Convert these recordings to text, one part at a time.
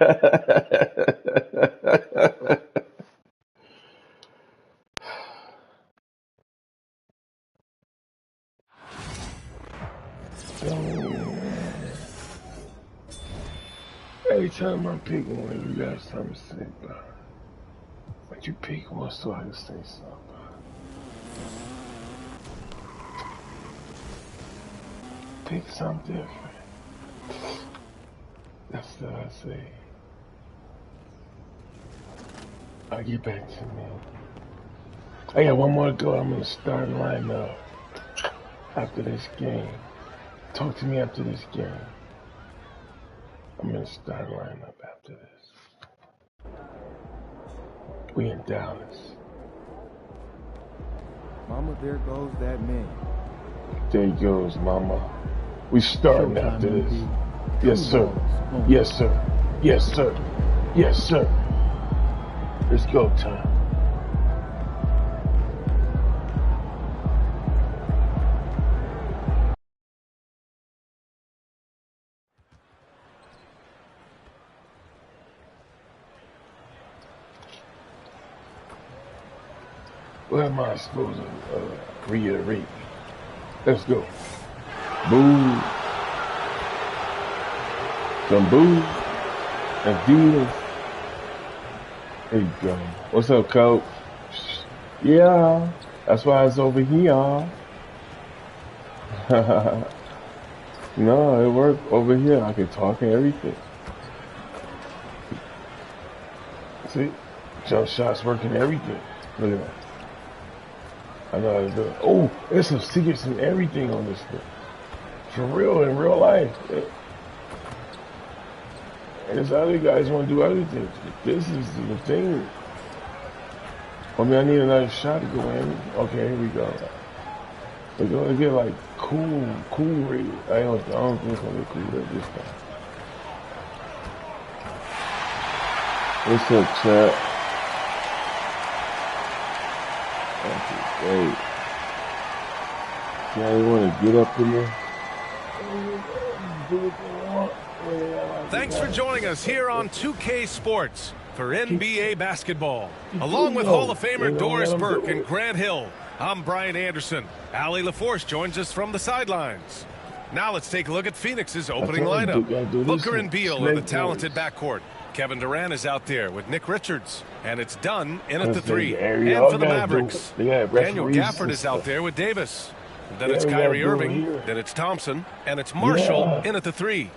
Every time I pick one, you got something to say about it. But you pick one so I can say something about it. Pick something different. That's what I say. I'll get back to me. I got one more to go. I'm going to start lineup after this game. Talk to me after this game. I'm going to start lineup after this. We in Dallas. Mama, there goes that man. There he goes, Mama. We starting after this. Yes, sir. Yes, sir. Yes, sir. Yes, sir. Let's go, time. What am I supposed to reiterate? Let's go. Boo. Some boo. And Divas. There you go. What's up, coach? Yeah, that's why it's over here. No, it worked over here. I can talk and everything. See? Jump shots working everything. Look at that. I know how to do it. Oh, there's some secrets and everything on this thing. For real, in real life. And there's other guys want to do other things. This is the thing. I mean, I need another shot to go in. Okay, here we go. We're going to get like cool rated. I don't think it's going to get cool rated this time. What's up, chat? Okay, great. Yeah, you want to get up in there? Thanks for joining us here on 2K Sports for NBA basketball. Along with Hall of Famer Doris Burke and Grant Hill, I'm Brian Anderson. Allie LaForce joins us from the sidelines. Now let's take a look at Phoenix's opening lineup. Booker and Beal are the talented backcourt. Kevin Durant is out there with Nick Richards, and it's done in at the three. And for the Mavericks, Daniel Gafford is out there with Davis. Then it's Kyrie Irving, then it's Thompson, and it's Marshall in at the three.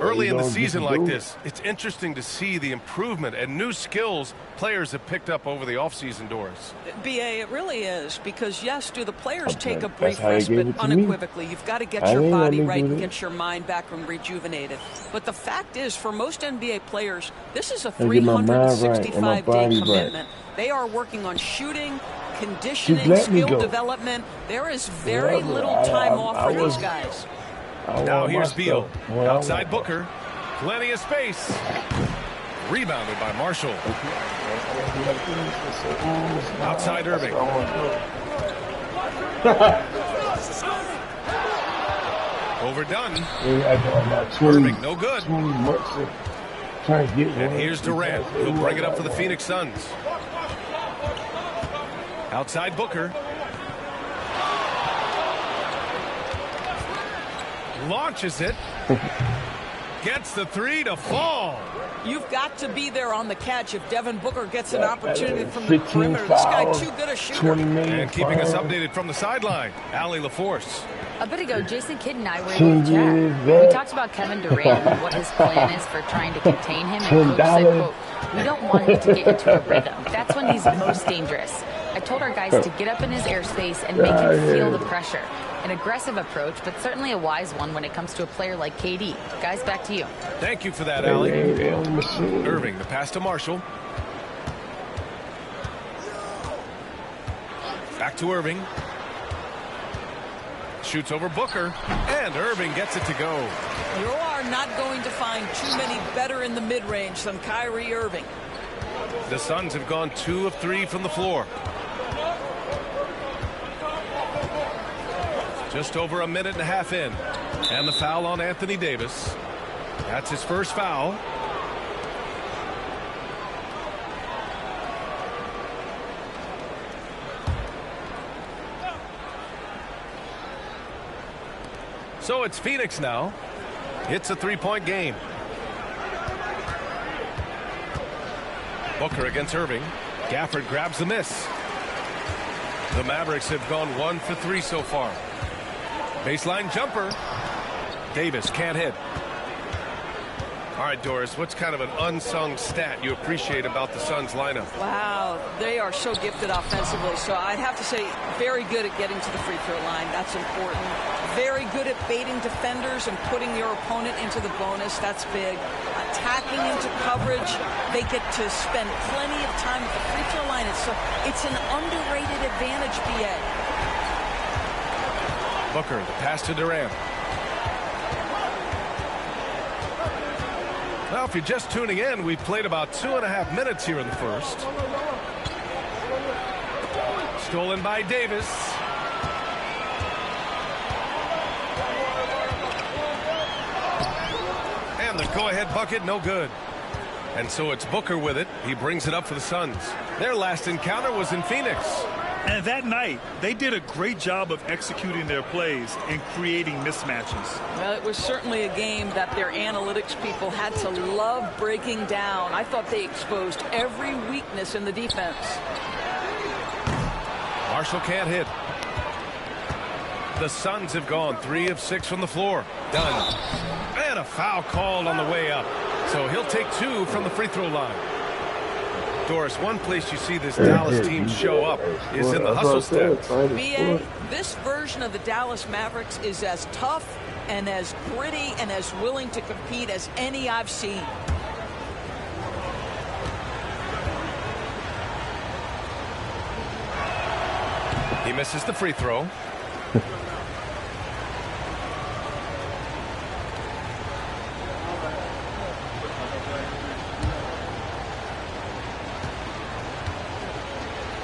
Early in the season like this, it's interesting to see the improvement and new skills players have picked up over the offseason, Doris. B.A., it really is, because, yes, do the players take a brief respite unequivocally? You've got to get your body right and get your mind back and rejuvenated. But the fact is, for most NBA players, this is a 365-day commitment. They are working on shooting, conditioning, skill development. There is very little time off for these guys. Now here's Beal. Outside Booker. Plenty of space. Rebounded by Marshall. Outside Irving. Overdone. Irving, no good. And here's Durant. He'll bring it up for the Phoenix Suns. Outside Booker. Launches it. Gets the three to fall. You've got to be there on the catch if Devin Booker gets an opportunity from the perimeter. This guy too good a shooter. And keeping us updated from the sideline, Allie LaForce. A bit ago, Jason Kidd and I were able to chat. We talked about Kevin Durant and what his plan is for trying to contain him. And Coach said, quote, "We don't want him to get into a rhythm. That's when he's most dangerous. I told our guys to get up in his airspace and make him feel the pressure. An aggressive approach, but certainly a wise one when it comes to a player like KD. Guys, back to you." Thank you for that, Allie. Irving, the pass to Marshall. Back to Irving. Shoots over Booker, and Irving gets it to go. You are not going to find too many better in the mid-range than Kyrie Irving. The Suns have gone 2 of 3 from the floor. Just over a minute and a half in. And the foul on Anthony Davis. That's his first foul. So it's Phoenix now. It's a 3-point game. Booker against Irving. Gafford grabs the miss. The Mavericks have gone 1 for 3 so far. Baseline jumper. Davis can't hit. All right, Doris, what's kind of an unsung stat you appreciate about the Suns lineup? Wow, they are so gifted offensively. So I'd have to say very good at getting to the free throw line. That's important. Very good at baiting defenders and putting your opponent into the bonus. That's big. Attacking into coverage. They get to spend plenty of time at the free throw line. It's an underrated advantage, BA. Booker, the pass to Durant. Well, if you're just tuning in, we played about 2.5 minutes here in the first. Stolen by Davis. And the go-ahead bucket, no good. And so it's Booker with it. He brings it up for the Suns. Their last encounter was in Phoenix. And that night, they did a great job of executing their plays and creating mismatches. Well, it was certainly a game that their analytics people had to love breaking down. I thought they exposed every weakness in the defense. Marshall can't hit. The Suns have gone 3 of 6 from the floor. Done. And a foul called on the way up. So he'll take 2 from the free throw line. Doris, one place you see this Dallas team show up is in the hustle steps. BA, this version of the Dallas Mavericks is as tough and as gritty and as willing to compete as any I've seen. He misses the free throw.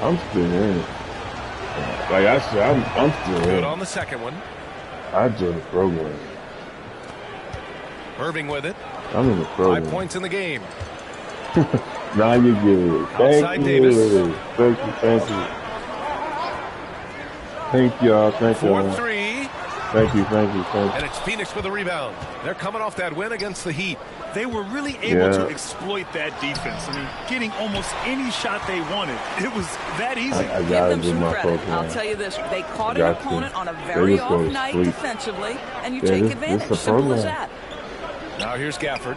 I'm still in it. Like I said, I'm still Good in. on the second one. I joined the program. Irving with it. I'm in the program. 5 points in the game. Now you good. Outside Thank you. Davis. Thank you. Thank you. Thank y'all. Thank y'all. 4-3. Thank you. Thank you. Thank you. And it's Phoenix with a rebound. They're coming off that win against the Heat. They were really able to exploit that defense. I mean, getting almost any shot they wanted. It was that easy. I Give gotta them give some my credit. folks, I'll man. tell you this. They caught an Got to. opponent on a They very just go off to night sleep. defensively, and you Yeah, take this advantage. the Simple as program. that. Now here's Gafford.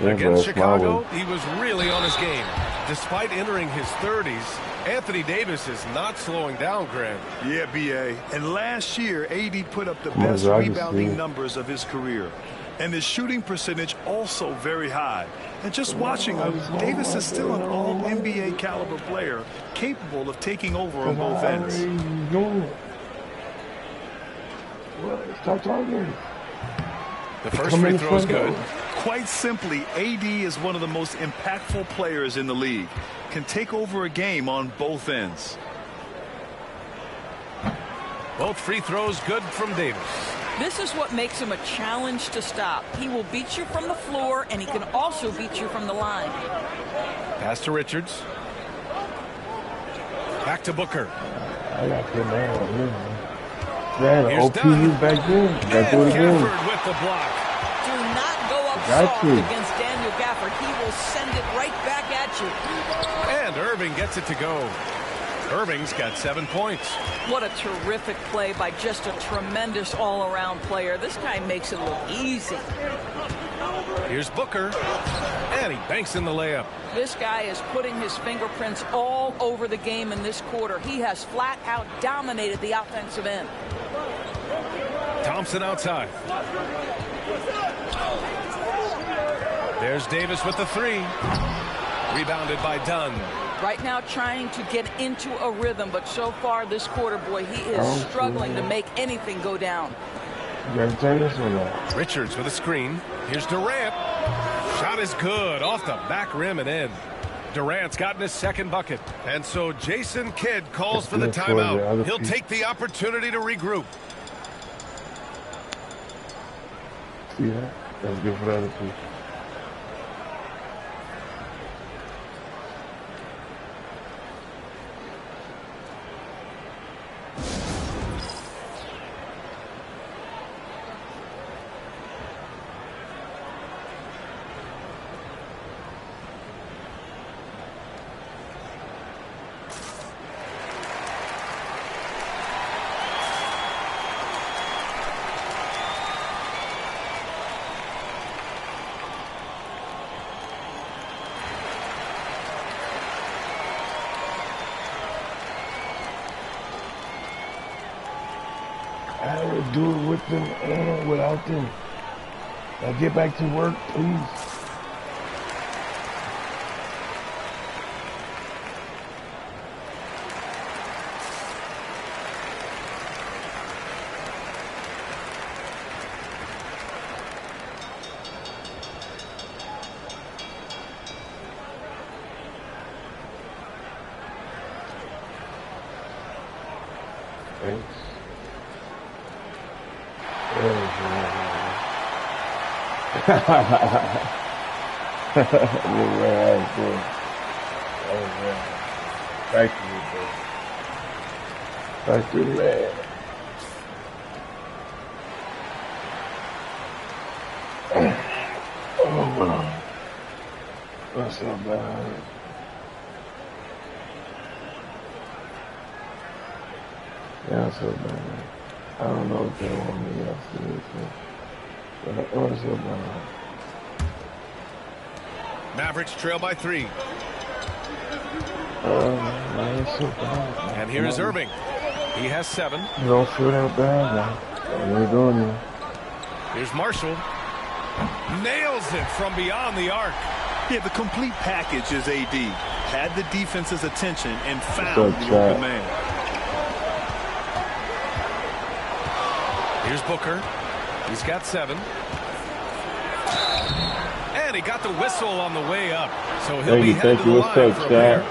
Yeah, Against bro, smile Chicago, with he was really on his game. Despite entering his 30s, Anthony Davis is not slowing down, Grant. Yeah, B.A. And last year, A.D. put up the Come on, best Roger, rebounding Steve. numbers of his career. And his shooting percentage also very high. And just watching him, Davis is still an all-NBA caliber player, capable of taking over on both ends. Stop talking. The first free throw is good. Quite simply, A.D. is one of the most impactful players in the league. Can take over a game on both ends. Both free throws good from Davis. This is what makes him a challenge to stop. He will beat you from the floor, and he can also beat you from the line. Pass to Richards. Back to Booker. I got to man. Man, Here's OP Dunn. back then. And Got to do it again. Gafford with the block. Do not go up Got soft to. against Daniel Gafford. He will send it right back at you. And Irving gets it to go. Irving's got 7 points. What a terrific play by just a tremendous all-around player. This guy makes it look easy. Here's Booker. And he banks in the layup. This guy is putting his fingerprints all over the game in this quarter. He has flat out dominated the offensive end. Thompson outside. There's Davis with the 3. Rebounded by Dunn. Right now trying to get into a rhythm, but so far this quarter, boy, he is struggling to make anything go down. You got to turn this one off. Richards with a screen. Here's Durant. Shot is good. Off the back rim and in. Durant's gotten his second bucket. And so Jason Kidd calls for the timeout. He'll take the opportunity to regroup. See that? That's good for the other piece. to do it with them and without them. Now get back to work, please. Thank you, man. Oh, wow. That's not bad. Yeah, that's so bad. I don't know if they want me else to do this. But that's so bad. Mavericks trail by 3. Man, it's so bad. And here is Irving. He has 7. You don't feel that bad now. What are you doing here? Here's Marshall. Nails it from beyond the arc. Yeah, the complete package is AD. Had the defense's attention and found the open man. Here's Booker. He's got 7. And he got the whistle on the way up. So he'll be headed to the line for a pair.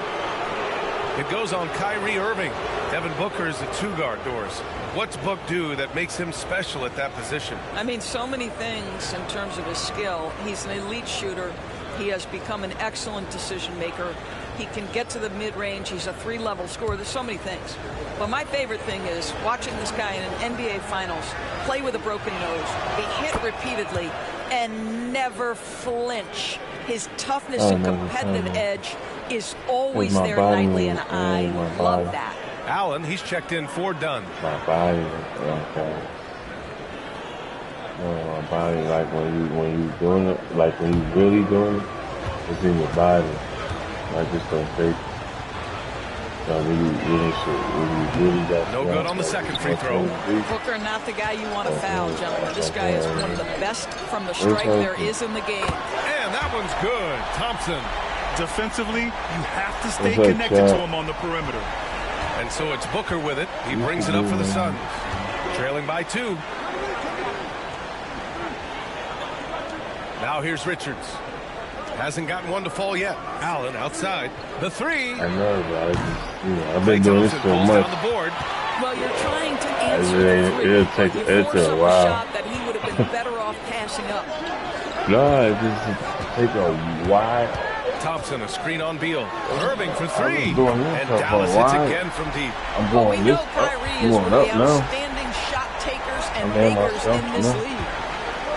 It goes on Kyrie Irving. Devin Booker is the 2-guard, Doris. What's Book do that makes him special at that position? I mean, so many things in terms of his skill. He's an elite shooter. He has become an excellent decision maker. He can get to the mid-range. He's a 3-level scorer. There's so many things. But my favorite thing is watching this guy in an NBA Finals play with a broken nose, be hit repeatedly, and never flinch. His toughness and competitive edge is always there nightly, and I love that. Allen, he's checked in for Dunn. My body, okay. My body, like when you doing it, like when you really doing it, it's in your body. Not just on paper. So really got no good on the second free throw. Booker, not the guy you want to foul, gentlemen. This guy is one of the best from the stripe there is in the game. And that one's good. Thompson. Defensively, you have to stay connected to him on the perimeter. And so it's Booker with it. He brings it up for the Suns. Trailing by 2. Now here's Richards. Hasn't gotten one to fall yet. Allen outside. The 3. I know, but I've been doing this so much. The board. Well, you're trying to answer the 3. It'll take a while. Shot that he would have been better off passing up. No, it just take a while. Thompson, a screen on Beal. Irving for 3. And Dallas Dallas hits again from deep. I'm going this up. Kyrie is one of the outstanding shot takers and makers in this league.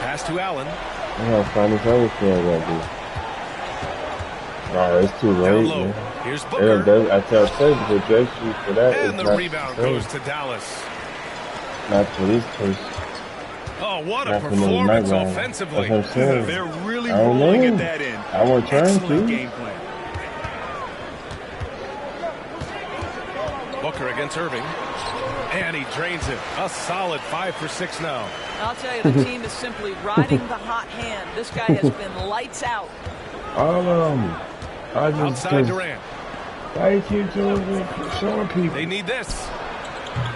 Pass to Allen. I gotta find this other thing I do. No, it's too late. Man. Here's Booker. I tell Ted to dress you for that. And the rebound goes to Dallas. Not for this case. Oh, what a performance offensively. They're really rolling at that end. I want to turn to. Game plan. Booker against Irving. And he drains it. A solid 5 for 6 now. I'll tell you, the team is simply riding the hot hand. This guy has been lights out. Outside Durant. Thank you to showing people. They need this.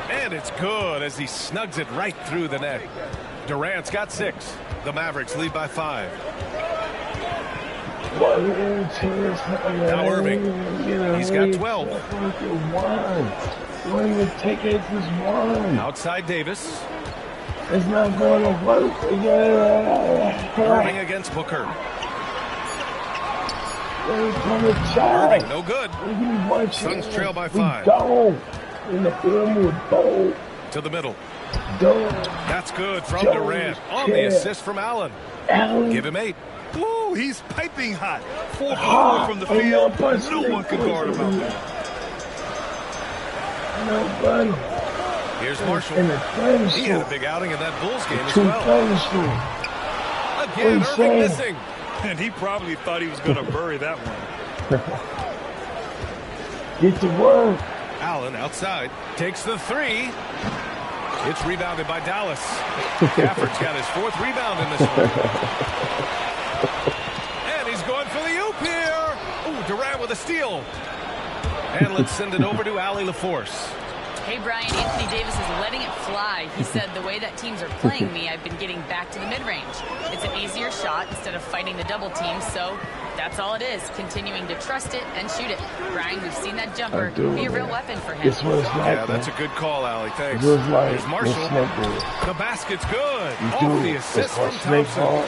And it's good as he snugs it right through the net. Durant's got 6. The Mavericks lead by 5. Now Irving. He's got 12. Outside Davis. It's not going to work. Irving against Booker. Irving, no good. Suns trail by 5. In the film with Bo. To the middle. That's good from Durant on the assist from Allen. Give him 8. Woo, he's piping hot. 4 for 4 from the field. No one can guard him out there. Nobody. Here's Marshall. He had a big outing in that Bulls game as well. Again, Irving missing. And he probably thought he was going to bury that one. Get to work. Allen outside. Takes the 3. It's rebounded by Dallas. Gafford's got his 4th rebound in this one. And he's going for the oop here. Ooh, Durant with a steal. And let's send it over to Allie LaForce. Hey, Brian, Anthony Davis is letting it fly. He said, the way that teams are playing me, I've been getting back to the mid-range. It's an easier shot instead of fighting the double team, so that's all it is, continuing to trust it and shoot it. Brian, we've seen that jumper be a real weapon for him. Yeah, that's a good call, Allie. Thanks. Here's Marshall. The basket's good. Off the assist from Thompson.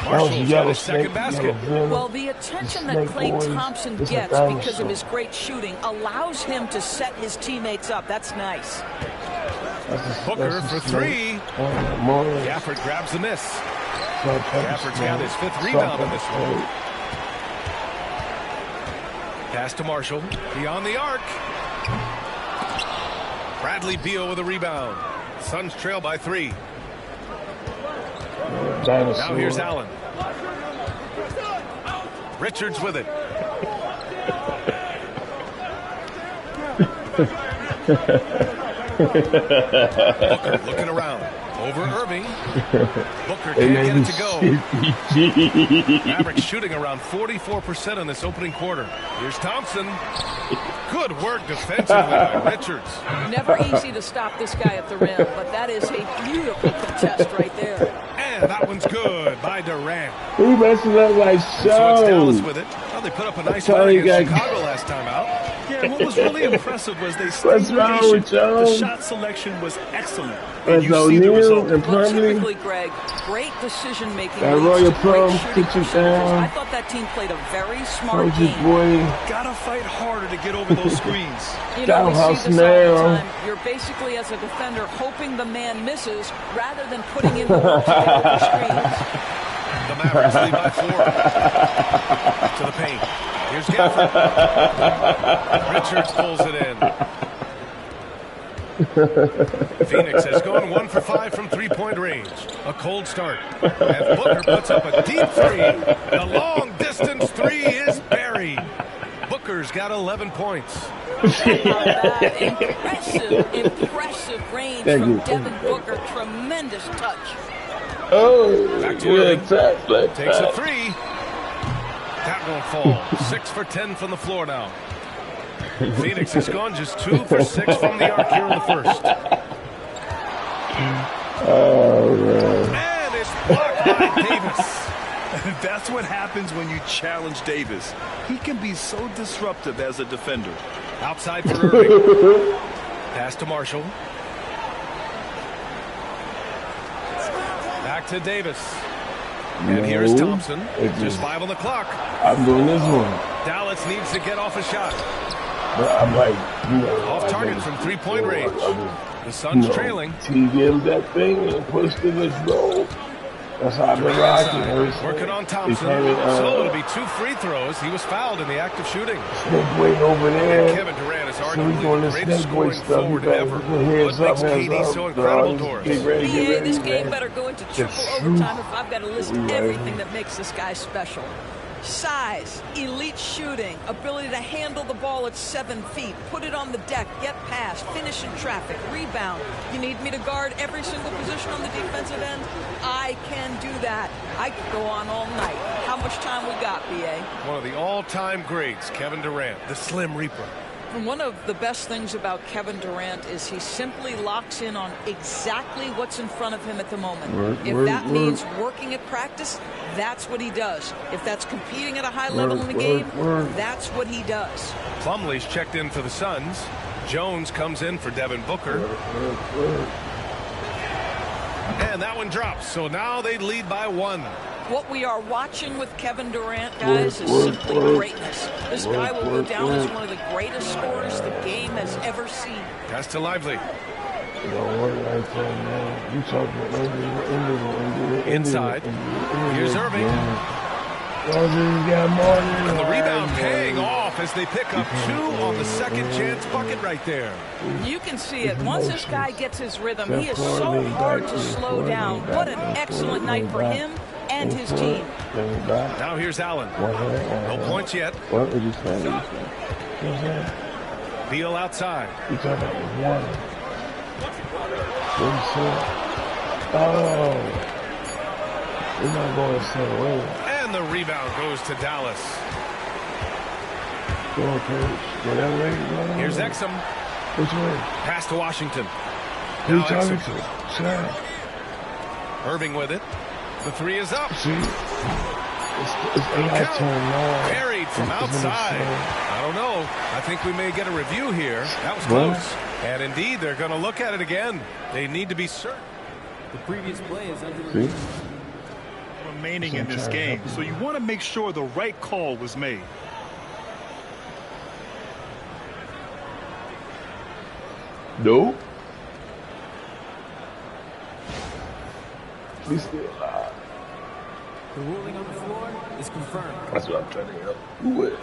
Marshall's got his 2nd basket. Well, the attention that Klay Thompson gets because of his great shooting allows him to set his teammates up. That's nice. Booker for 3. Gafford grabs the miss. Gafford's got his 5th rebound on this one. Pass to Marshall. Beyond the arc. Bradley Beal with a rebound. Suns trail by 3. Now here's Allen. Richards with it. Booker looking around. Over Irving. Booker can't get it to go. Mavericks shooting around 44% in this opening quarter. Here's Thompson. Good work defensively by Richards. Never easy to stop this guy at the rim, but that is a beautiful contest right there. And that one's good by Durant. He messing up like so. So it's Dallas with it. Well, they put up a nice fight against Chicago last time out. Yeah, what was really impressive was they stayed patient. The shot selection was excellent. And you see the result. Typically, Greg, great decision-making. Royal Plum, kitchen down. I thought that team played a very smart game. Gotta fight harder to get over those screens. You know, we see this all the time. You're basically, as a defender, hoping the man misses rather than putting in the work to get over screens. The Mavericks lead by 4. To the paint. Here's Gafford. Richards pulls it in. Phoenix has gone 1 for 5 from 3-point range. A cold start. And Booker puts up a deep 3. The long distance 3 is buried. Booker's got 11 points. Impressive range from Devin Booker. Tremendous touch. Oh, back to Irving. Takes a 3. That won't fall. 6 for 10 from the floor now. Phoenix has gone just 2 for 6 from the arc here in the first. Oh, man. And it's blocked by Davis. That's what happens when you challenge Davis. He can be so disruptive as a defender. Outside for Irving. Pass to Marshall. Back to Davis. And here's Thompson. Just 5 on the clock. I'm doing this one. Dallas needs to get off a shot. But I'm like, off target from 3-point range. The Suns trailing. He gave that thing and pushed it. Let's go. That's how I've been rocking. Working on Thompson. So it'll be 2 free throws. He was fouled in the act of shooting. Snake boy over there. And Kevin Durant is arguably the greatest scoring forward ever. What makes KD so incredible, Doris? This game better go into triple overtime if I've got to list everything that makes this guy special. Size, elite shooting, ability to handle the ball at 7 feet, put it on the deck, get past, finish in traffic, rebound. You need me to guard every single position on the defensive end? I can do that. I could go on all night. How much time we got, B.A.? One of the all-time greats, Kevin Durant, the Slim Reaper. And one of the best things about Kevin Durant is he simply locks in on exactly what's in front of him at the moment. If that means working at practice, that's what he does. If that's competing at a high level in the game, that's what he does. Plumlee's checked in for the Suns. Jones comes in for Devin Booker. And that one drops. So now they lead by 1. What we are watching with Kevin Durant, guys, is simply greatness. This guy will go down as one of the greatest scorers the game has ever seen. Pass to Lively. Inside. Here's Irving. And the rebound paying off as they pick up 2 on the second chance bucket right there. You can see it. Once this guy gets his rhythm, he is so hard to slow down. What an excellent night for him and his team. Now here's Allen. No points yet. Beal outside. Oh. We're not going the same way. And the rebound goes to Dallas. Go on, Coach. Go that way. Go Here's Exum. Which way? Pass to Washington. Who Now talking Exum. to? Sure. Irving with it. The three is up. See? It's AI turn now. Buried from outside. I don't know. I think we may get a review here. That was close. And indeed, they're going to look at it again. They need to be certain. The previous play is under See? Remaining in this game, so you want to make sure the right call was made. No. He's still alive. The ruling on the floor is confirmed. That's what I'm trying to help. Who it?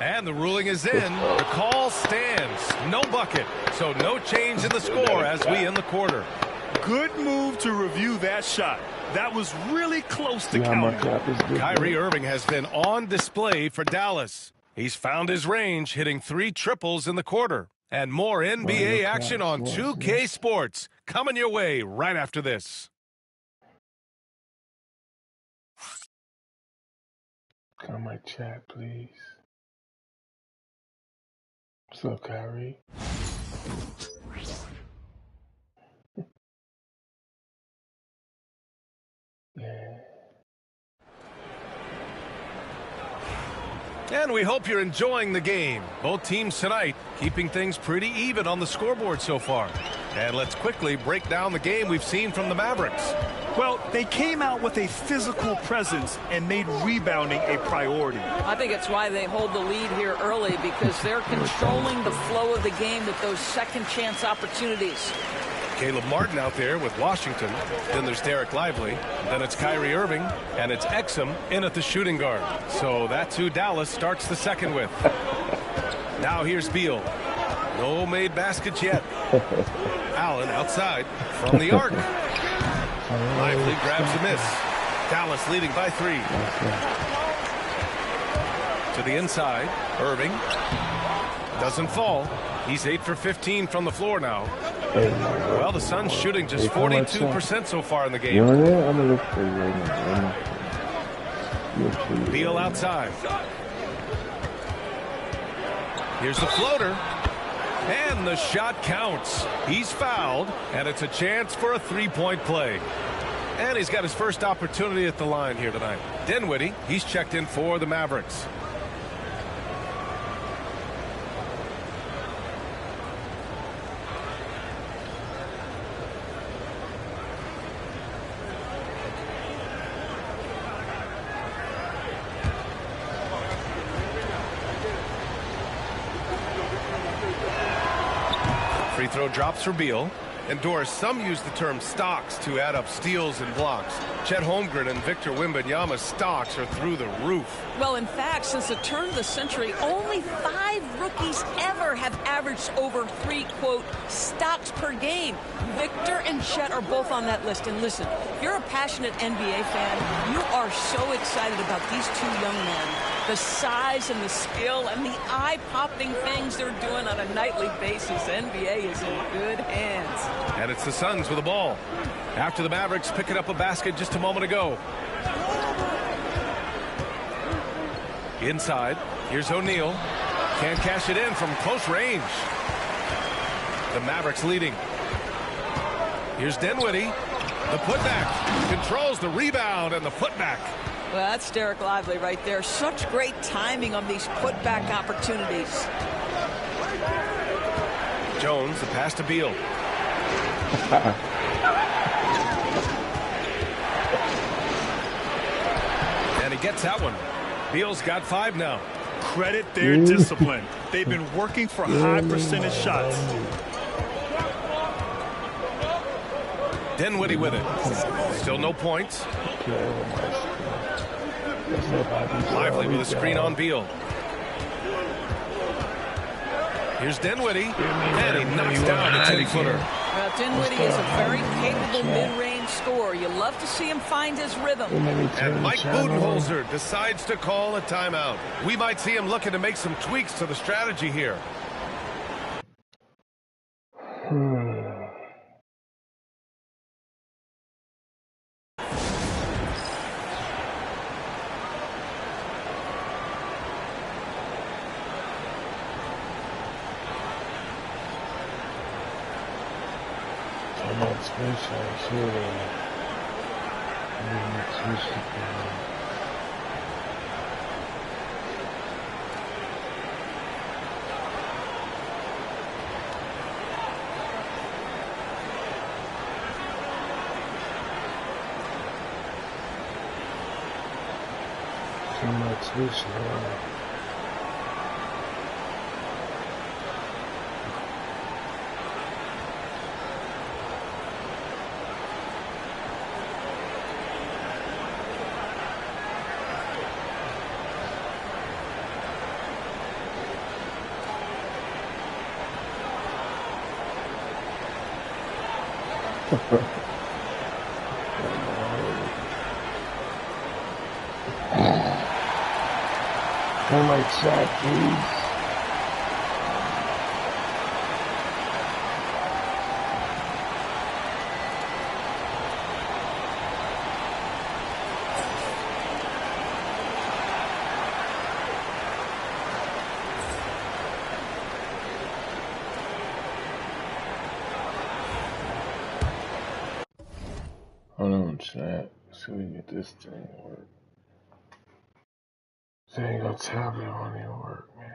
And the ruling is in. The call stands. No bucket. So no change in the score as we end the quarter. Good move to review that shot. That was really close to counting. Kyrie Irving has been on display for Dallas. He's found his range, hitting 3 triples in the quarter. And more NBA action on 2K Sports coming your way right after this. Come on my chat, please. What's up, Kyrie? Yeah. And we hope you're enjoying the game. Both teams tonight keeping things pretty even on the scoreboard so far. And let's quickly break down the game we've seen from the Mavericks. Well, they came out with a physical presence and made rebounding a priority. I think it's why they hold the lead here early, because they're controlling the flow of the game with those second chance opportunities. Caleb Martin out there with Washington. Then there's Derrick Lively. Then it's Kyrie Irving. And it's Exum in at the shooting guard. So that's who Dallas starts the second with. Now here's Beal. No made baskets yet. Allen outside from the arc. Lively grabs a miss. Dallas leading by 3. To the inside. Irving. Doesn't fall. He's 8 for 15 from the floor now. Well, the Suns shooting just 42% so far in the game. Beal outside. Here's the floater. And the shot counts. He's fouled, and it's a chance for a 3-point play. And he's got his first opportunity at the line here tonight. Dinwiddie, he's checked in for the Mavericks. Free throw drops for Beal. And Doris, some use the term stocks to add up steals and blocks. Chet Holmgren and Victor Wembanyama's stocks are through the roof. Well, in fact, since the turn of the century, only 5 rookies ever have averaged over 3, quote, stocks per game. Victor and Chet are both on that list. And listen, if you're a passionate NBA fan, you are so excited about these 2 young men. The size and the skill and the eye-popping things they're doing on a nightly basis. NBA is in good hands. And it's the Suns with the ball. After the Mavericks picking up a basket just a moment ago. Inside. Here's O'Neal. Can't cash it in from close range. The Mavericks leading. Here's Dinwiddie. The putback. Controls the rebound and the putback. Well, that's Derrick Lively right there. Such great timing on these putback opportunities. Jones, the pass to Beal. And he gets that one. Beal's got 5 now. Credit their discipline. They've been working for high percentage shots. Dinwiddie with it. Still no points. Lively with a screen on Beal. Here's Dinwiddie. And he knocks down a 10-footer. Well, Dinwiddie is a very capable mid-range scorer. You love to see him find his rhythm. And Mike Budenholzer decides to call a timeout. We might see him looking to make some tweaks to the strategy here. Can my chat, please? Hold on, chat. So we get this thing to work. This ain't no tablet on your work, man.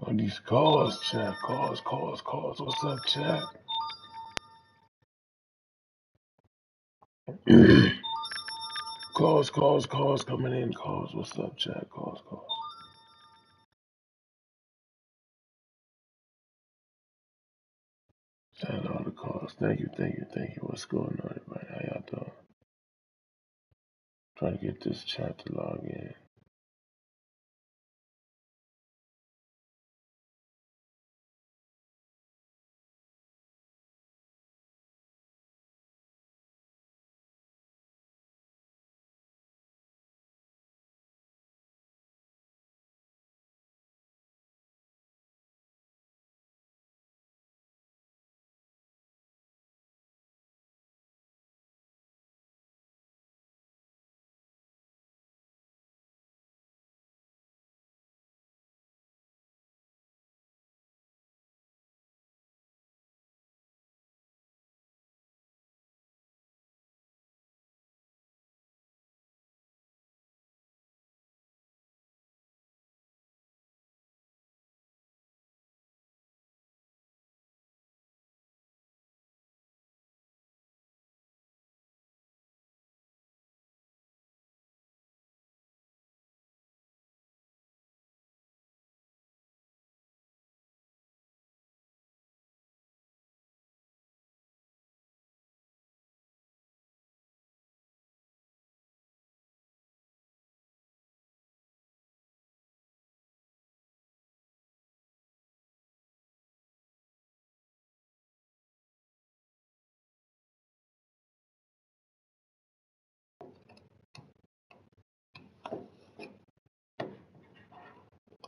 Oh, these calls, chat. Calls. What's up, chat? Calls coming in. Calls. What's up, chat? Calls. Shout out all the calls. Thank you. What's going on, everybody? How y'all doing? Trying to get this chat to log in.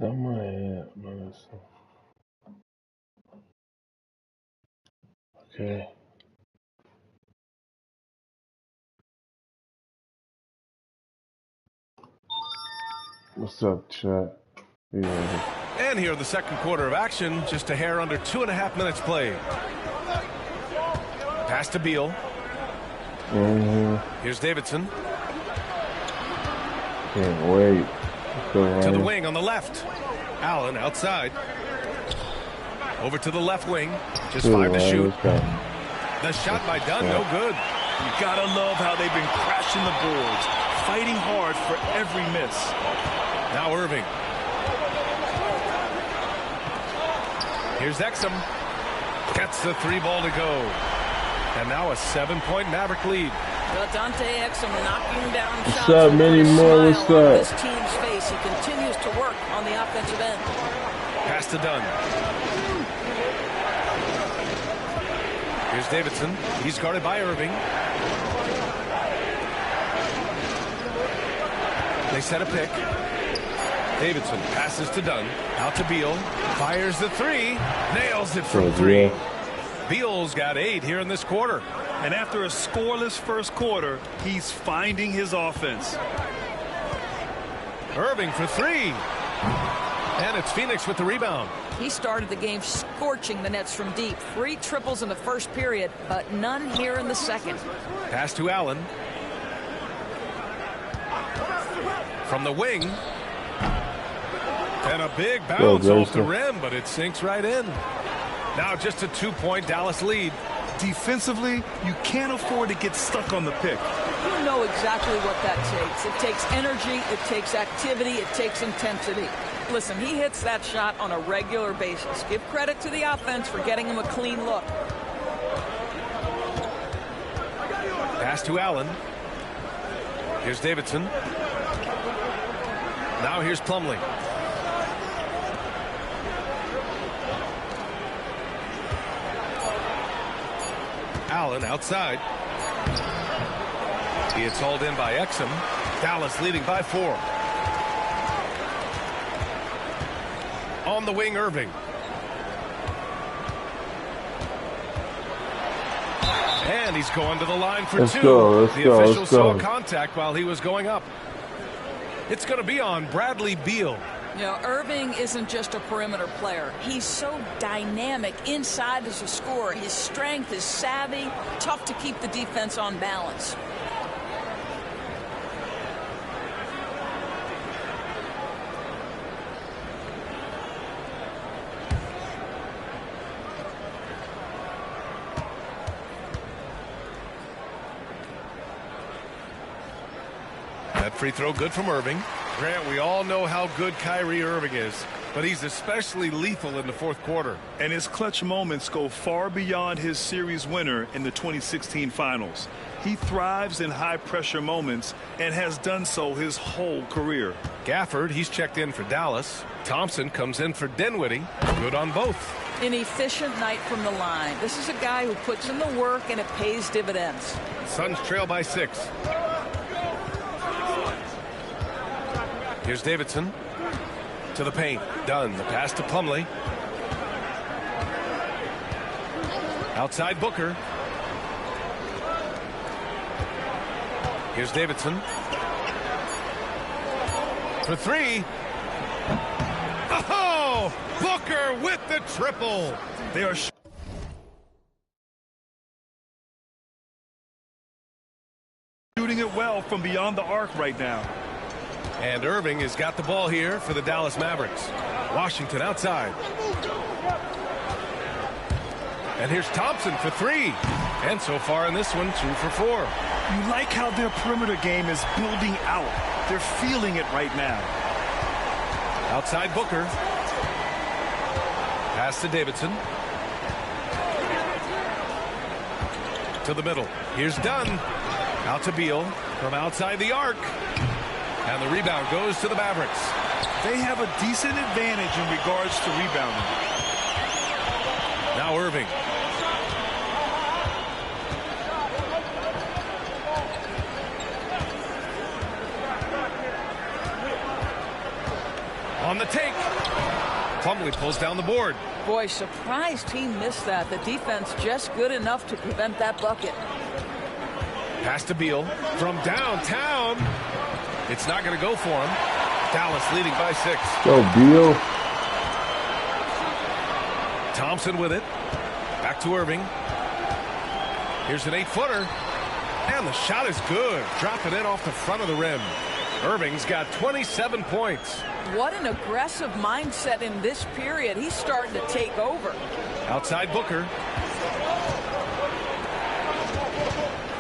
I'm right here. Okay. What's up, chat? Yeah. And here in the second quarter of action, just a hair under 2.5 minutes played. Pass to Beal. Here's Davidson. Can't wait. To the wing on the left. Allen outside. Over to the left wing. Just 5 to shoot. The shot by Dunn, no good. You gotta love how they've been crashing the boards, fighting hard for every miss. Now Irving. Here's Exum. Gets the 3 ball to go. And now a 7-point Maverick lead. Dante Exum knocking down shots. What's up, Many More? What's up? This team's face. He continues to work on the offensive end. Pass to Dunn. Here's Davidson. He's guarded by Irving. They set a pick. Davidson passes to Dunn. Out to Beal. Fires the 3. Nails it from 3. Beal's got 8 here in this quarter. And after a scoreless first quarter, he's finding his offense. Irving for 3. And it's Phoenix with the rebound. He started the game scorching the Nets from deep. 3 triples in the first period, but none here in the second. Pass to Allen. From the wing. And a big bounce off the rim, but it sinks right in. Now just a 2-point Dallas lead. Defensively, you can't afford to get stuck on the pick. You know exactly what that takes. It takes energy, it takes activity, it takes intensity. Listen, he hits that shot on a regular basis. Give credit to the offense for getting him a clean look. Pass to Allen. Here's Davidson. Now here's Plumlee. Allen outside. He is hauled in by Exum. Dallas leading by 4. On the wing, Irving. And he's going to the line for 2. The official saw contact while he was going up. It's going to be on Bradley Beal. You know, Irving isn't just a perimeter player. He's so dynamic inside as a scorer. His strength is savvy, tough to keep the defense on balance. That free throw good from Irving. Grant, we all know how good Kyrie Irving is, but he's especially lethal in the fourth quarter. And his clutch moments go far beyond his series winner in the 2016 finals. He thrives in high-pressure moments and has done so his whole career. Gafford, he's checked in for Dallas. Thompson comes in for Dinwiddie. Good on both. An efficient night from the line. This is a guy who puts in the work and it pays dividends. Suns trail by 6. Here's Davidson to the paint. Dunn. The pass to Plumlee. Outside Booker. Here's Davidson for 3. Oh, Booker with the triple. They are shooting it well from beyond the arc right now. And Irving has got the ball here for the Dallas Mavericks. Washington outside. And here's Thompson for 3. And so far in this one, 2 for 4. You like how their perimeter game is building out. They're feeling it right now. Outside Booker. Pass to Davidson. To the middle. Here's Dunn. Out to Beal from outside the arc. And the rebound goes to the Mavericks. They have a decent advantage in regards to rebounding. Now Irving. On the take. Plumlee pulls down the board. Boy, surprised he missed that. The defense just good enough to prevent that bucket. Pass to Beal from downtown. It's not going to go for him. Dallas leading by 6. Go, Beal. Thompson with it. Back to Irving. Here's an 8-footer. And the shot is good. Dropping it off the front of the rim. Irving's got 27 points. What an aggressive mindset in this period. He's starting to take over. Outside Booker.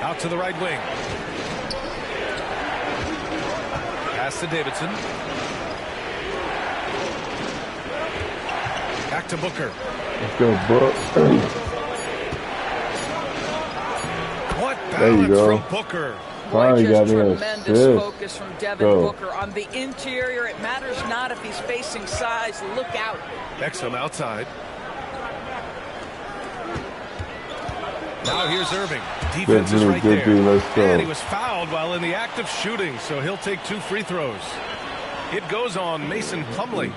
Out to the right wing. Pass to Davidson. Back to Booker. Let's go, Book. There you balance go. from Booker. Finally got me an Tremendous assist. focus from Devin Booker on the interior. It matters not if he's facing size. Look out. Exum outside. Now here's Irving. Defense is right there. And he was fouled while in the act of shooting, so he'll take 2 free throws. It goes on Mason Plumlee.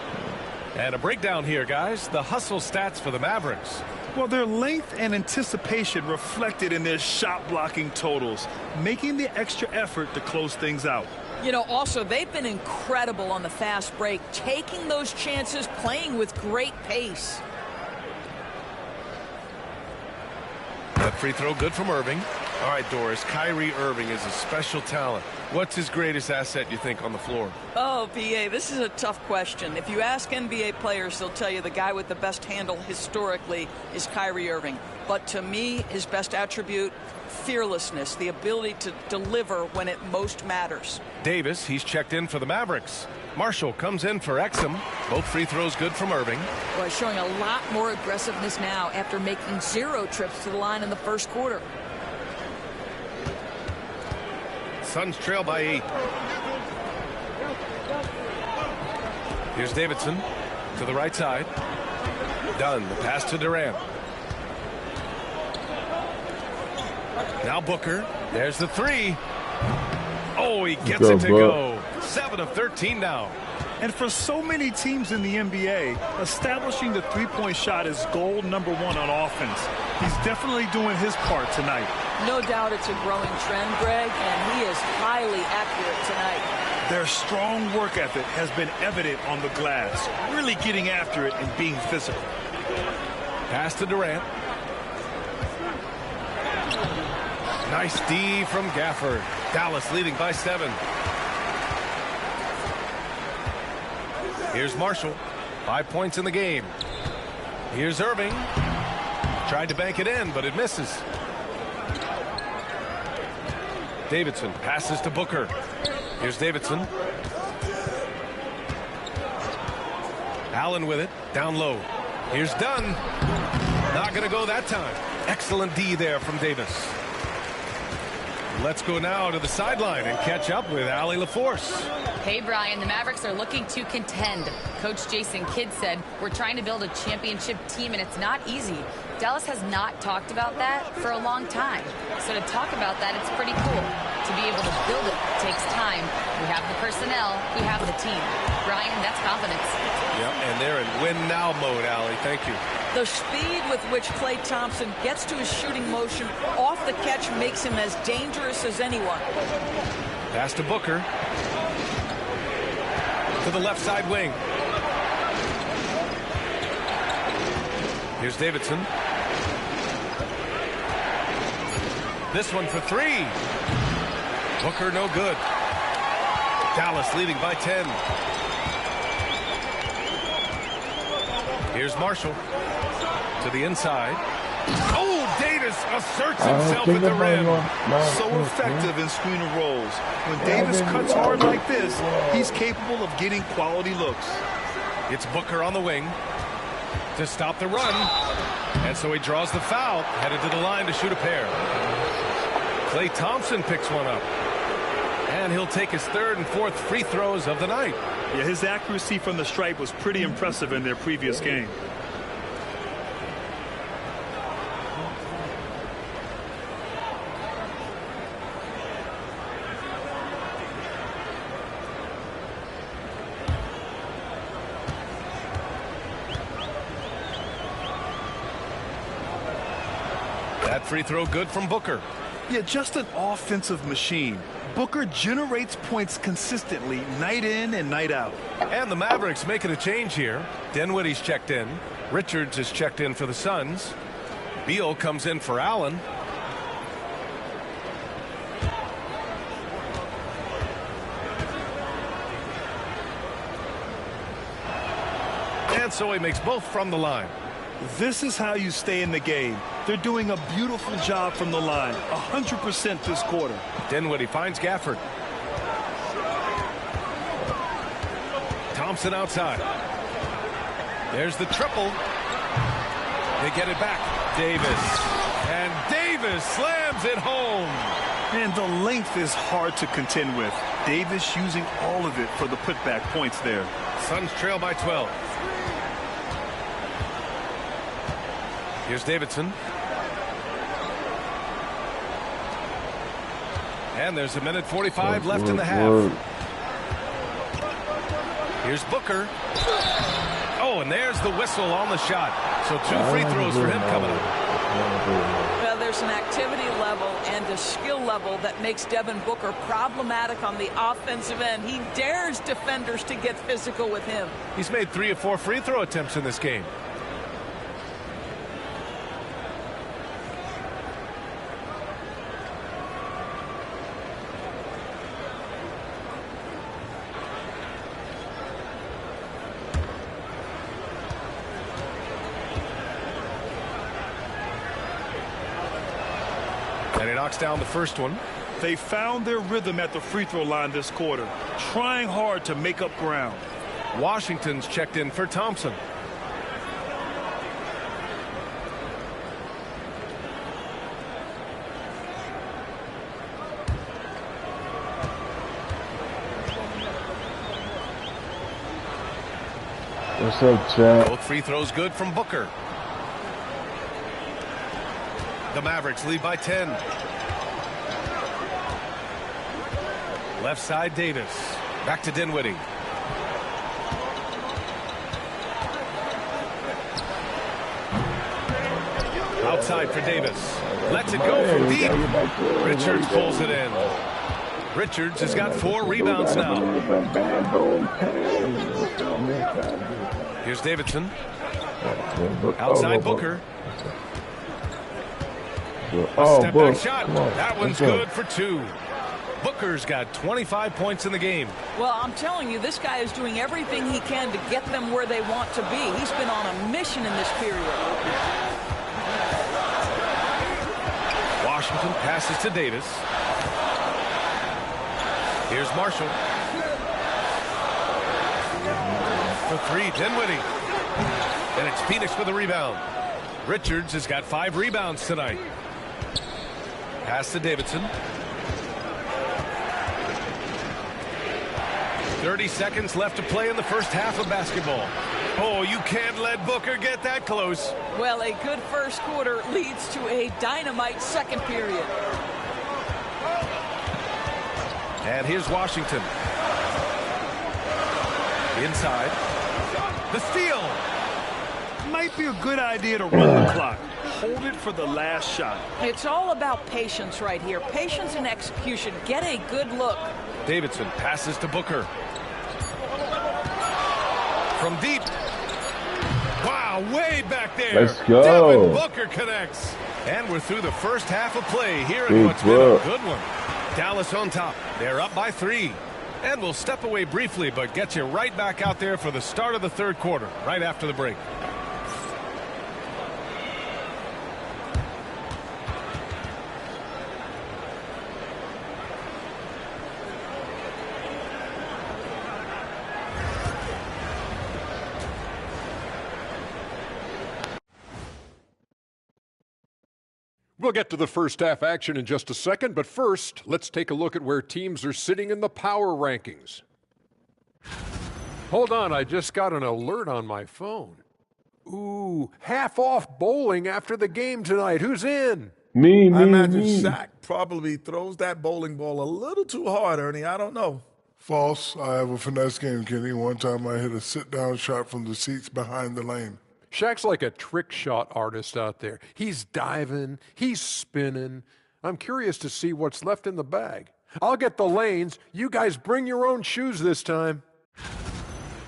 And a breakdown here, guys. The hustle stats for the Mavericks. Well, their length and anticipation reflected in their shot blocking totals, making the extra effort to close things out. You know, also, they've been incredible on the fast break, taking those chances, playing with great pace. That free throw good from Irving. All right, Doris, Kyrie Irving is a special talent. What's his greatest asset, you think, on the floor? Oh, PA, this is a tough question. If you ask NBA players, they'll tell you the guy with the best handle historically is Kyrie Irving. But to me, his best attribute, fearlessness, the ability to deliver when it most matters. Davis, he's checked in for the Mavericks. Marshall comes in for Exum. Both free throws good from Irving. Well, showing a lot more aggressiveness now after making 0 trips to the line in the first quarter. Suns trail by 8. Here's Davidson to the right side. Done. The pass to Durant. Now Booker. There's the 3. Oh, he gets it to go. 7 of 13 now. And for so many teams in the NBA, establishing the three-point shot is goal #1 on offense. He's definitely doing his part tonight. No doubt it's a growing trend, Greg, and he is highly accurate tonight. Their strong work ethic has been evident on the glass, really getting after it and being physical. Pass to Durant. Nice D from Gafford. Dallas leading by 7. Here's Marshall. 5 points in the game. Here's Irving. Tried to bank it in, but it misses. Davidson passes to Booker. Here's Davidson. Allen with it. Down low. Here's Dunn. Not going to go that time. Excellent D there from Davis. Let's go now to the sideline and catch up with Allie LaForce. Hey, Brian, the Mavericks are looking to contend. Coach Jason Kidd said, we're trying to build a championship team, and it's not easy. Dallas has not talked about that for a long time. So to talk about that, it's pretty cool. To be able to build it takes time. We have the personnel. We have the team. Brian, that's confidence. Yep, and they're in win-now mode, Allie. Thank you. The speed with which Klay Thompson gets to his shooting motion off the catch makes him as dangerous as anyone. Pass to Booker. To the left side wing. Here's Davidson. This one for 3. Booker no good. Dallas leading by 10. Here's Marshall. To the inside. Oh, Davis asserts himself at the rim. So effective in screener roles. When Davis cuts hard like this, he's capable of getting quality looks. It's Booker on the wing to stop the run. And so he draws the foul, headed to the line to shoot a pair. Klay Thompson picks one up. And he'll take his 3rd and 4th free throws of the night. Yeah, his accuracy from the stripe was pretty impressive in their previous game. That free throw good from Booker. Yeah, just an offensive machine. Booker generates points consistently, night in and night out. And the Mavericks making a change here. Dinwiddie's checked in. Richards is checked in for the Suns. Beal comes in for Allen. And so he makes both from the line. This is how you stay in the game. They're doing a beautiful job from the line. 100% this quarter. Dinwiddie finds Gafford. Thompson outside. There's the triple. They get it back. Davis. And Davis Davis slams it home. And the length is hard to contend with. Davis using all of it for the putback points there. Suns trail by 12. Here's Davidson. And there's 1:45 left in the half. Here's Booker. Oh, and there's the whistle on the shot. So 2 free throws for him coming up. Well, there's an activity level and a skill level that makes Devin Booker problematic on the offensive end. He dares defenders to get physical with him. He's made 3 or 4 free throw attempts in this game. And he knocks down the first one. They found their rhythm at the free throw line this quarter, trying hard to make up ground. Washington's checked in for Thompson. What's up, Chad? Both free throws good from Booker. The Mavericks lead by 10. Left side, Davis. Back to Dinwiddie. Outside for Davis. Lets it go from deep. Richards pulls it in. Richards has got 4 rebounds now. Here's Davidson. Outside Booker. A step back shot. That one's good for 2. Booker's got 25 points in the game. Well, I'm telling you, this guy is doing everything he can to get them where they want to be. He's been on a mission in this period. Washington passes to Davis. Here's Marshall. For 3, Dinwiddie. And it's Phoenix with a rebound. Richards has got 5 rebounds tonight. Pass to Davidson. 30 seconds left to play in the first half of basketball. Oh, you can't let Booker get that close. Well, a good first quarter leads to a dynamite second period. And here's Washington. Inside. The steal. Might be a good idea to run the clock. Hold it for the last shot. It's all about patience right here. Patience and execution. Get a good look. Davidson passes to Booker. From deep. Wow, way back there. Let's go. Devin Booker connects. And we're through the first half of play here in what's been a good one. Dallas on top. They're up by 3. And we'll step away briefly, but get you right back out there for the start of the third quarter, right after the break. We'll get to the first half action in just a second, but first, let's take a look at where teams are sitting in the power rankings. Hold on, I just got an alert on my phone. Ooh, half off bowling after the game tonight. Who's in? Me. I imagine Shaq probably throws that bowling ball a little too hard, Ernie. I don't know. False. I have a finesse game, Kenny. One time I hit a sit-down shot from the seats behind the lane. Shaq's like a trick shot artist out there. He's diving, he's spinning. I'm curious to see what's left in the bag. I'll get the lanes. You guys bring your own shoes this time.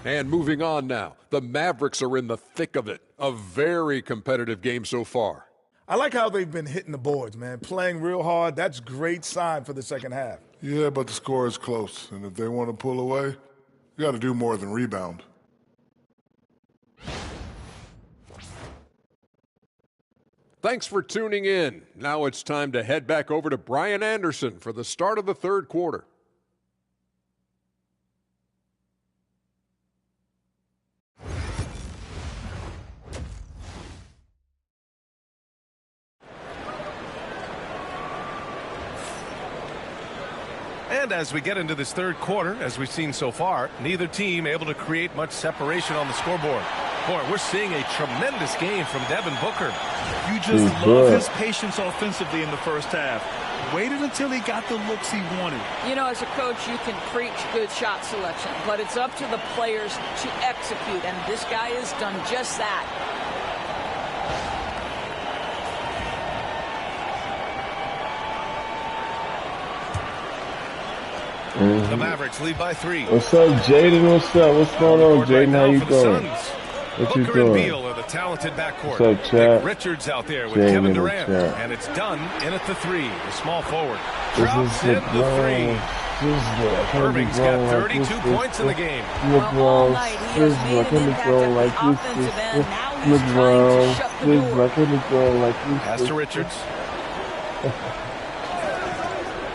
And moving on now, the Mavericks are in the thick of it. A very competitive game so far. I like how they've been hitting the boards, man. Playing real hard. That's great sign for the second half. Yeah, but the score is close. And if they want to pull away, you got to do more than rebound. Thanks for tuning in. Now it's time to head back over to Brian Anderson for the start of the third quarter. And as we get into this third quarter, as we've seen so far, neither team able to create much separation on the scoreboard. Boy, we're seeing a tremendous game from Devin Booker. You just love his patience offensively in the first half. Waited until he got the looks he wanted. You know, as a coach, you can preach good shot selection, but it's up to the players to execute, and this guy has done just that. The Mavericks lead by 3. What's up, Jaden? What's up? What's going on, Jaden? How you doing? What you Booker and doing? Beal are the talented backcourt. What's up, Chad? Nick Richards out there with Jaden Kevin in the Durant, chat. and it's done in at the 3. The small forward This drops is in the 3. Irving's got 32 points in the game. All night he has made an impact at the offensive end. Now he's trying to shut the door. Pass to Richards.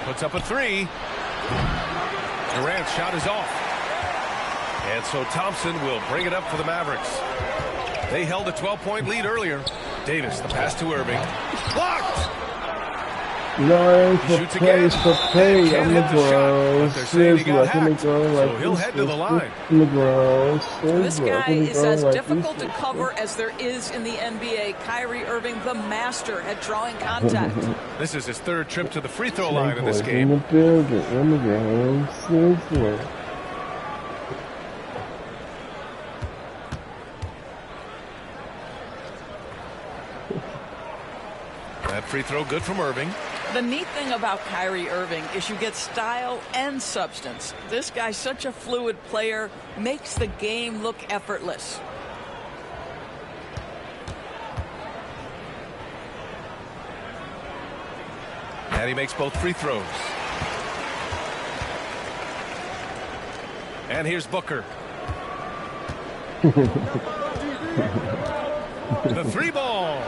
Puts up a 3. Durant's shot is off. And so Thompson will bring it up for the Mavericks. They held a 12-point lead earlier. Davis, the pass to Irving. Blocked! No, He shoots again. I'm the ground. They're saying he got hacked, so he'll head to the line. This guy is as difficult to cover as there is in the NBA. Kyrie Irving, the master at drawing contact. This is his third trip to the free throw line in this game. In the building. I'm the ground. That free throw good from Irving. The neat thing about Kyrie Irving is you get style and substance. This guy's such a fluid player, makes the game look effortless. And he makes both free throws. And here's Booker. The 3 ball.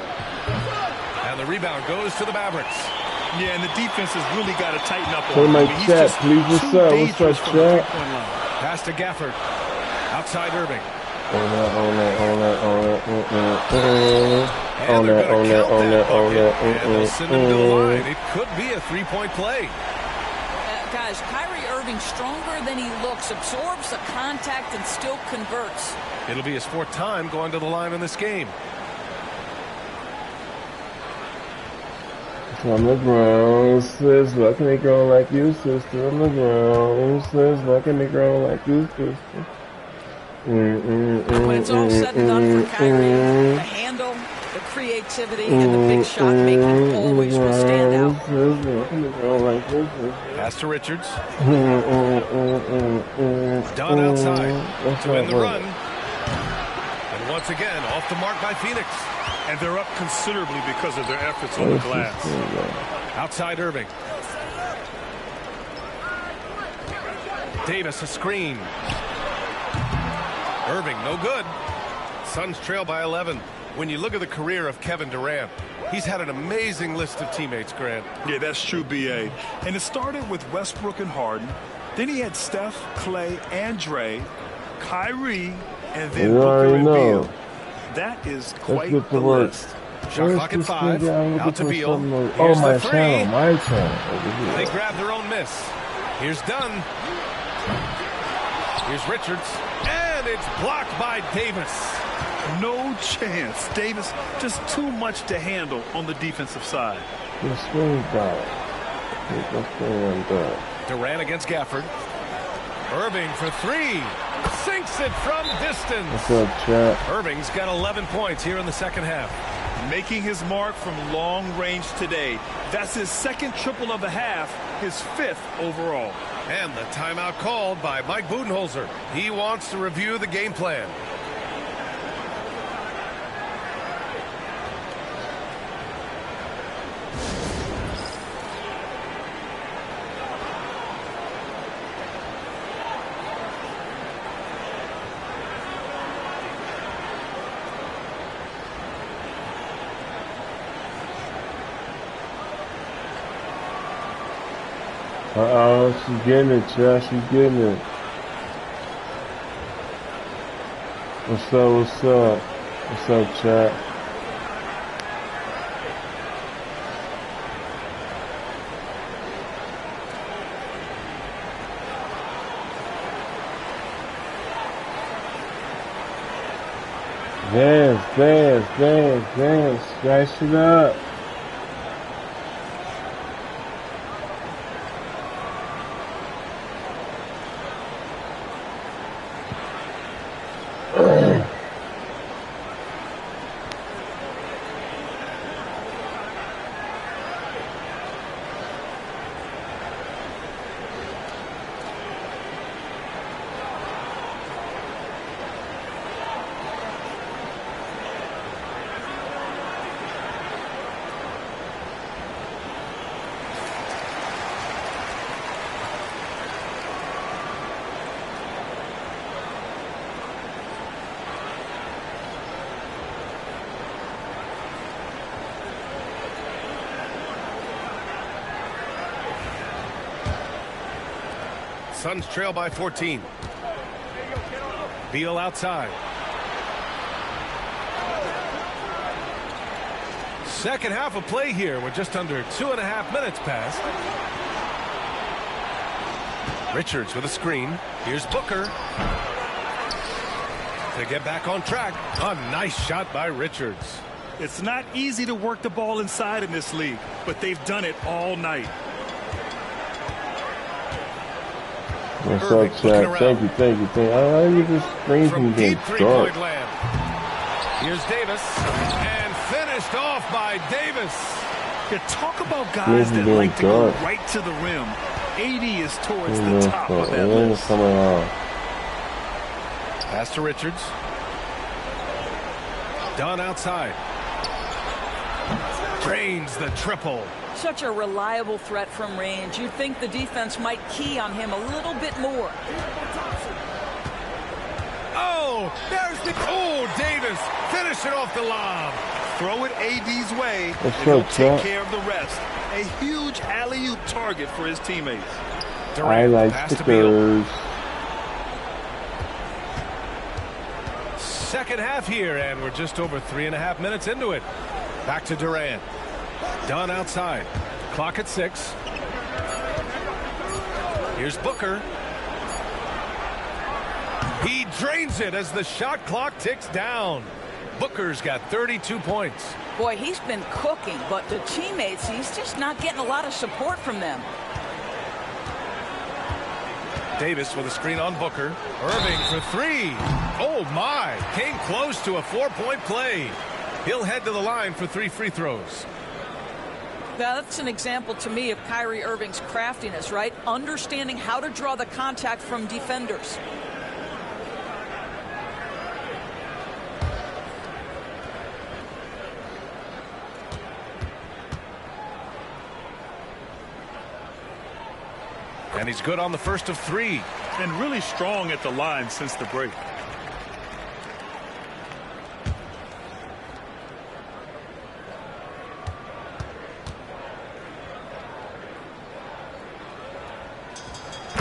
And the rebound goes to the Mavericks. Yeah, and the defense has really got to tighten up on Hey, him. my I mean, he's chat, just please, what's too up? dangerous What's up, from the chat? three-point line. Pass to Gafford. Outside Irving. On that. And they're going to count that bucket. And they'll send him to the line. It could be a 3-point play. Guys, Kyrie Irving, stronger than he looks, absorbs the contact and still converts. It'll be his 4th time going to the line in this game. On the ground, sis, what can they grow like you, sister? On the ground, sis, what can they grow like you, sister? When it's all said and done for Kyrie, the handle, the creativity, and the big shot make him always will stand out. Pass to Richards. Done outside to win the run. And once again, off the mark by Phoenix. And they're up considerably because of their efforts on the glass. Outside Irving. Davis a screen. Irving no good. Suns trail by 11. When you look at the career of Kevin Durant, he's had an amazing list of teammates, Grant. Yeah, that's true, B.A. And it started with Westbrook and Harden. Then he had Steph, Clay, and Dre, Kyrie, and then Booker and Beal. That is quite the list. Shot clock at 5. Out to Beal. Oh, my channel, my channel. They grab their own miss. Here's Dunn. Here's Richards. And it's blocked by Davis. No chance. Davis just too much to handle on the defensive side. Durant against Gafford. Irving for 3. Sinks it from distance. What's up, chat? Irving's got 11 points here in the second half. Making his mark from long range today. That's his 2nd triple of the half, his 5th overall. And the timeout called by Mike Budenholzer. He wants to review the game plan. Uh-oh, she's getting it, chat. She's getting it. What's up, what's up? What's up, chat? Dance. Scratch it up. Suns trail by 14. Beal outside. Second half of play here. We're just under 2.5 minutes past. Richards with a screen. Here's Booker. To get back on track. A nice shot by Richards. It's not easy to work the ball inside in this league, but they've done it all night. What's up, Chad? Thank you. I get this screen from being dark. Here's Davis, and finished off by Davis. You talk about guys that like to go right to the rim. 80 is towards the top of that list. Pass to Richards. Dunn outside. Drains the triple. Such a reliable threat from range. You'd think the defense might key on him a little bit more. Oh, there's the... Oh, Davis. Finish it off the lob. Throw it AD's way, and he'll take care of the rest. A huge alley-oop target for his teammates. I like stickers. Second half here, and we're just over 3.5 minutes into it. Back to Durant. Dunn outside. Clock at 6. Here's Booker. He drains it as the shot clock ticks down. Booker's got 32 points. Boy, he's been cooking, but the teammates, he's just not getting a lot of support from them. Davis with a screen on Booker. Irving for 3. Oh, my. Came close to a 4-point play. He'll head to the line for 3 free throws. Now, that's an example to me of Kyrie Irving's craftiness, right? Understanding how to draw the contact from defenders. And he's good on the first of 3. And really strong at the line since the break.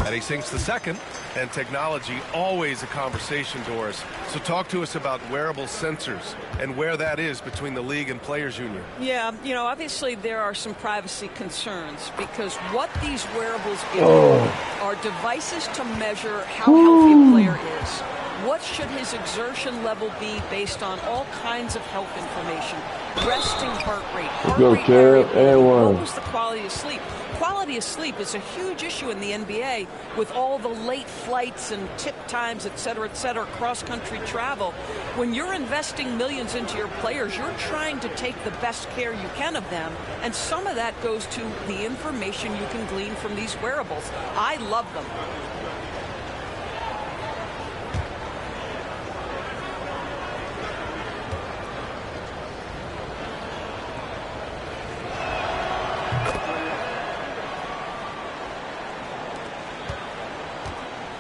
And he sinks the second. And technology, always a conversation, Doris. So talk to us about wearable sensors and where that is between the league and players union. Yeah, you know, obviously there are some privacy concerns because what these wearables give are devices to measure how healthy a player is. What should his exertion level be based on all kinds of health information? Resting heart rate variability, what was the quality of sleep? Quality of sleep is a huge issue in the NBA with all the late flights and tip times, et cetera, cross-country travel. When you're investing millions into your players, you're trying to take the best care you can of them, and some of that goes to the information you can glean from these wearables. I love them.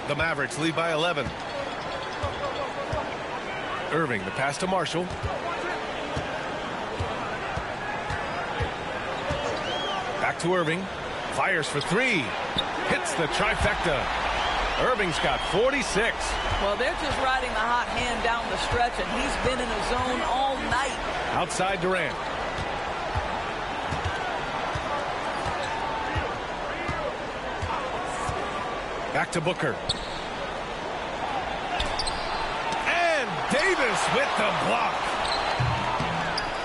The Mavericks lead by 11. Irving, the pass to Marshall. Back to Irving. Fires for 3. Hits the trifecta. Irving's got 46. Well, they're just riding the hot hand down the stretch, and he's been in the zone all night. Outside Durant. Back to Booker. And Davis with the block.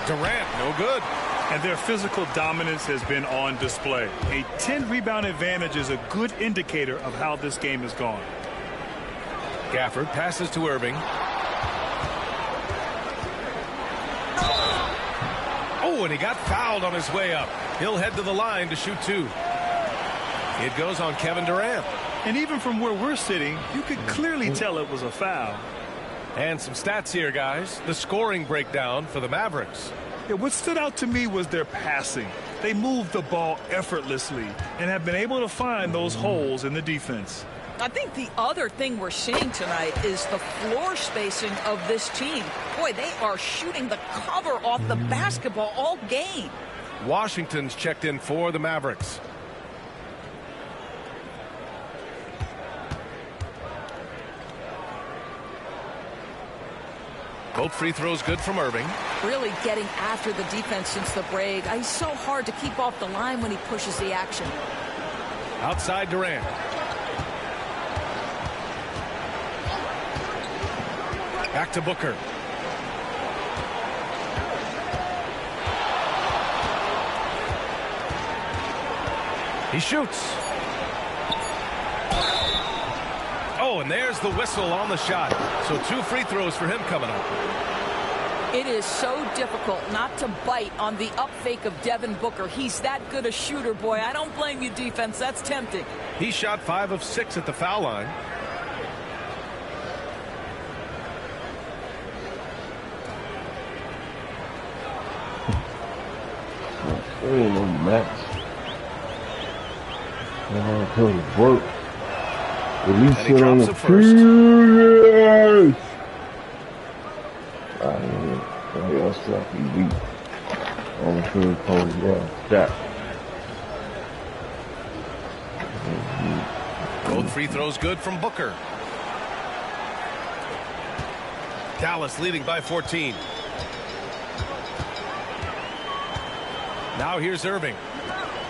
Durant, no good. And their physical dominance has been on display. A 10-rebound advantage is a good indicator of how this game has gone. Gafford passes to Irving. Oh, and he got fouled on his way up. He'll head to the line to shoot 2. It goes on Kevin Durant. And even from where we're sitting, you could clearly tell it was a foul. And some stats here, guys. The scoring breakdown for the Mavericks. Yeah, what stood out to me was their passing. They moved the ball effortlessly and have been able to find those holes in the defense. I think the other thing we're seeing tonight is the floor spacing of this team. Boy, they are shooting the cover off the basketball all game. Washington's checked in for the Mavericks. Both free throws good from Irving. Really getting after the defense since the break. He's so hard to keep off the line when he pushes the action. Outside Durant. Back to Booker. He shoots. Oh, and there's the whistle on the shot. So 2 free throws for him coming up. It is so difficult not to bite on the up fake of Devin Booker. He's that good a shooter, boy. I don't blame you, defense. That's tempting. He shot 5 of 6 at the foul line. There ain't no match. I'm gonna put it work. Release it on the first. Y'all stuff he beat. On the field pose, yeah. Both free throws good from Booker. Dallas leading by 14. Now here's Irving.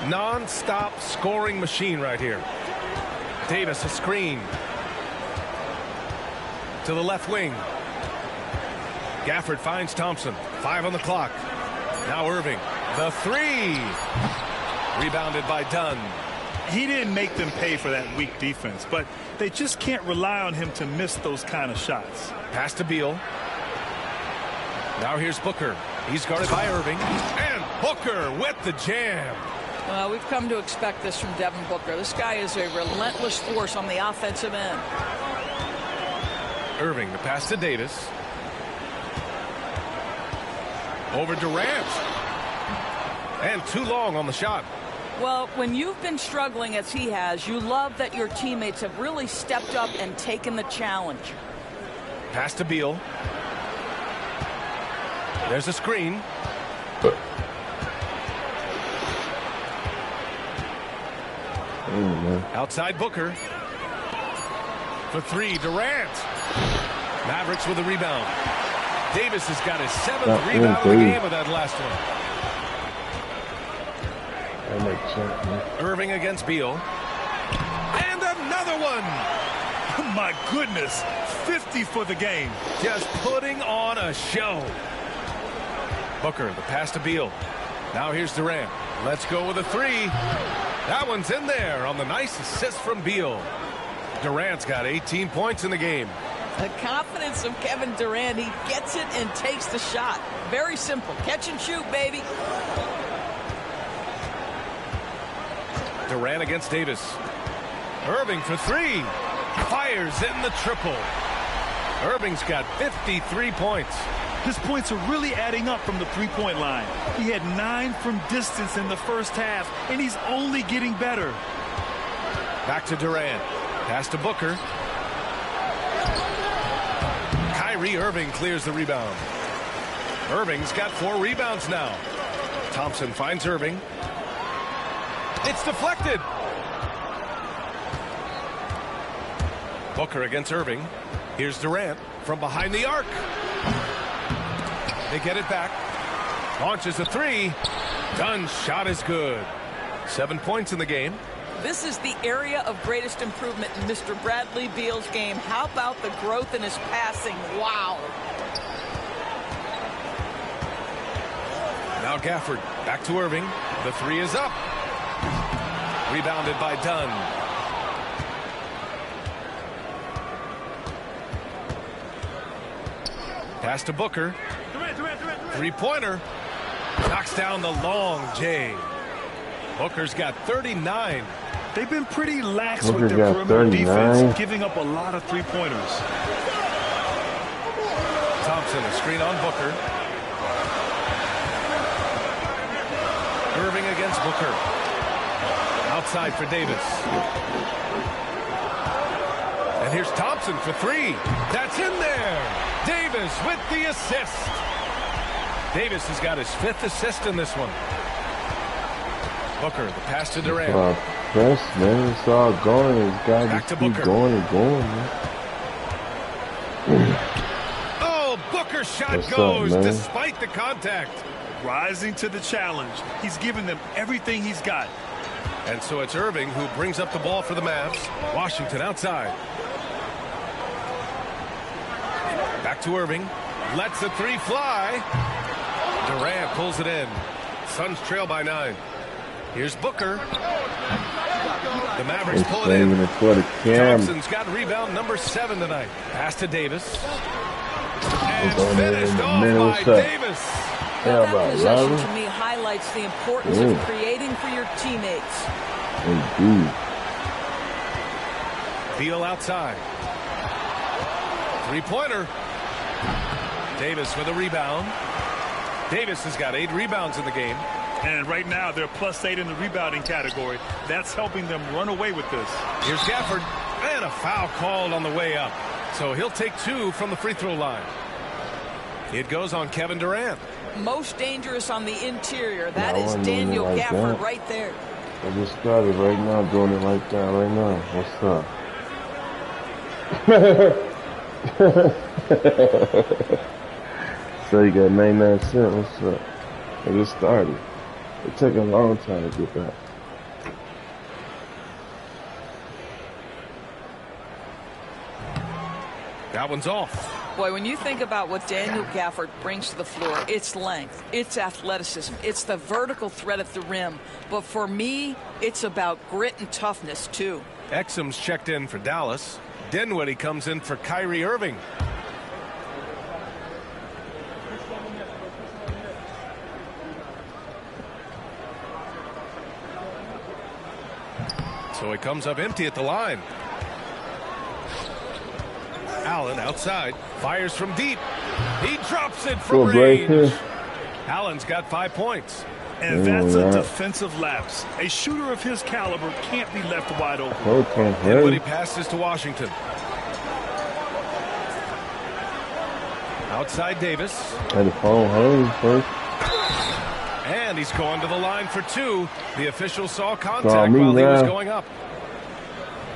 Non-stop scoring machine right here. Davis a screen. To the left wing. Gafford finds Thompson. 5 on the clock. Now Irving. The 3. Rebounded by Dunn. He didn't make them pay for that weak defense, but they just can't rely on him to miss those kind of shots. Pass to Beal. Now here's Booker. He's guarded by Irving. And Booker with the jam. Well, we've come to expect this from Devin Booker. This guy is a relentless force on the offensive end. Irving, the pass to Davis. Over Durant. And too long on the shot. Well, when you've been struggling as he has, you love that your teammates have really stepped up and taken the challenge. Pass to Beal. There's a screen. Outside Booker. For 3, Durant. Mavericks with a rebound. Davis has got his 7th rebound of the game with that last one. That makes sense, man. Irving against Beal. And another one. Oh my goodness. 50 for the game. Just putting on a show. Booker, the pass to Beal. Now here's Durant. Let's go with a 3. That one's in there on the nice assist from Beal. Durant's got 18 points in the game. The confidence of Kevin Durant. He gets it and takes the shot. Very simple. Catch and shoot, baby. Durant against Davis. Irving for 3. Fires in the triple. Irving's got 53 points. His points are really adding up from the three-point line. He had 9 from distance in the first half, and he's only getting better. Back to Durant. Pass to Booker. Kyrie Irving clears the rebound. Irving's got 4 rebounds now. Thompson finds Irving. It's deflected. Booker against Irving. Here's Durant from behind the arc. They get it back. Launches a 3. Dunn's shot is good. 7 points in the game. This is the area of greatest improvement in Mr. Bradley Beal's game. How about the growth in his passing? Wow. Now Gafford back to Irving. The three is up. Rebounded by Dunn. Pass to Booker. Three-pointer. Knocks down the long J. Booker's got 39. They've been pretty lax with their perimeter defense, giving up a lot of three-pointers. Thompson, a screen on Booker. Irving against Booker. Outside for Davis. And here's Thompson for three. That's in there. Davis with the assist. Davis has got his 5th assist in this one. Booker, the pass to Durant. Press, man. It's all going. It's got Back to to keep Booker. going and going, man. Oh, Booker's shot What's goes up, man? despite the contact. Rising to the challenge. He's given them everything he's got. And so it's Irving who brings up the ball for the Mavs. Washington outside. Back to Irving. Lets the three fly. Durant pulls it in. Suns trail by 9. Here's Booker. The Mavericks pull it in. Thompson's got rebound number 7 tonight. Pass to Davis. And finished off by Davis. That possession to me highlights the importance of creating for your teammates. Indeed. Beal outside. Three-pointer. Davis with a rebound. Davis has got 8 rebounds in the game. And right now, they're +8 in the rebounding category. That's helping them run away with this. Here's Gafford. And a foul called on the way up. So he'll take 2 from the free throw line. It goes on Kevin Durant. Most dangerous on the interior. That is Daniel Gafford right there. I just started right now, doing it like that right now. What's up? So you got 99 cents. What's up? I just started. It took a long time to get back. That one's off. Boy, when you think about what Daniel Gafford brings to the floor, it's length, it's athleticism, it's the vertical threat at the rim. But for me, it's about grit and toughness, too. Exum's checked in for Dallas. Dinwiddie comes in for Kyrie Irving. So he comes up empty at the line. Allen outside, fires from deep. He drops it from range. Allen's got 5 points. And that's a defensive lapse. A shooter of his caliber can't be left wide open. Dinwiddie passes to Washington. Outside Davis. Had to follow home first. And he's going to the line for 2. The official saw contact while he was going up.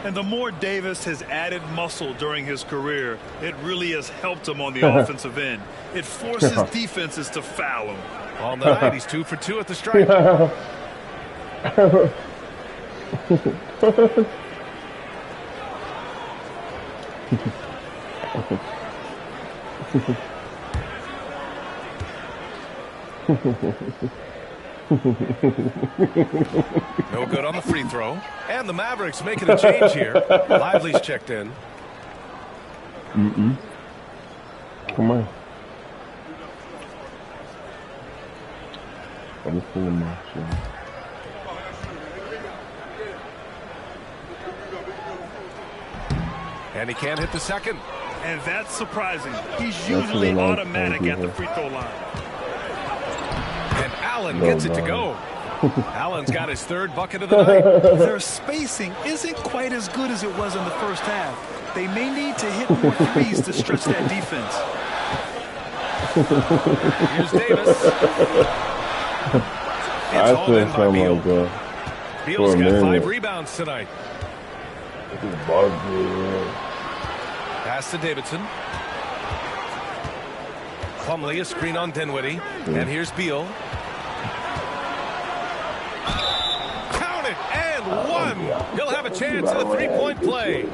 And the more Davis has added muscle during his career, it really has helped him on the offensive end. It forces defenses to foul him. On the night, he's 2 for 2 at the stripe. No good on the free throw. And the Mavericks making a change here. Lively's checked in. Come on. I'm just pulling my shit. And he can't hit the second. And that's surprising. He's usually automatic at the free throw line. And Allen gets it to go. Allen's got his 3rd bucket of the night. Their spacing isn't quite as good as it was in the first half. They may need to hit more threes to stretch that defense. Here's Davis. It's all in by Beal. Beal's got 5 rebounds tonight. Pass to Davidson. Plumlee, a screen on Dinwiddie. And here's Beal. Count it, and 1. He'll have a chance at a 3-point play.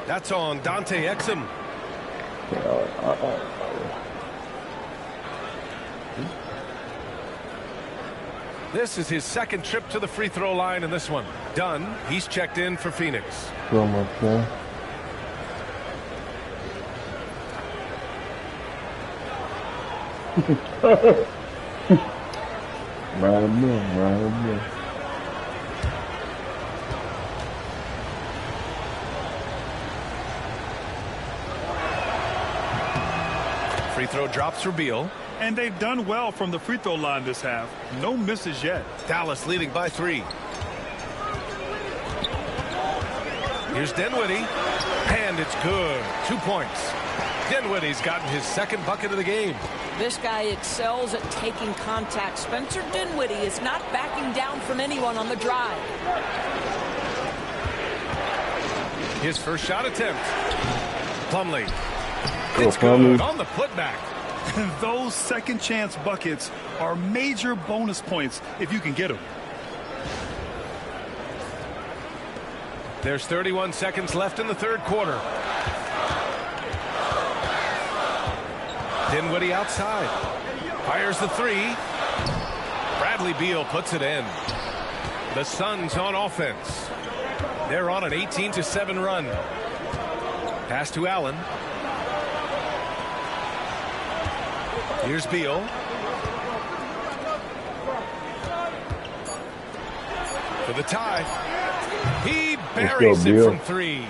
That's on Dante Exum. This is his second trip to the free throw line in this one. Done. He's checked in for Phoenix. So much, man. Right up there. Free throw drops for Beal. And they've done well from the free throw line this half. No misses yet. Dallas leading by 3. Here's Dinwiddie. And it's good. 2 points. Dinwiddie's gotten his second bucket of the game. This guy excels at taking contact. Spencer Dinwiddie is not backing down from anyone on the drive. His first shot attempt. Plumlee. It's good on the putback. Those second chance buckets are major bonus points if you can get them. There's 31 seconds left in the third quarter. Dinwiddie outside. Fires the 3. Bradley Beal puts it in. The Suns on offense. They're on an 18-7 run. Pass to Allen. Here's Beal. For the tie. He buries it from 3.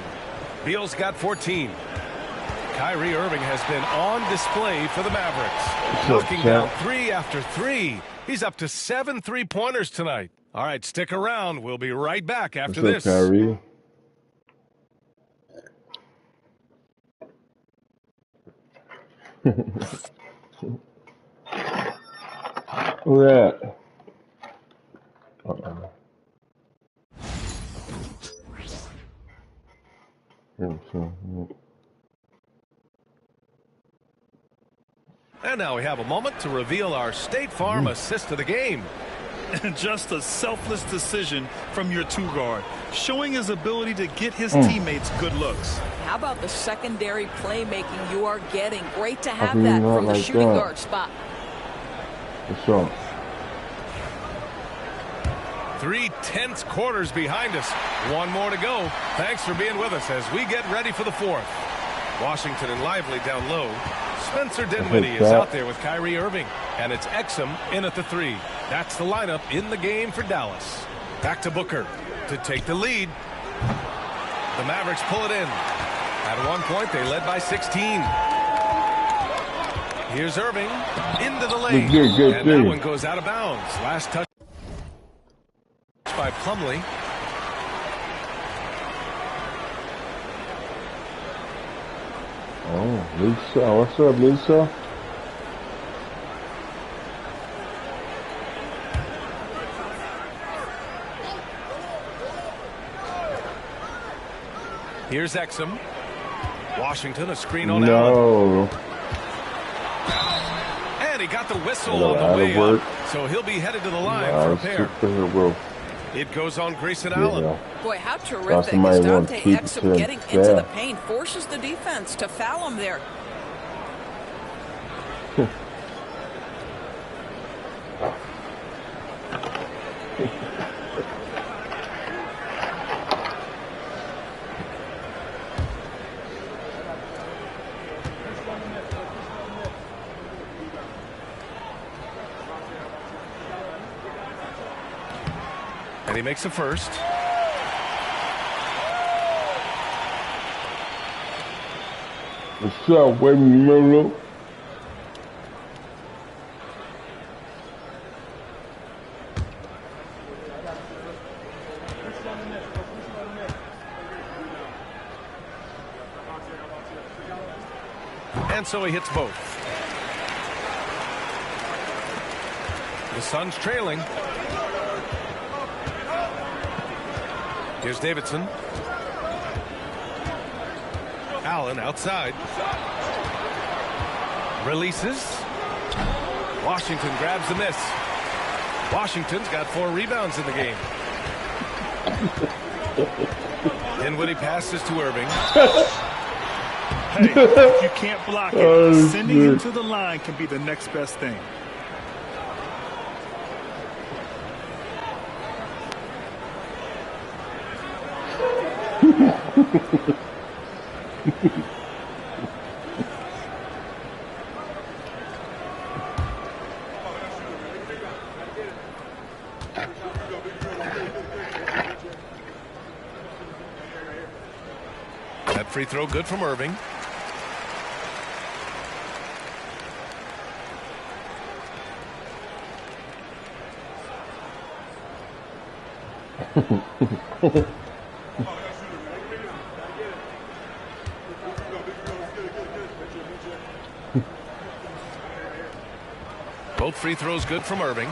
Beal's got 14. Kyrie Irving has been on display for the Mavericks. Knocking down 3 after 3. He's up to 7 3-pointers tonight. All right, stick around. We'll be right back after this. Kyrie? Who that? And now we have a moment to reveal our State Farm assist of the game. Just a selfless decision from your 2-guard, showing his ability to get his teammates good looks. How about the secondary playmaking you are getting? Great to have that from the shooting guard spot. What's up? 3 tense quarters behind us. 1 more to go. Thanks for being with us as we get ready for the 4th. Washington and Lively down low. Spencer Dinwiddie is out there with Kyrie Irving. And it's Exum in at the 3. That's the lineup in the game for Dallas. Back to Booker to take the lead. The Mavericks pull it in. At one point, they led by 16. Here's Irving into the lane. And that one goes out of bounds. Last touch by Plumlee. Oh, Lisa. What's up, Lisa? Here's Exum. Washington, a screen on Allen. And he got the whistle on the way up, so he'll be headed to the line for a pair. It goes on Grayson Allen. Boy, how terrific is Dante Exum getting into the paint, forces the defense to foul him there. And he makes the first. What's up, Wayne? And so he hits both. The Suns trailing. Here's Davidson. Allen outside. Releases. Washington grabs the miss. Washington's got 4 rebounds in the game. Dinwiddie passes to Irving. Hey, if you can't block it, sending him to the line can be the next best thing. That free throw good from Irving. Both free throws good from Irving.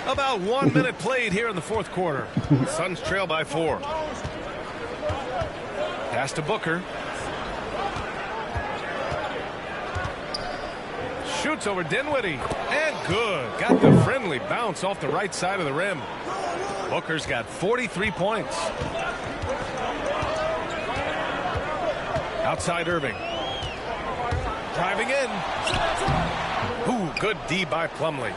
About 1 minute played here in the fourth quarter. Suns trail by 4. Pass to Booker. Shoots over Dinwiddie. And good. Got the friendly bounce off the right side of the rim. Booker's got 43 points. Outside Irving. Driving in. Ooh, good D by Plumlee.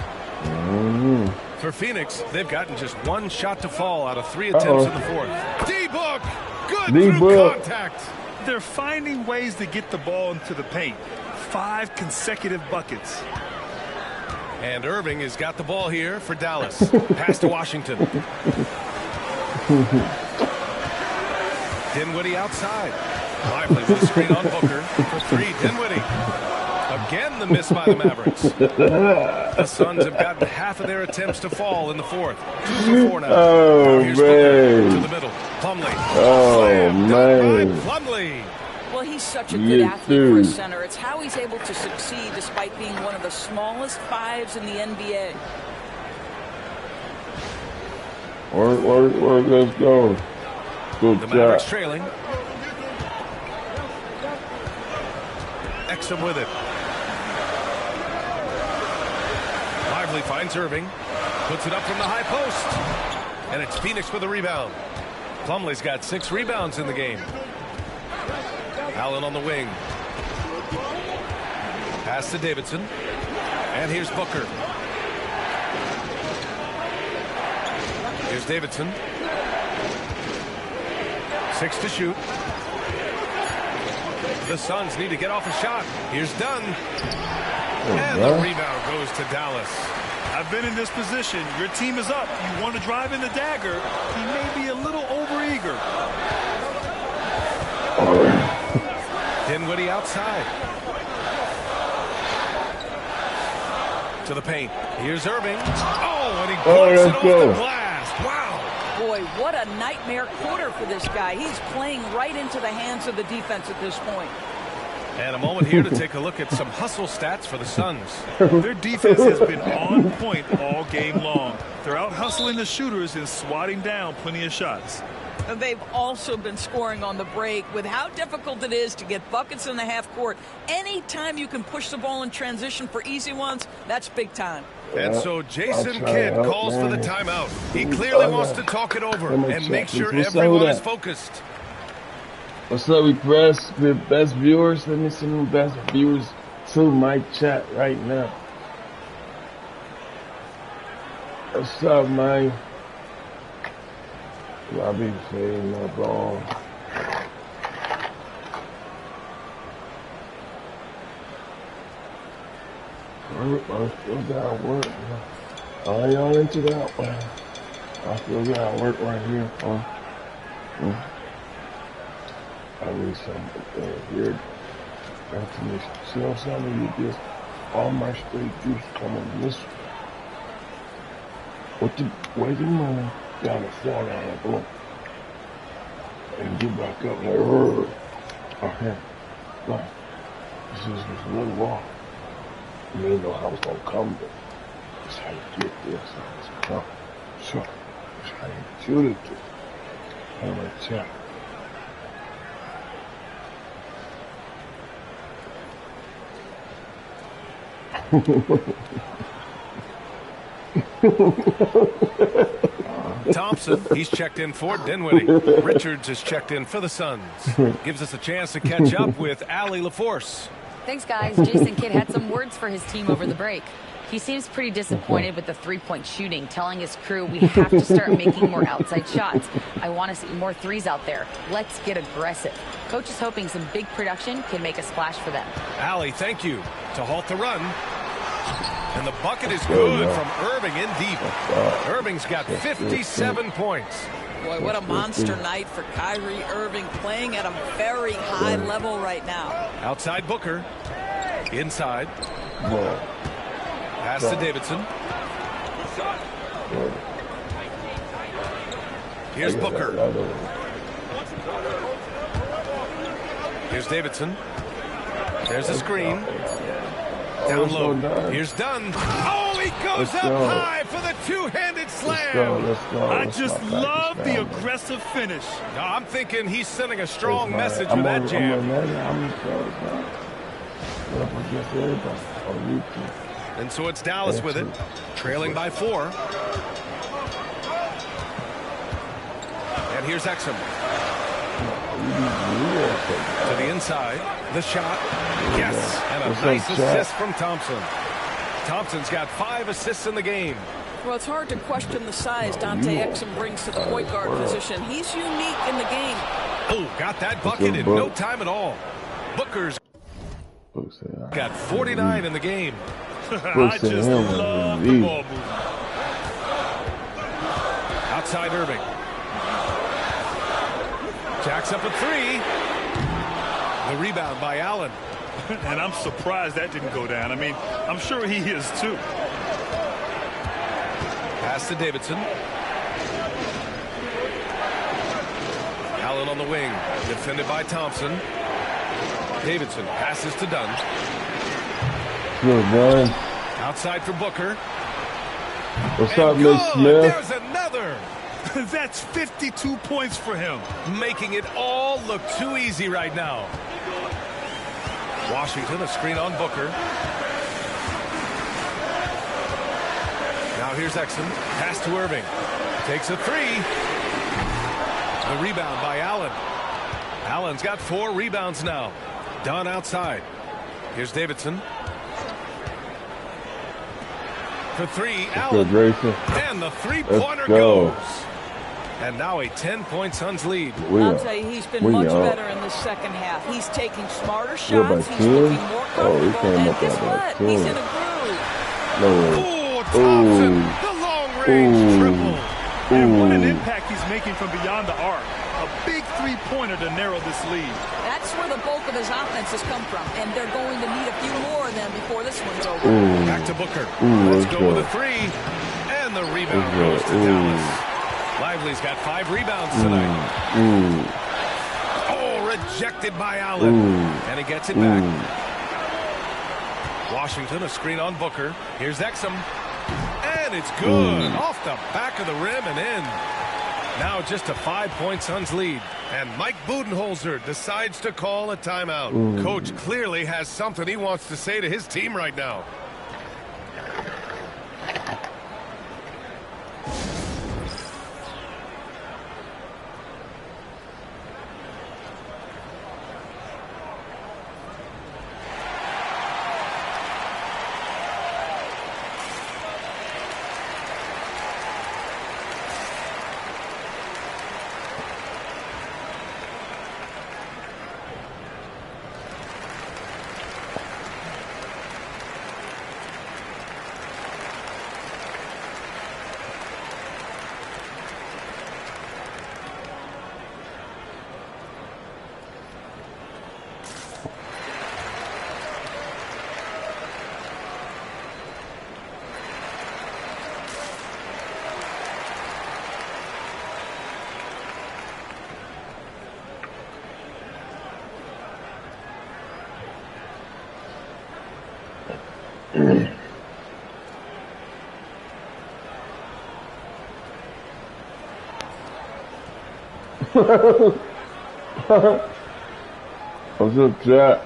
For Phoenix, they've gotten just 1 shot to fall out of 3 attempts in the fourth. D-Book! Good through contact. They're finding ways to get the ball into the paint. 5 consecutive buckets. And Irving has got the ball here for Dallas. Pass to Washington. Dinwiddie outside. Lively with the screen on Booker for 3. Dinwiddie. Again the miss by the Mavericks. The Suns have gotten half of their attempts to fall in the fourth. 2 for 4 now. Oh, here's man. to the middle. Plumlee. Oh, man. Plumlee. Well, he's such a good athlete for a center. It's how he's able to succeed despite being one of the smallest 5s in the NBA. Let's go. Good The job. Mavericks trailing. Exum with it. Lively finds Irving. Puts it up from the high post. And it's Phoenix with a rebound. Plumlee's got 6 rebounds in the game. Allen on the wing. Pass to Davidson. And here's Booker. Here's Davidson. 6 to shoot. The Suns need to get off a shot. Here's Dunn. And the rebound goes to Dallas. I've been in this position. Your team is up. You want to drive in the dagger. He may be a little overeager. Dinwiddie outside. To the paint. Here's Irving. Oh, and he blocks it off the glass. Wow. Boy, what a nightmare quarter for this guy. He's playing right into the hands of the defense at this point. And a moment here to take a look at some hustle stats for the Suns. Their defense has been on point all game long. They're out hustling the shooters and swatting down plenty of shots. And they've also been scoring on the break. With how difficult it is to get buckets in the half court, anytime you can push the ball in transition for easy ones, that's big time. And so Jason Kidd calls for the timeout. He clearly wants to talk it over and make sure everyone is focused. What's up, we best viewers? Let me send the best viewers to my chat right now. What's up, man? I'll be fading my ball. I still got work. All y'all into that one. I still got work right here. I need some weird definition. See what I'm saying? You just all my straight juice coming this way. Where the money down the floor down the boom. And get back up like, okay. No. This is just a little walk. You didn't know how it's gonna come, but that's how you get this. So, that's how you shoot it. How much chat. Thompson, he's checked in for Dinwiddie. Richards is checked in for the Suns. Gives us a chance to catch up with Allie LaForce. Thanks, guys. Jason Kidd had some words for his team over the break. He seems pretty disappointed with the three-point shooting, telling his crew we have to start making more outside shots. I want to see more threes out there. Let's get aggressive. Coach is hoping some big production can make a splash for them. Allie, thank you to halt the run. And the bucket is good from Irving in deep. Irving's got 57 points. Boy, what a monster night for Kyrie Irving, playing at a very high level right now. Outside Booker. Inside. Pass to Davidson. Here's Booker. Here's Davidson. There's a screen. Down low. Here's Dunn. Oh, he goes up high for the two-handed slam. I just love the aggressive finish. No, I'm thinking he's sending a strong message with that jam. And so it's Dallas with it, trailing by 4. And here's Exum. To the inside, the shot, yes, and a nice assist from Thompson. Thompson's got 5 assists in the game. Well, it's hard to question the size Dante Exum brings to the point guard position. He's unique in the game. Oh, got that bucket in no time at all. Booker's got 49 in the game. I just love the ball movement. Outside Irving. Jacks up a 3. The rebound by Allen. And I'm surprised that didn't go down. I mean, I'm sure he is too. Pass to Davidson. Allen on the wing. Defended by Thompson. Davidson passes to Dunn. Good, man. Outside for Booker. What's up, Miss Smith? There's another. That's 52 points for him. Making it all look too easy right now. Washington, a screen on Booker. Now here's Exum. Pass to Irving. Takes a 3. The rebound by Allen. Allen's got 4 rebounds now. Dunn outside. Here's Davidson. For 3, Allen. And the three-pointer goes. And now a 10-point Suns lead. I'll tell you, he's been much better in the second half. He's taking smarter shots. He's looking more comfortable. And guess what? He's in a groove. Oh, Thompson, the long-range triple. And what an impact he's making from beyond the arc. A big three-pointer to narrow this lead. That's where the bulk of his offense has come from. And they're going to need a few more of them before this one's over. Back to Booker. Let's go with a 3. And the rebound goes to Dallas. Lively's got 5 rebounds tonight. Oh, rejected by Allen. And he gets it back. Washington, a screen on Booker. Here's Exum. And it's good. Off the back of the rim and in. Now just a 5-point Suns lead. And Mike Budenholzer decides to call a timeout. Coach clearly has something he wants to say to his team right now. What's up, chat?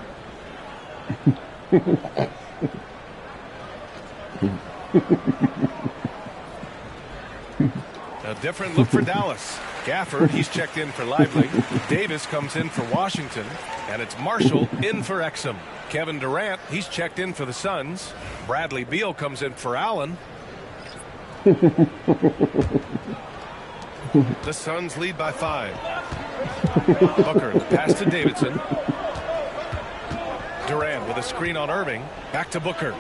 A different look for Dallas. Gafford, he's checked in for Lively. Davis comes in for Washington. And it's Marshall in for Exum. Kevin Durant, he's checked in for the Suns. Bradley Beal comes in for Allen. The Suns lead by 5. Booker, the pass to Davidson. Durant with a screen on Irving. Back to Booker.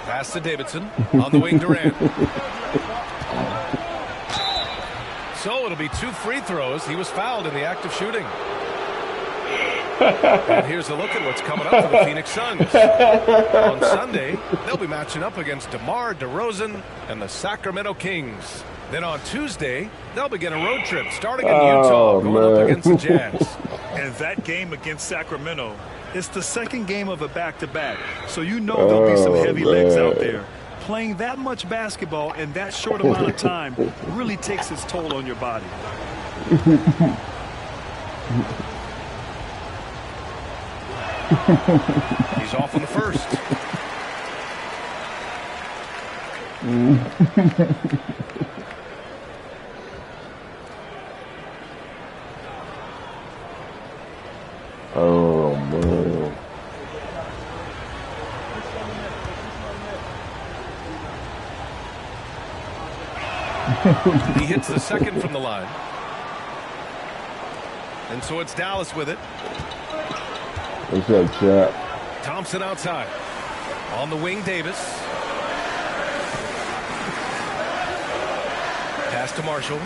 Pass to Davidson. On the wing, Durant. So it'll be 2 free throws. He was fouled in the act of shooting. And here's a look at what's coming up for the Phoenix Suns. On Sunday, they'll be matching up against DeMar DeRozan and the Sacramento Kings. Then on Tuesday, they'll begin a road trip starting in Utah, going up against the Jazz. And that game against Sacramento, it's the second game of a back-to-back. So you know there'll be some heavy legs out there. Playing that much basketball in that short amount of time really takes its toll on your body. He's off on the first. Oh, man. He hits the second from the line. And so it's Dallas with it. What's up, chap? Thompson outside. On the wing, Davis. Pass to Marshall.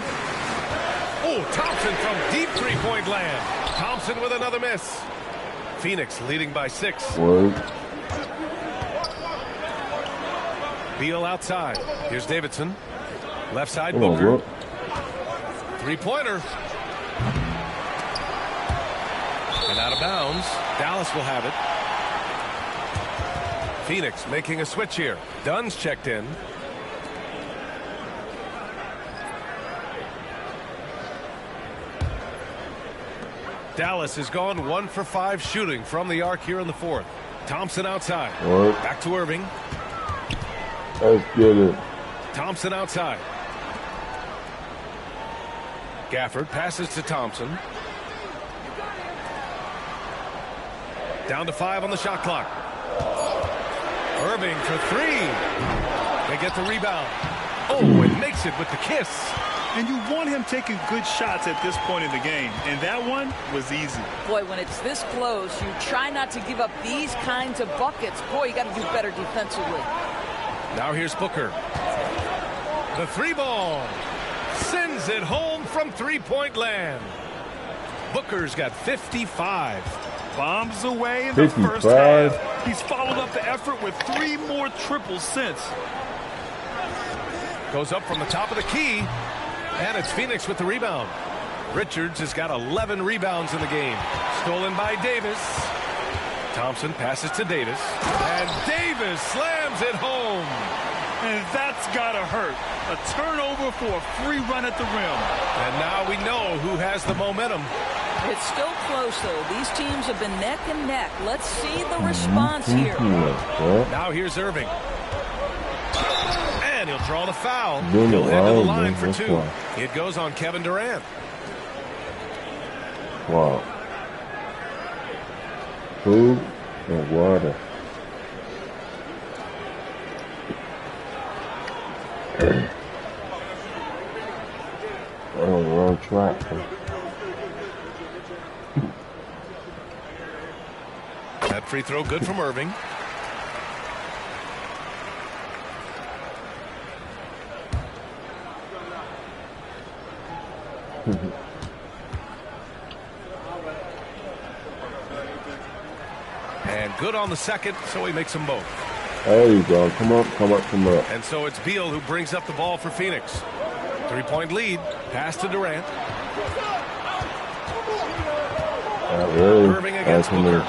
Oh, Thompson from deep three-point land. Thompson with another miss. Phoenix leading by 6. Word. Beal outside. Here's Davidson. Left side, Booker. Three-pointer. And out of bounds. Dallas will have it. Phoenix making a switch here. Dunn's checked in. Dallas has gone 1 for 5 shooting from the arc here in the 4th. Thompson outside. Word. Back to Irving. Let's get it. Thompson outside. Gafford passes to Thompson. Down to 5 on the shot clock. Irving for 3. They get the rebound. Oh, and makes it with the kiss. And you want him taking good shots at this point in the game. And that one was easy. Boy, when it's this close, you try not to give up these kinds of buckets. Boy, you got to do better defensively. Now here's Booker. The 3-ball. Sends it home from three-point land. Booker's got 55. Bombs away in the 55. first half. He's followed up the effort with 3 more triples since. Goes up from the top of the key. And it's Phoenix with the rebound. Richards has got 11 rebounds in the game. Stolen by Davis. Thompson passes to Davis. And Davis slams it home. And that's got to hurt. A turnover for a free run at the rim. And now we know who has the momentum. It's still close, though. These teams have been neck and neck. Let's see the response here. Now here's Irving. And he'll draw the foul. He'll head to the line for 2. It goes on Kevin Durant. Wow. Food and water. Oh, wrong track. That free throw good from Irving. And good on the second, so he makes them both. There you go. Come up, come up, come up. And so it's Beal who brings up the ball for Phoenix. 3-point lead. Pass to Durant. Really? Irving against Booker.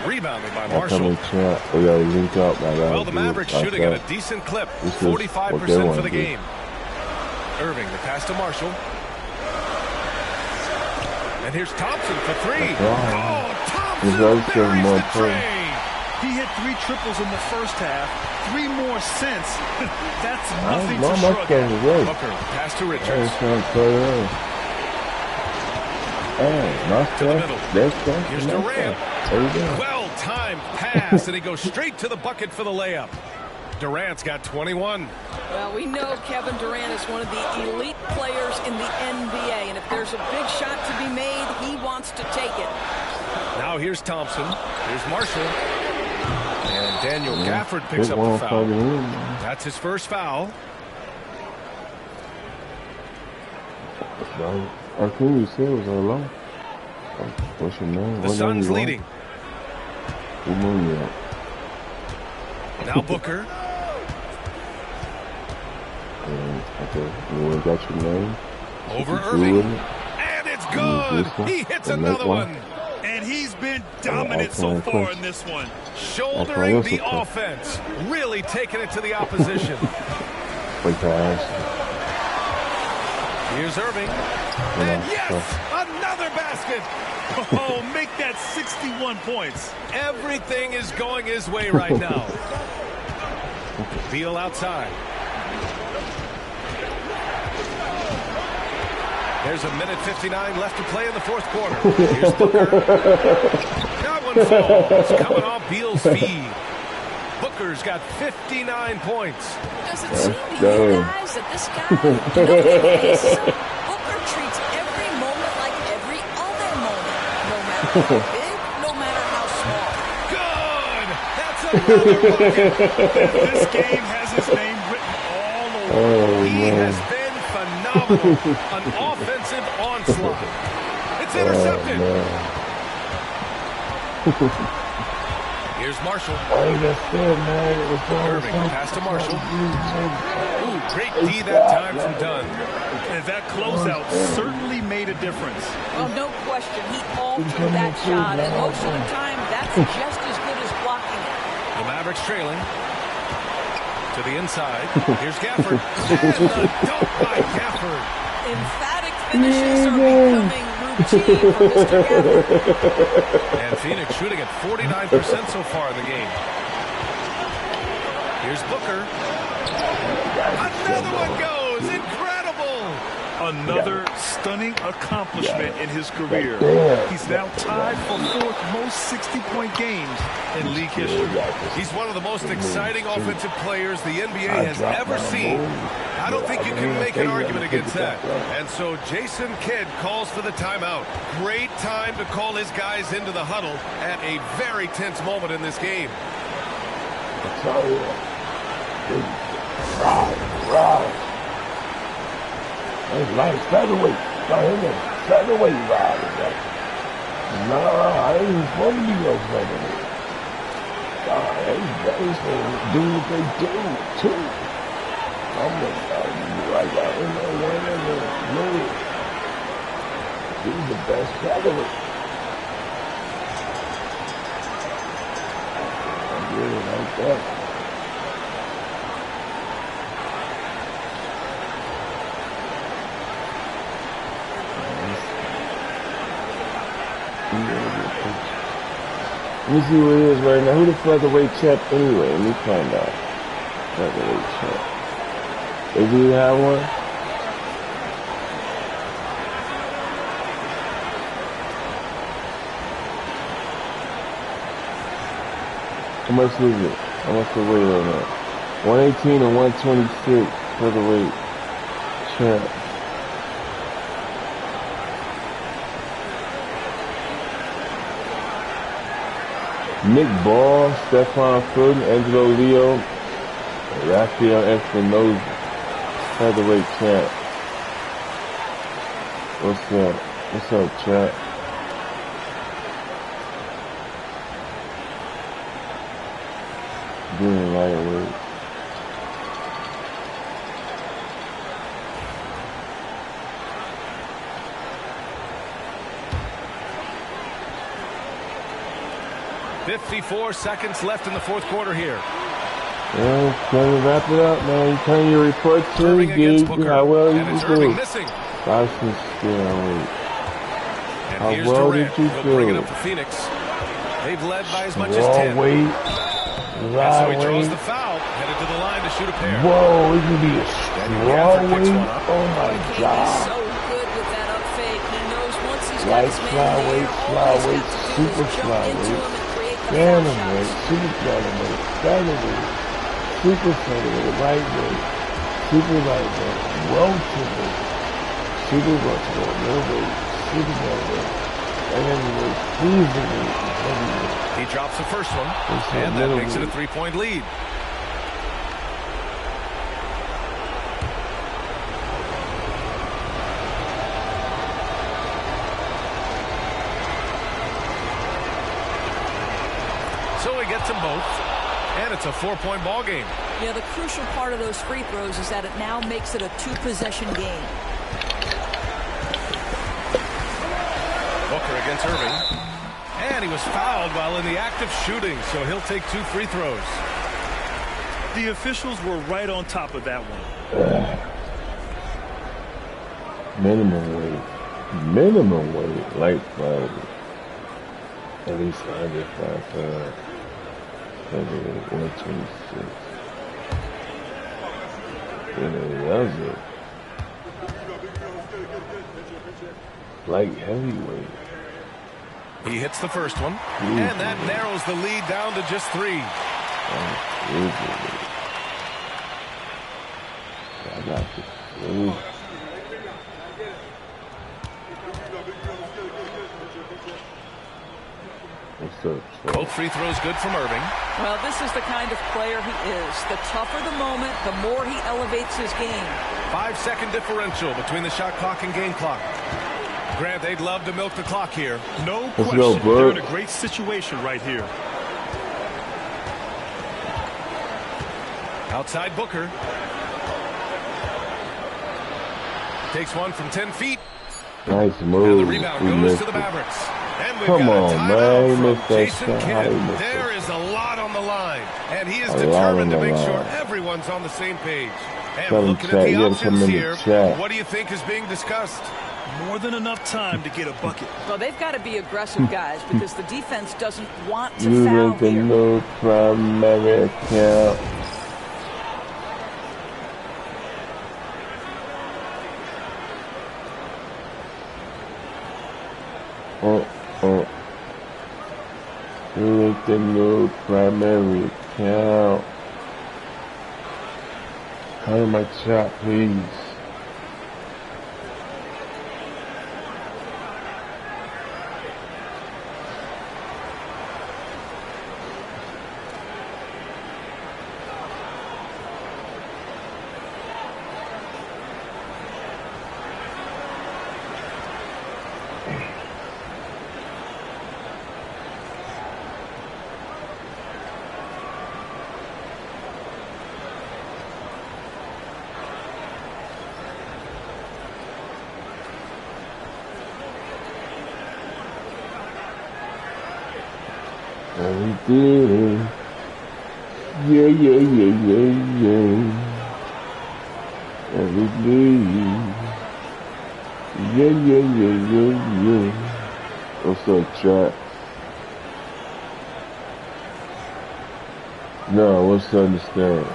Rebounded by Marshall. We got to link up. Well, the Mavericks shooting at a decent clip. 45% for the game. Irving, the pass to Marshall. And here's Thompson for 3. Oh, Thompson buries the tray. He hit 3 triples in the first half, 3 more since. That's nothing to shrug at. Booker, pass to Richards. To the middle. Here's Durant. Well-timed pass, and he goes straight to the bucket for the layup. Durant's got 21. Well, we know Kevin Durant is one of the elite players in the NBA, and if there's a big shot to be made, he wants to take it. Now here's Thompson. Here's Marshall. And Daniel Gafford picks up the foul. That's his first foul. I think you said it was alone. What's your name? The Suns leading. Now Booker. Okay, you got your name? Over Irving. And it's good. He hits another one. And he's been dominant so far in this one. Shouldering the offense. Really taking it to the opposition. Here's Irving. And yes, another basket. Oh, make that 61 points. Everything is going his way right now. Beal outside. There's a minute 59 left to play in the fourth quarter. Here's Booker. That one falls. Coming off Beal's feed. Booker's got 59 points. Does it seem to you guys that this guy, Booker treats every moment like every other moment, no matter how big, no matter how small. Good! That's another bucket. This game has his name written all over. He has been phenomenal. An offensive onslaught. It's intercepted. Here's Marshall. Irving, pass to Marshall. Ooh, great D that time from Dunn. And that closeout certainly made a difference. Well, no question. He altered that shot, and most of the time, that's just as good as blocking it. The Mavericks trailing. To the inside. Here's Gafford. And the dunk by Gafford. Emphatic finishes are becoming routine for Mr. Gafford. And Phoenix shooting at 49% so far in the game. Here's Booker. Another one goes. Incredible. Another stunning accomplishment in his career. He's now tied for 4th most 60-point games in league history. He's one of the most exciting offensive players the NBA has ever seen. I don't think you can make an argument against that. And so Jason Kidd calls for the timeout. Great time to call his guys into the huddle at a very tense moment in this game. It's like featherweight. Featherweight ride. No, I ain't supposed to be no featherweight. They do what they do, too. I'm like, I ain't no one in the million. He's the best featherweight. I really like that. Let me see what it is right now. Who the featherweight champ anyway? Let me find out. Featherweight champ. They do have one? How much is it? How much the weight right now? 118 and 126 featherweight champ. Nick Ball, Stephon Furton, Angelo Leo, Rafael Espinoza, featherweight champ. What's up? What's up, chat? Doing lightweight. .54 seconds left in the fourth quarter here. Yeah, trying to wrap it up, man. You turn your report to you, how well you do. How well Durant. did you He'll bring it do? up for Phoenix. They've led by as much as 10. Weight. And so he draws the foul, headed to the line to shoot a pair. Whoa, it can be a straw weight. Oh my God. He's so good with that up fake. He knows once he's got Light his fly man weight, there, fly all he's weight, got to do super is fly jump into weight, him and create the phantom foul weight, shots. super phantom weight, phantom weight, super phantom weight, lightweight, super lightweight, welterweight, super welterweight, middleweight, super middleweight, and then weight, cruiserweight, heavyweight. He drops the first one, and that makes it a 3-point lead. So he gets them both, and it's a 4-point ball game. Yeah, the crucial part of those free throws is that it now makes it a 2-possession game. Booker against Irving. And he was fouled while in the act of shooting, so he'll take 2 free throws. The officials were right on top of that one. Minimum weight, light fly, at least 105 pounds. Heavyweight, 126. That was it. Light heavyweight. He hits the first one, and that narrows the lead down to just 3. I got this. Both free throws good from Irving. Well, this is the kind of player he is. The tougher the moment, the more he elevates his game. 5-second differential between the shot clock and game clock. Grant, they'd love to milk the clock here. No question. They're in a great situation right here. Outside Booker. Takes one from 10 feet. Nice move. And the rebound goes to the Mavericks. And we've Come got a on, timeout man. from Jason Kidd. There is a lot on the line, and he is determined to make sure everyone's on the same page. And looking at the options here, what do you think is being discussed? More than enough time to get a bucket. Well, they've got to be aggressive, guys, because the defense doesn't want to foul here. No from America. With the new primary account. Cover my shot, please. And we did it. Yeah. And we leave. Yeah. What's up, chat? No, what's to understand?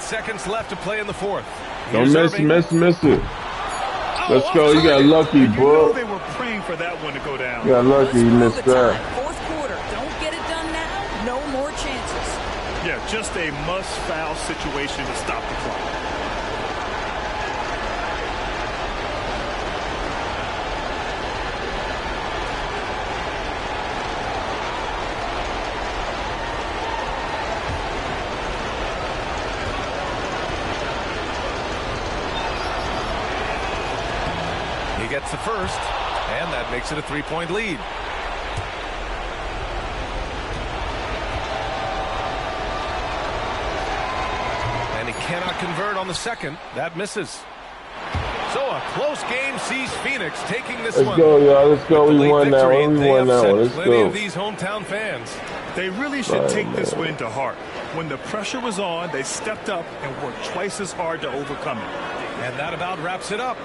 Seconds left to play in the fourth. Don't miss it. Let's go. You got lucky, bro. They were praying for that one to go down. You got lucky. You missed that. Fourth quarter. Don't get it done now. No more chances. Yeah, just a must-foul situation to stop the clock. Gets the first, and that makes it a 3-point lead. And he cannot convert on the second. That misses. So a close game sees Phoenix taking this one. Let's go, y'all. Let's go. We won that one. We won that one. Let's plenty go. Of these hometown fans. They really should take this win to heart. When the pressure was on, they stepped up and worked twice as hard to overcome it. And that about wraps it up.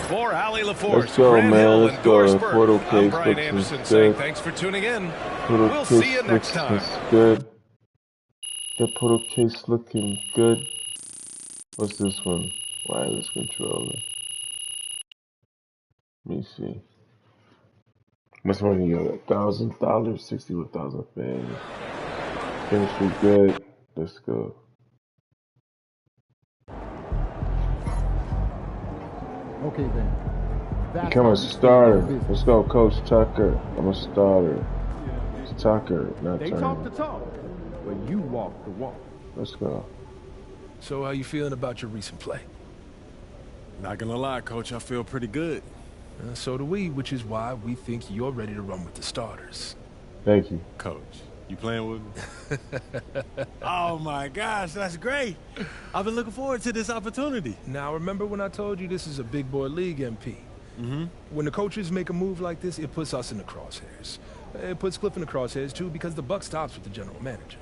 For Allie LaForce, Let's go, man. Let's go. I'm Brian Anderson saying thanks for tuning in. We'll see you next time. Good. The portal case looking good. What's this one? Wireless controller. Let me see. This one you got $1,000, 61,000 fans. Chemistry good. Let's go. Okay then. Become a starter. Let's go, Coach Tucker. I'm a starter. It's Tucker, not They Turner. talk the talk, but you walk the walk. Let's go. So how you feeling about your recent play? Not gonna lie, Coach, I feel pretty good. So do we, which is why we think you're ready to run with the starters. Thank you. Coach, you playing with me? Oh my gosh, that's great. I've been looking forward to this opportunity. Now remember when I told you this is a big boy league, MP? Mm-hmm. When the coaches make a move like this, it puts us in the crosshairs. It puts Cliff in the crosshairs too, because the buck stops with the general manager.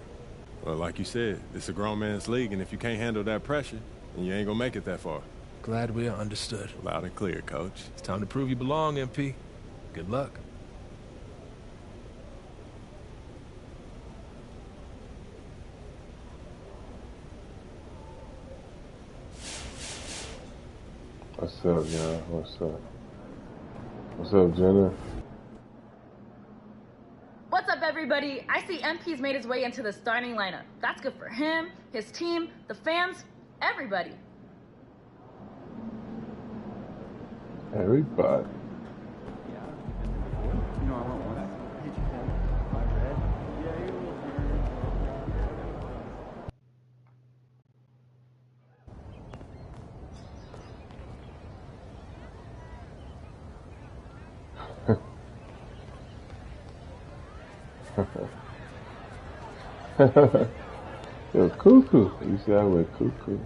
Well, like you said, it's a grown man's league, and if you can't handle that pressure, then you ain't gonna make it that far. Glad we are understood. Loud and clear, Coach. It's time to prove you belong, MP. Good luck. What's up, y'all? What's up? What's up, Jenna? What's up, everybody? I see MP's made his way into the starting lineup. That's good for him, his team, the fans, everybody. Everybody. Yo, cuckoo. You see, I went cuckoo.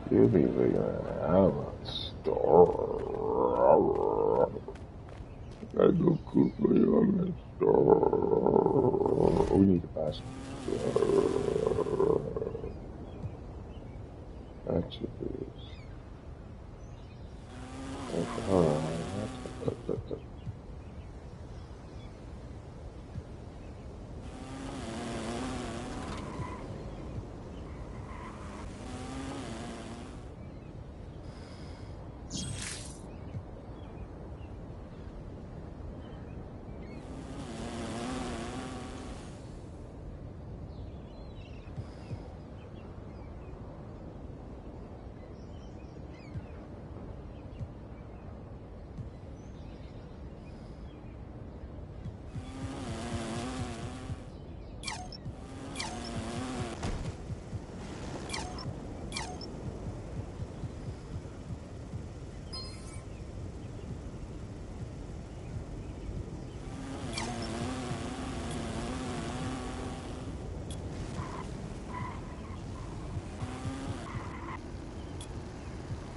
You be like, I'm a star. I go cuckoo, I'm a star. We need to buy some. Attributes. Hold on.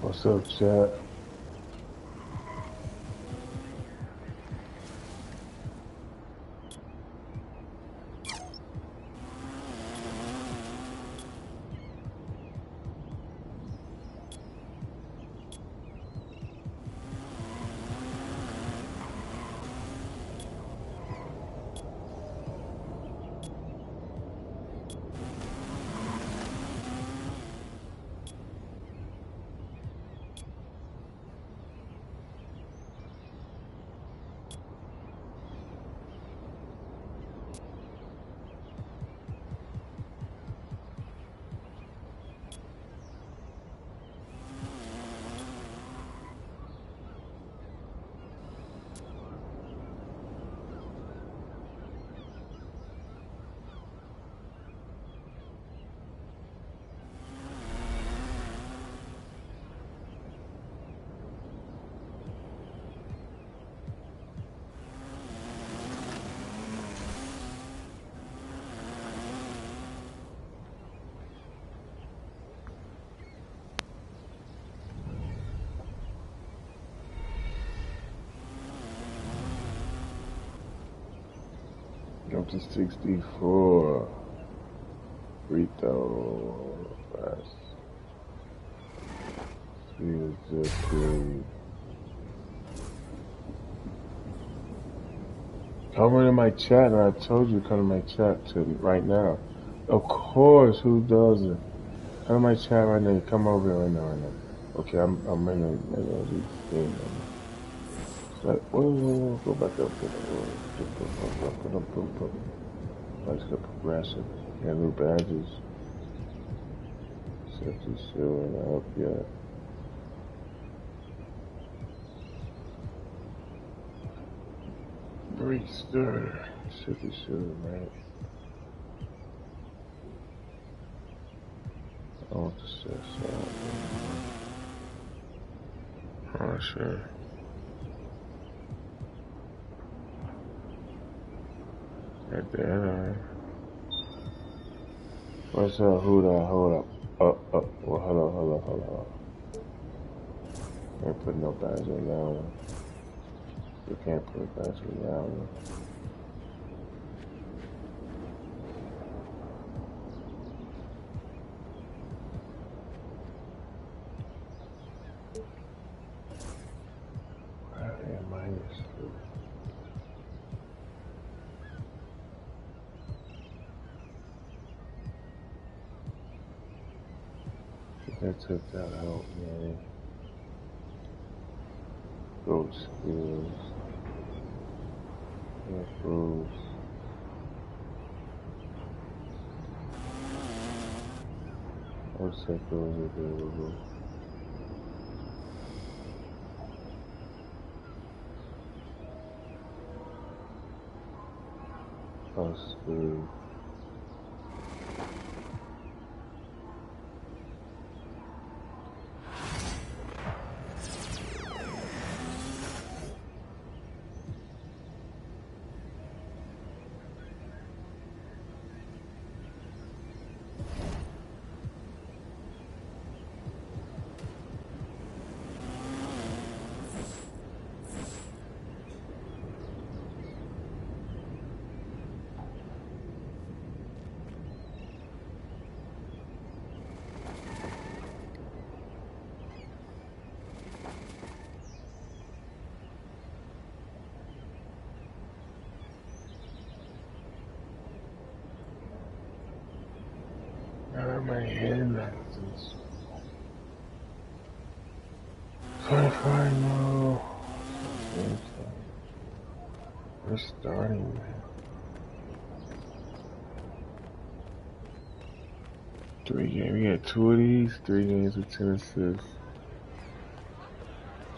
What's up, chat? up to 64. Free throw. That's 3 is just 3. Come into my chat, and I told you to come to my chat right now. Of course, who doesn't? Come to my chat right now. Come over here right now. Okay, I'm in the thing. Like, whoa, go back up. Let's go progressive. Yeah, new badges. Safety showing up yet. Breakster. Safety showing, right? I want to say so. Oh, sure. Right there. What's up? Hold up. Well, hold up. Can't put no badge on that one. You can't put a badge on that one. -2. That took that out, man. Goat skills. Improves. What's that goes available? Plus 3. My hand actions. 25 no. We're starting, man. 3 games. We got 2 of these. 3 games with 10 assists.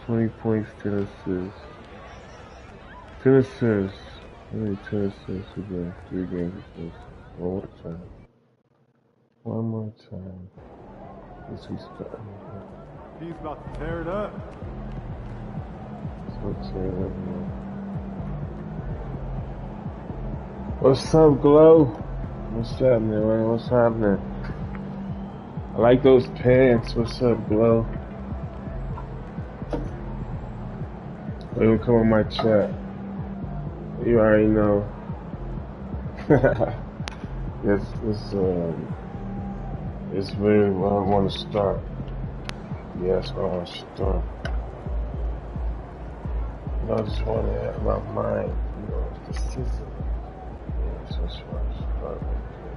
20 points, 10 assists. 10 assists. Only 10 assists. We got 3 games with 10 assists. One more time. This we start. He's about to tear it up. Let's tear it up, man. What's up, Glow? What's happening, man? What's happening? I like those pants. What's up, Glow? Don't come on my chat. You already know. It's really where I want to start. Yeah, that's where I want to start. I just want to have my mind, the system. Yeah, so that's where I start right there.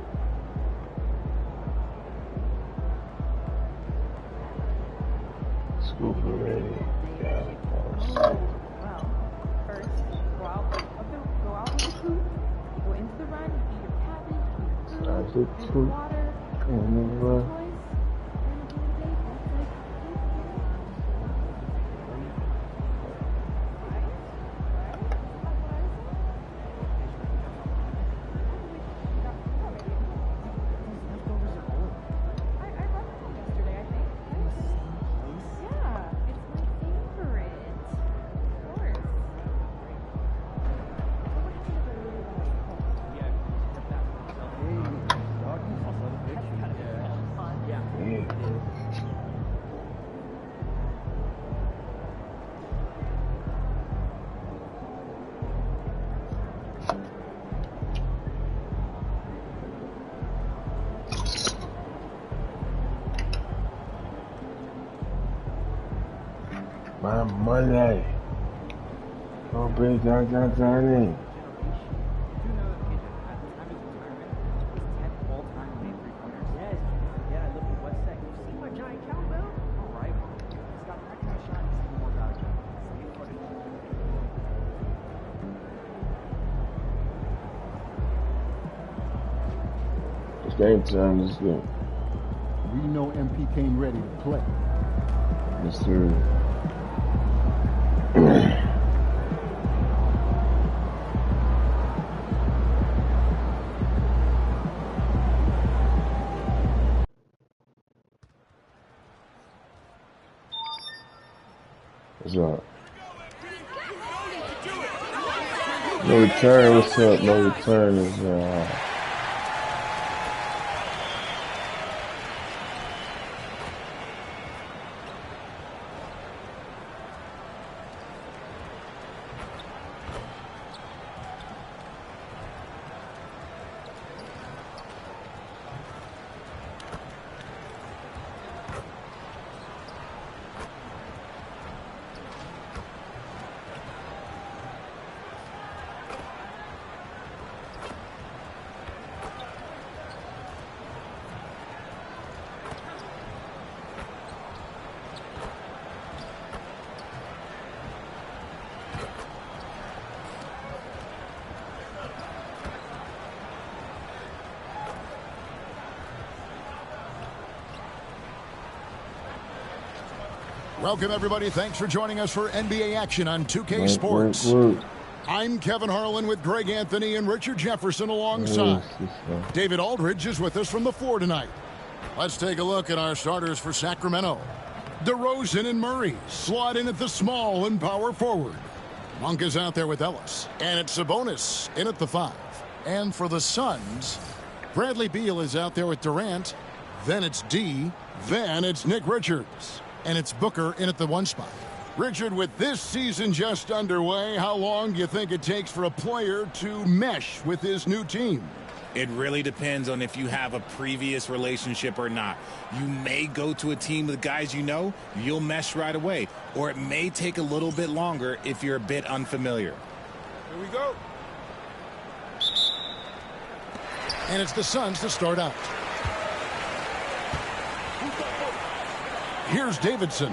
Scoop ready. Yeah. Well, first, go out with the food, go into the run, eat your cabbage, eat your water. My money. Oh, big Johnny. It's game time. Let's go. We know MP came ready to play. Mr. What's up? No return. What's up? No return is Welcome, everybody. Thanks for joining us for NBA action on 2K Sports. I'm Kevin Harlan with Greg Anthony and Richard Jefferson alongside. David Aldridge is with us from the floor tonight. Let's take a look at our starters for Sacramento. DeRozan and Murray slot in at the small and power forward. Monk is out there with Ellis. And it's Sabonis in at the 5. And for the Suns, Bradley Beal is out there with Durant. Then it's D. Then it's Nick Richards. And it's Booker in at the 1 spot. Richard, with this season just underway, how long do you think it takes for a player to mesh with his new team? It really depends on if you have a previous relationship or not. You may go to a team with guys you know, you'll mesh right away. Or it may take a little bit longer if you're a bit unfamiliar. Here we go. And it's the Suns to start out. Here's Davidson.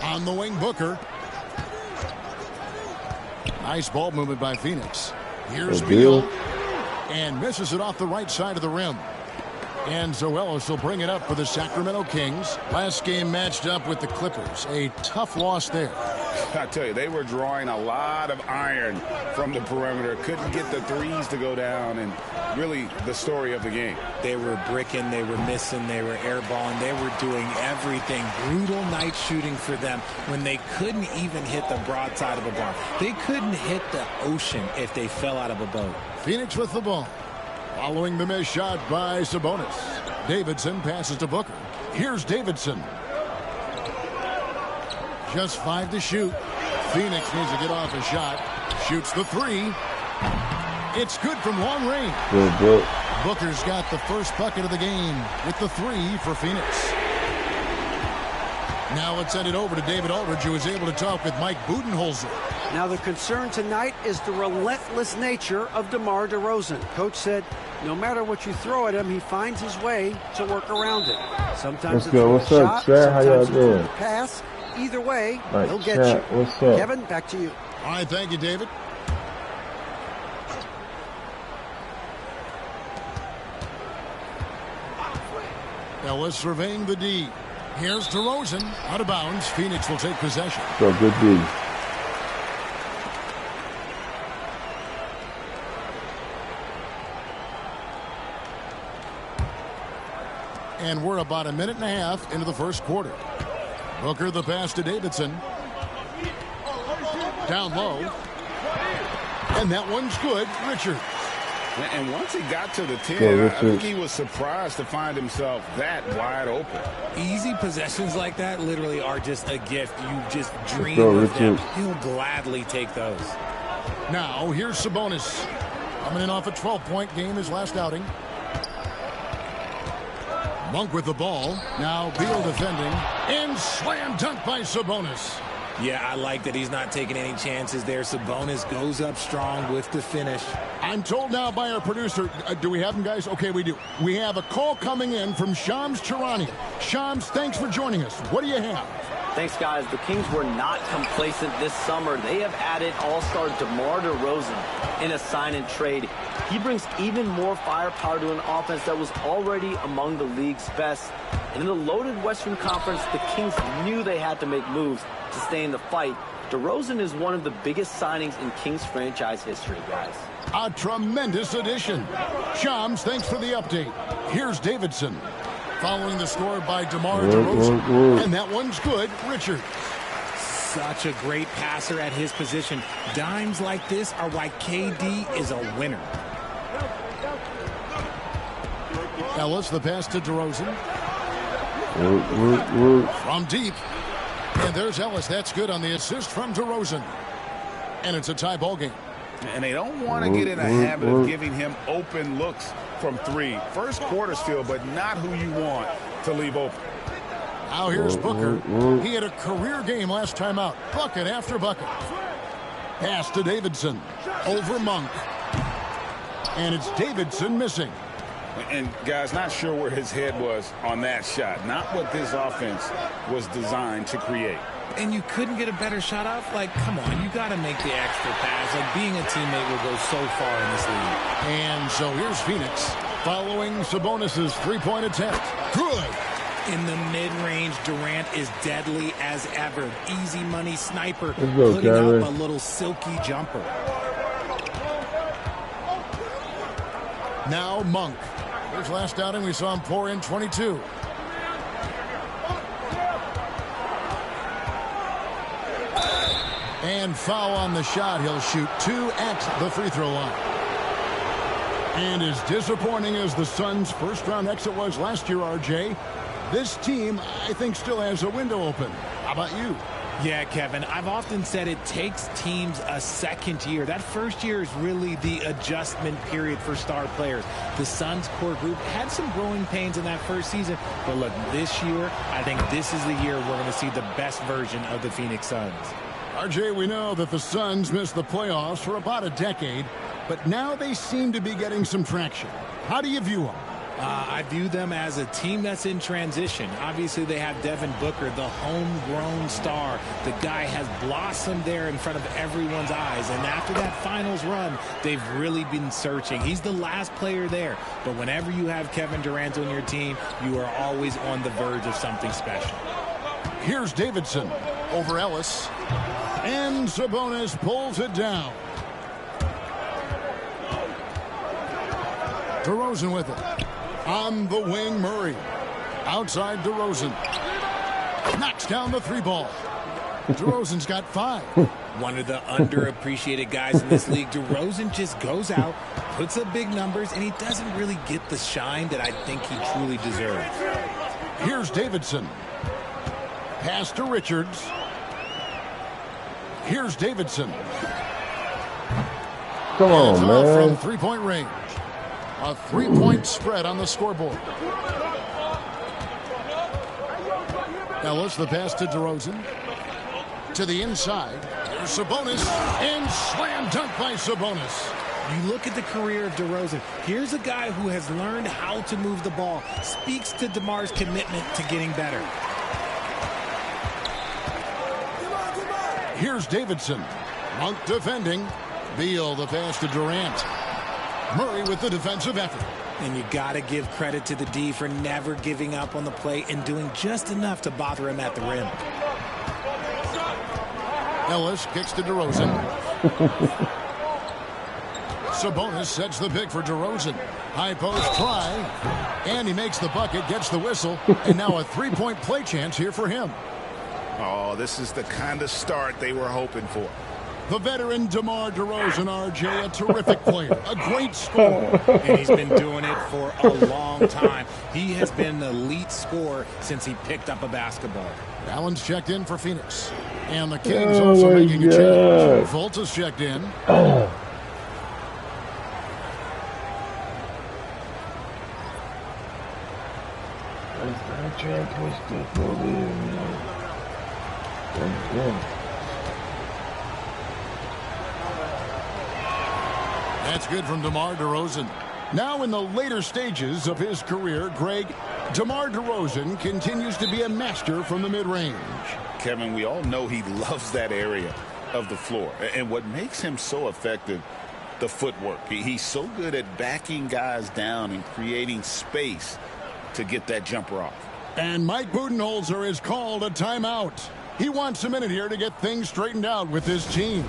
On the wing, Booker. Nice ball movement by Phoenix. Here's Beal. And misses it off the right side of the rim. And Zoelos will bring it up for the Sacramento Kings. Last game matched up with the Clippers. A tough loss there. I tell you, they were drawing a lot of iron from the perimeter. Couldn't get the threes to go down, and really the story of the game. They were bricking, they were missing, they were airballing, they were doing everything. Brutal night shooting for them when they couldn't even hit the broadside of a bar. They couldn't hit the ocean if they fell out of a boat. Phoenix with the ball. Following the missed shot by Sabonis. Davidson passes to Booker. Here's Davidson. Just 5 to shoot. Phoenix needs to get off a shot. Shoots the 3. It's good from long range. Good. Booker's got the first bucket of the game with the 3 for Phoenix. Now let's send it over to David Aldridge, who is able to talk with Mike Budenholzer. Now the concern tonight is the relentless nature of DeMar DeRozan. Coach said no matter what you throw at him, he finds his way to work around it. Sometimes it's a shot, sometimes it's a pass. Either way, he'll get you. What's up? Kevin, back to you. All right, thank you, David. Ellis surveying the D. Here's DeRozan. Out of bounds. Phoenix will take possession. So good D. And we're about a minute and a half into the first quarter. Booker the pass to Davidson. Down low. And that one's good. Richards. And once he got to the 10, I think he was surprised to find himself that wide open. Easy possessions like that literally are just a gift. You just dream of them. He'll gladly take those. Now, here's Sabonis. Coming in off a 12-point game his last outing. Monk with the ball. Now Beal defending. And slam dunk by Sabonis. Yeah, I like that he's not taking any chances there. Sabonis goes up strong with the finish. I'm told now by our producer, do we have him, guys? Okay, we do. We have a call coming in from Shams Charania. Shams, thanks for joining us. What do you have? Thanks, guys. The Kings were not complacent this summer. They have added all-star DeMar DeRozan in a sign-and-trade. He brings even more firepower to an offense that was already among the league's best. And in the loaded Western Conference, the Kings knew they had to make moves to stay in the fight. DeRozan is one of the biggest signings in Kings franchise history, guys. A tremendous addition. Shams, thanks for the update. Here's Davidson. Following the score by DeMar DeRozan. And that one's good. Richard. Such a great passer at his position. Dimes like this are why KD is a winner. Ellis, the pass to DeRozan. From deep. And there's Ellis. That's good on the assist from DeRozan. And it's a tie ball game. And they don't want to get in a habit of giving him open looks from three. First quarter still, but not who you want to leave open. Now here's Booker. He had a career game last time out. Bucket after bucket. Pass to Davidson. Over Monk. And it's Davidson missing. And, guys, not sure where his head was on that shot. Not what this offense was designed to create. And you couldn't get a better shot off? Like, come on, you got to make the extra pass. Like, being a teammate will go so far in this league. And so here's Phoenix following Sabonis' three-point attempt. Good. In the mid-range, Durant is deadly as ever. Easy money sniper, go, putting up a little silky jumper. Now Monk. His last outing, we saw him pour in 22. And foul on the shot. He'll shoot 2 at the free throw line. And as disappointing as the Suns' first-round exit was last year, RJ, this team, I think, still has a window open. How about you? Yeah, Kevin, I've often said it takes teams a second year. That first year is really the adjustment period for star players. The Suns core group had some growing pains in that first season, but look, this year, I think this is the year we're going to see the best version of the Phoenix Suns. RJ, we know that the Suns missed the playoffs for about a decade, but now they seem to be getting some traction. How do you view them? I view them as a team that's in transition. Obviously, they have Devin Booker, the homegrown star. The guy has blossomed there in front of everyone's eyes. And after that finals run, they've really been searching. He's the last player there. But whenever you have Kevin Durant on your team, you are always on the verge of something special. Here's Davidson over Ellis. And Sabonis pulls it down. DeRozan with it. On the wing, Murray. Outside DeRozan. Knocks down the three ball. DeRozan's got 5. One of the underappreciated guys in this league. DeRozan just goes out, puts up big numbers, and he doesn't really get the shine that I think he truly deserves. Here's Davidson. Pass to Richards. Here's Davidson. Come on, man. From three-point range. A 3-point spread on the scoreboard. Ellis, the pass to DeRozan. To the inside. There's Sabonis. And slam dunk by Sabonis. You look at the career of DeRozan. Here's a guy who has learned how to move the ball. Speaks to DeMar's commitment to getting better. Here's Davidson. Monk defending. Beal, the pass to Durant. Murray with the defensive effort. And you got to give credit to the D for never giving up on the play and doing just enough to bother him at the rim. Ellis kicks to DeRozan. Sabonis sets the pick for DeRozan. High post try. And he makes the bucket, gets the whistle. And now a 3-point play chance here for him. Oh, this is the kind of start they were hoping for. The veteran DeMar DeRozan, RJ, a terrific player, a great scorer. And he's been doing it for a long time. He has been an elite scorer since he picked up a basketball. Allen's checked in for Phoenix. And the Kings also making a change. Fultz is checked in. I'm trying to push this over here, man. That's good from DeMar DeRozan. Now in the later stages of his career, Greg, DeMar DeRozan continues to be a master from the mid-range. Kevin, we all know he loves that area of the floor. And what makes him so effective, the footwork. He's so good at backing guys down and creating space to get that jumper off. And Mike Budenholzer has called a timeout. He wants a minute here to get things straightened out with his team.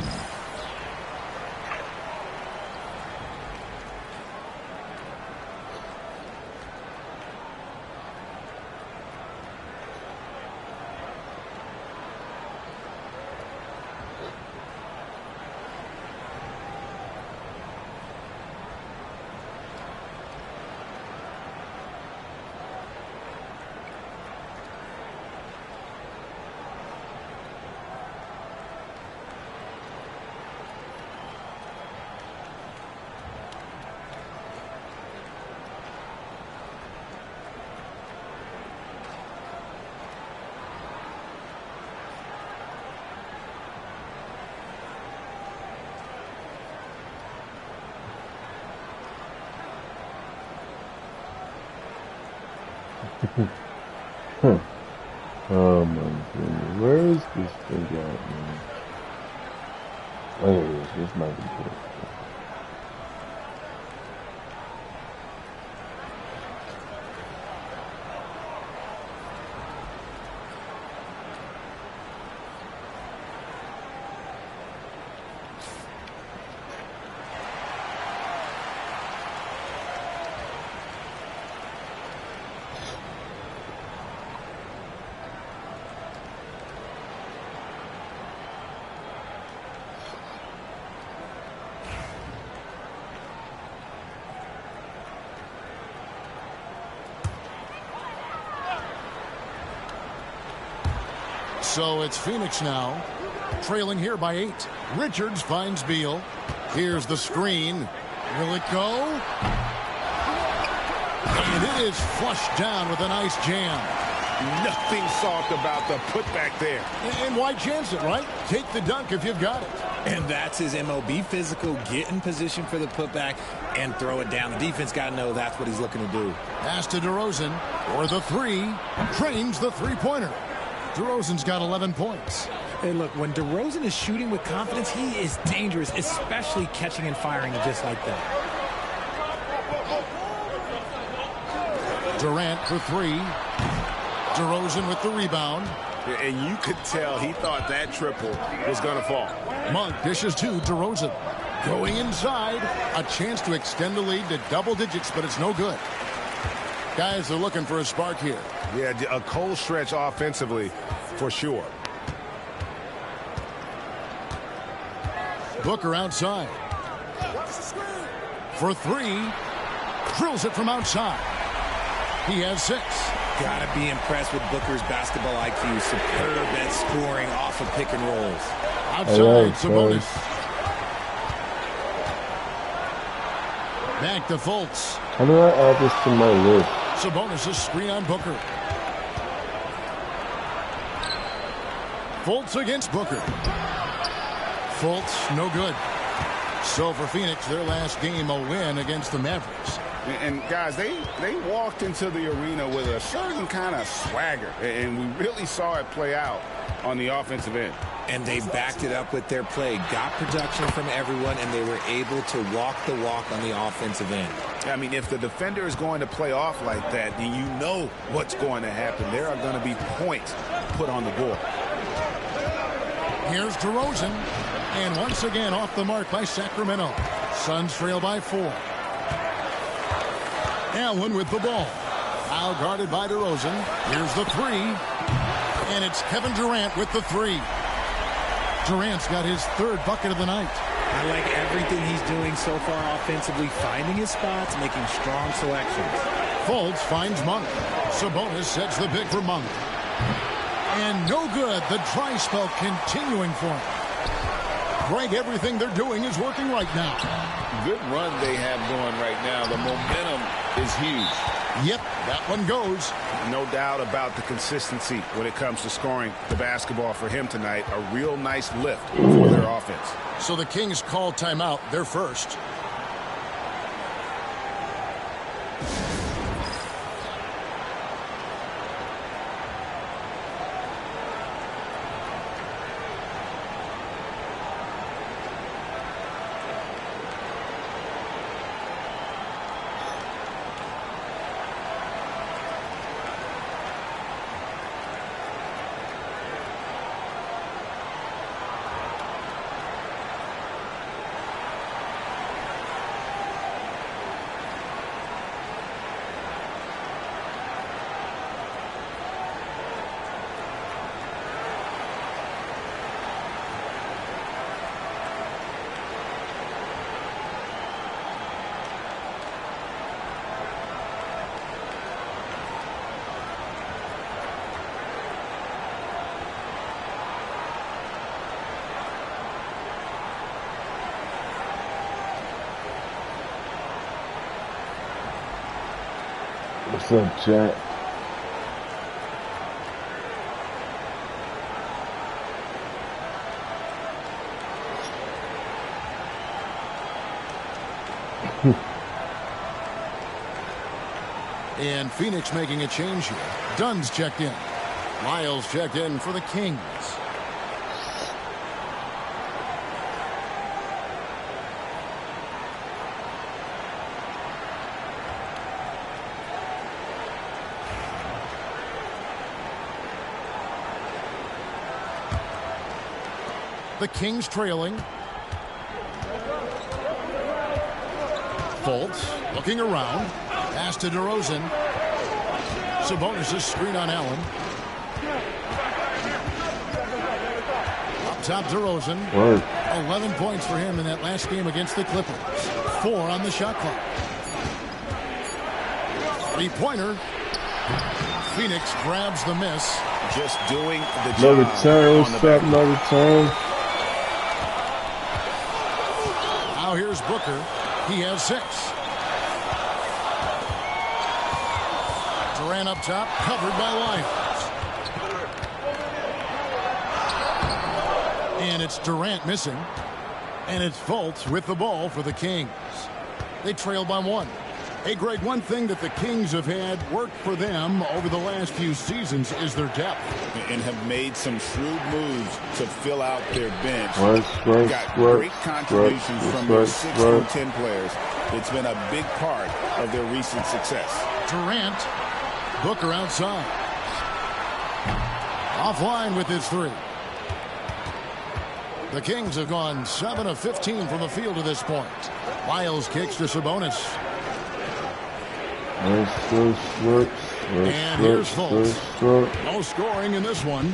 Oh my goodness. Where is this thing at, man? Oh, here it is. This might be good. So it's Phoenix now, trailing here by 8. Richards finds Beal. Here's the screen. Will it go? And it is flushed down with a nice jam. Nothing soft about the putback there. And why chance it, right? Take the dunk if you've got it. And that's his MO. Be physical, get in position for the putback, and throw it down. The defense got to know that's what he's looking to do. Pass to DeRozan for the 3. Drains the three-pointer. DeRozan's got 11 points. Hey, look, when DeRozan is shooting with confidence, he is dangerous, especially catching and firing just like that. Durant for 3. DeRozan with the rebound. And you could tell he thought that triple was going to fall. Monk dishes to DeRozan. Going inside. A chance to extend the lead to double digits, but it's no good. Guys are looking for a spark here. Yeah, a cold stretch offensively for sure. Booker outside. For 3. Drills it from outside. He has 6. Gotta be impressed with Booker's basketball IQ. Superb at scoring off of pick and rolls. Outside, Sabonis. Back to Fultz. How do I add this to my list? Sabonis' screen on Booker. Fultz against Booker. Fultz, no good. So for Phoenix, their last game, a win against the Mavericks. And guys, they walked into the arena with a certain kind of swagger, and we really saw it play out on the offensive end. And they backed it up with their play, got production from everyone, and they were able to walk the walk on the offensive end. I mean, if the defender is going to play off like that, then you know what's going to happen. There are going to be points put on the board. Here's DeRozan, and once again off the mark by Sacramento. Suns trail by 4. Allen with the ball. Foul guarded by DeRozan. Here's the 3. And it's Kevin Durant with the 3. Durant's got his 3rd bucket of the night. I like everything he's doing so far offensively, finding his spots, making strong selections. Fultz finds Monk. Sabonis sets the pick for Monk. And no good. The dry spell continuing for him. Greg, everything they're doing is working right now. Good run they have going right now. The momentum is huge. Yep, that one goes. No doubt about the consistency when it comes to scoring the basketball for him tonight. A real nice lift for their offense. So the Kings call timeout. They're first. What's up, chat? And Phoenix making a change here. Dunn's checked in. Lyles checked in for the Kings. The Kings trailing. Fultz looking around. Pass to DeRozan. Sabonis' screen on Allen. Up top, DeRozan. 11 points for him in that last game against the Clippers. 4 on the shot clock. Three-pointer. Phoenix grabs the miss. Just doing the job. Another turn. What's up, another turn? Now here's Booker. He has 6. Durant up top, covered by Lyles. And it's Durant missing. And it's Fultz with the ball for the Kings. They trail by 1. Hey, Greg, one thing that the Kings have had work for them over the last few seasons is their depth. And have made some shrewd moves to fill out their bench. Got great contributions from their 6 through 10 players. It's been a big part of their recent success. Durant. Booker outside. Offline with his 3. The Kings have gone 7 of 15 from the field to this point. Lyles kicks to Sabonis. And here's Fultz. No scoring in this one.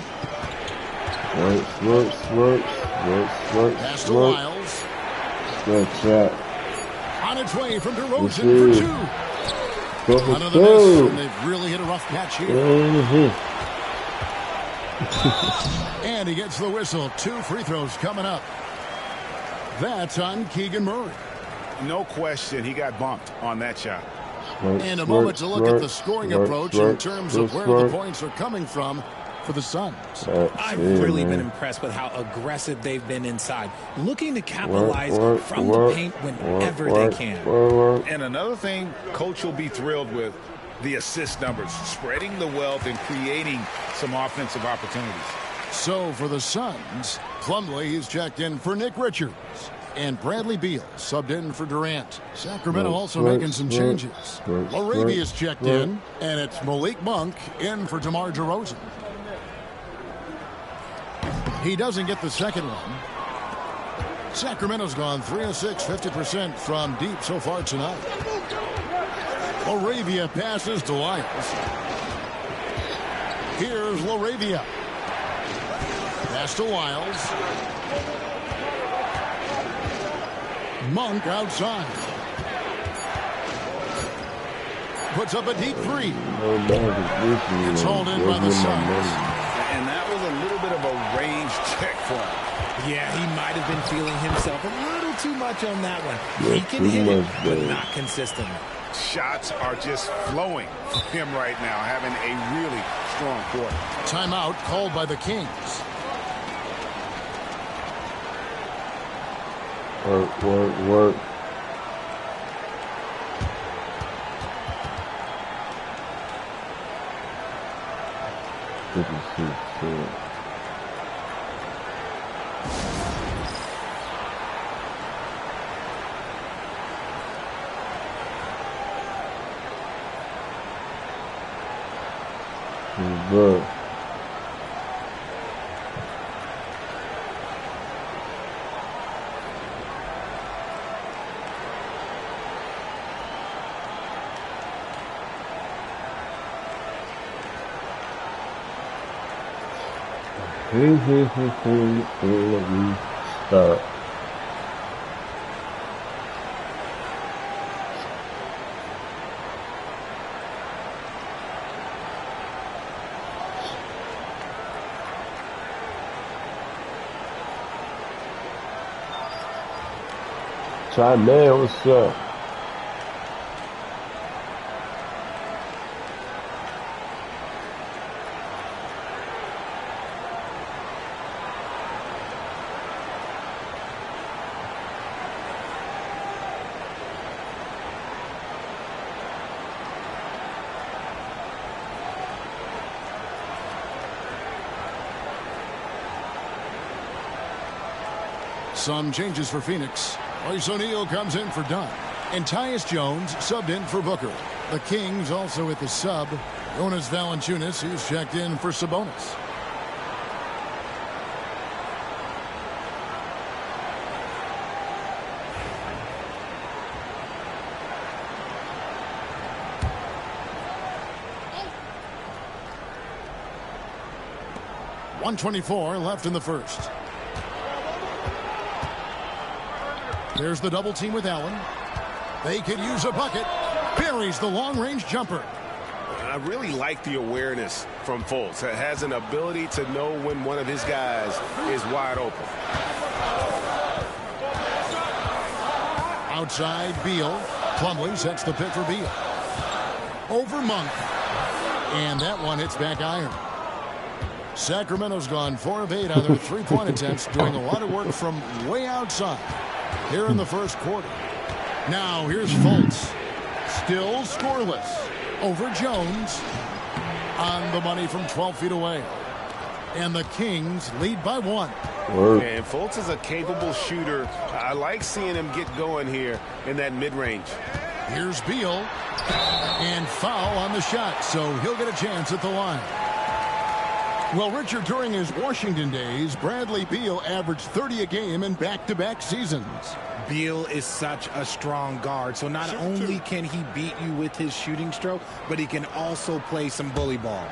Pass to Lyles. On its way from DeRozan for 2. Another miss, and they've really hit a rough patch here. And he gets the whistle. 2 free throws coming up. That's on Keegan Murray. No question, he got bumped on that shot. And a moment to look at the scoring approach in terms of where the points are coming from for the Suns. I've really been impressed with how aggressive they've been inside, looking to capitalize from the paint whenever they can. And another thing Coach will be thrilled with, the assist numbers, spreading the wealth and creating some offensive opportunities. So for the Suns, Plumlee is checked in for Nick Richards. And Bradley Beal subbed in for Durant. Sacramento also making some changes. Laravia's checked in, and it's Malik Monk in for DeMar DeRozan. He doesn't get the second one. Sacramento's gone 3 of 6, 50% from deep so far tonight. Laravia passes to Lyles. Here's Laravia. Pass to Lyles. Monk outside. Puts up a deep 3. It's hauled in by the Suns. And that was a little bit of a range check for him. Yeah, he might have been feeling himself a little too much on that one. He can hit it, but not consistently. shots are just flowing for him right now, having a really strong quarter. Timeout called by the Kings. Work. Good. Start. Man, what's up? Some changes for Phoenix. Royce O'Neal comes in for Dunn. And Tyus Jones subbed in for Booker. The Kings also at the sub. Jonas Valanciunas, who's checked in for Sabonis. .124 left in the first. There's the double team with Allen. They could use a bucket. Buries the long-range jumper. I really like the awareness from Fultz. Has an ability to know when one of his guys is wide open. Outside, Beal. Plumlee sets the pick for Beal. Over Monk. And that one hits back iron. Sacramento's gone 4 of 8 on their three-point attempts, doing a lot of work from way outside here in the first quarter. Now here's Fultz. Still scoreless. Over Jones. On the money from 12 feet away. And the Kings lead by 1. And Fultz is a capable shooter. I like seeing him get going here in that mid-range. Here's Beal. And foul on the shot, so he'll get a chance at the line. Well, Richard, during his Washington days, Bradley Beal averaged 30 a game in back-to-back seasons. Beal is such a strong guard, so not only can he beat you with his shooting stroke, but he can also play some bully ball.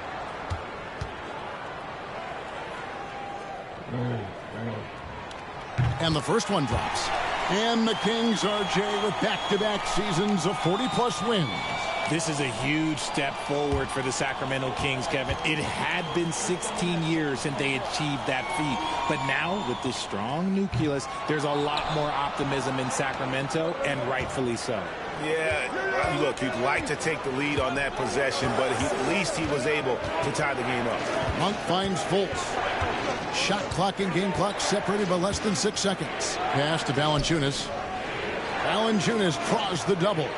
And the first one drops. And the Kings are, Jay, with back-to-back seasons of 40-plus wins. This is a huge step forward for the Sacramento Kings, Kevin. It had been 16 years since they achieved that feat. But now, with this strong nucleus, there's a lot more optimism in Sacramento, and rightfully so. Yeah, look, you'd like to take the lead on that possession, but at least he was able to tie the game up. Monk finds Fultz. Shot clock and game clock separated by less than 6 seconds. Pass to Valanciunas. Valanciunas draws the double.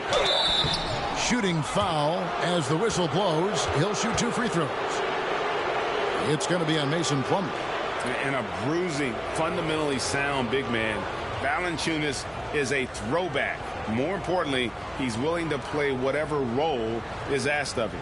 Shooting foul as the whistle blows. He'll shoot 2 free throws. It's going to be on Mason Plumlee. And a bruising, fundamentally sound big man. Valanciunas is a throwback. More importantly, he's willing to play whatever role is asked of him.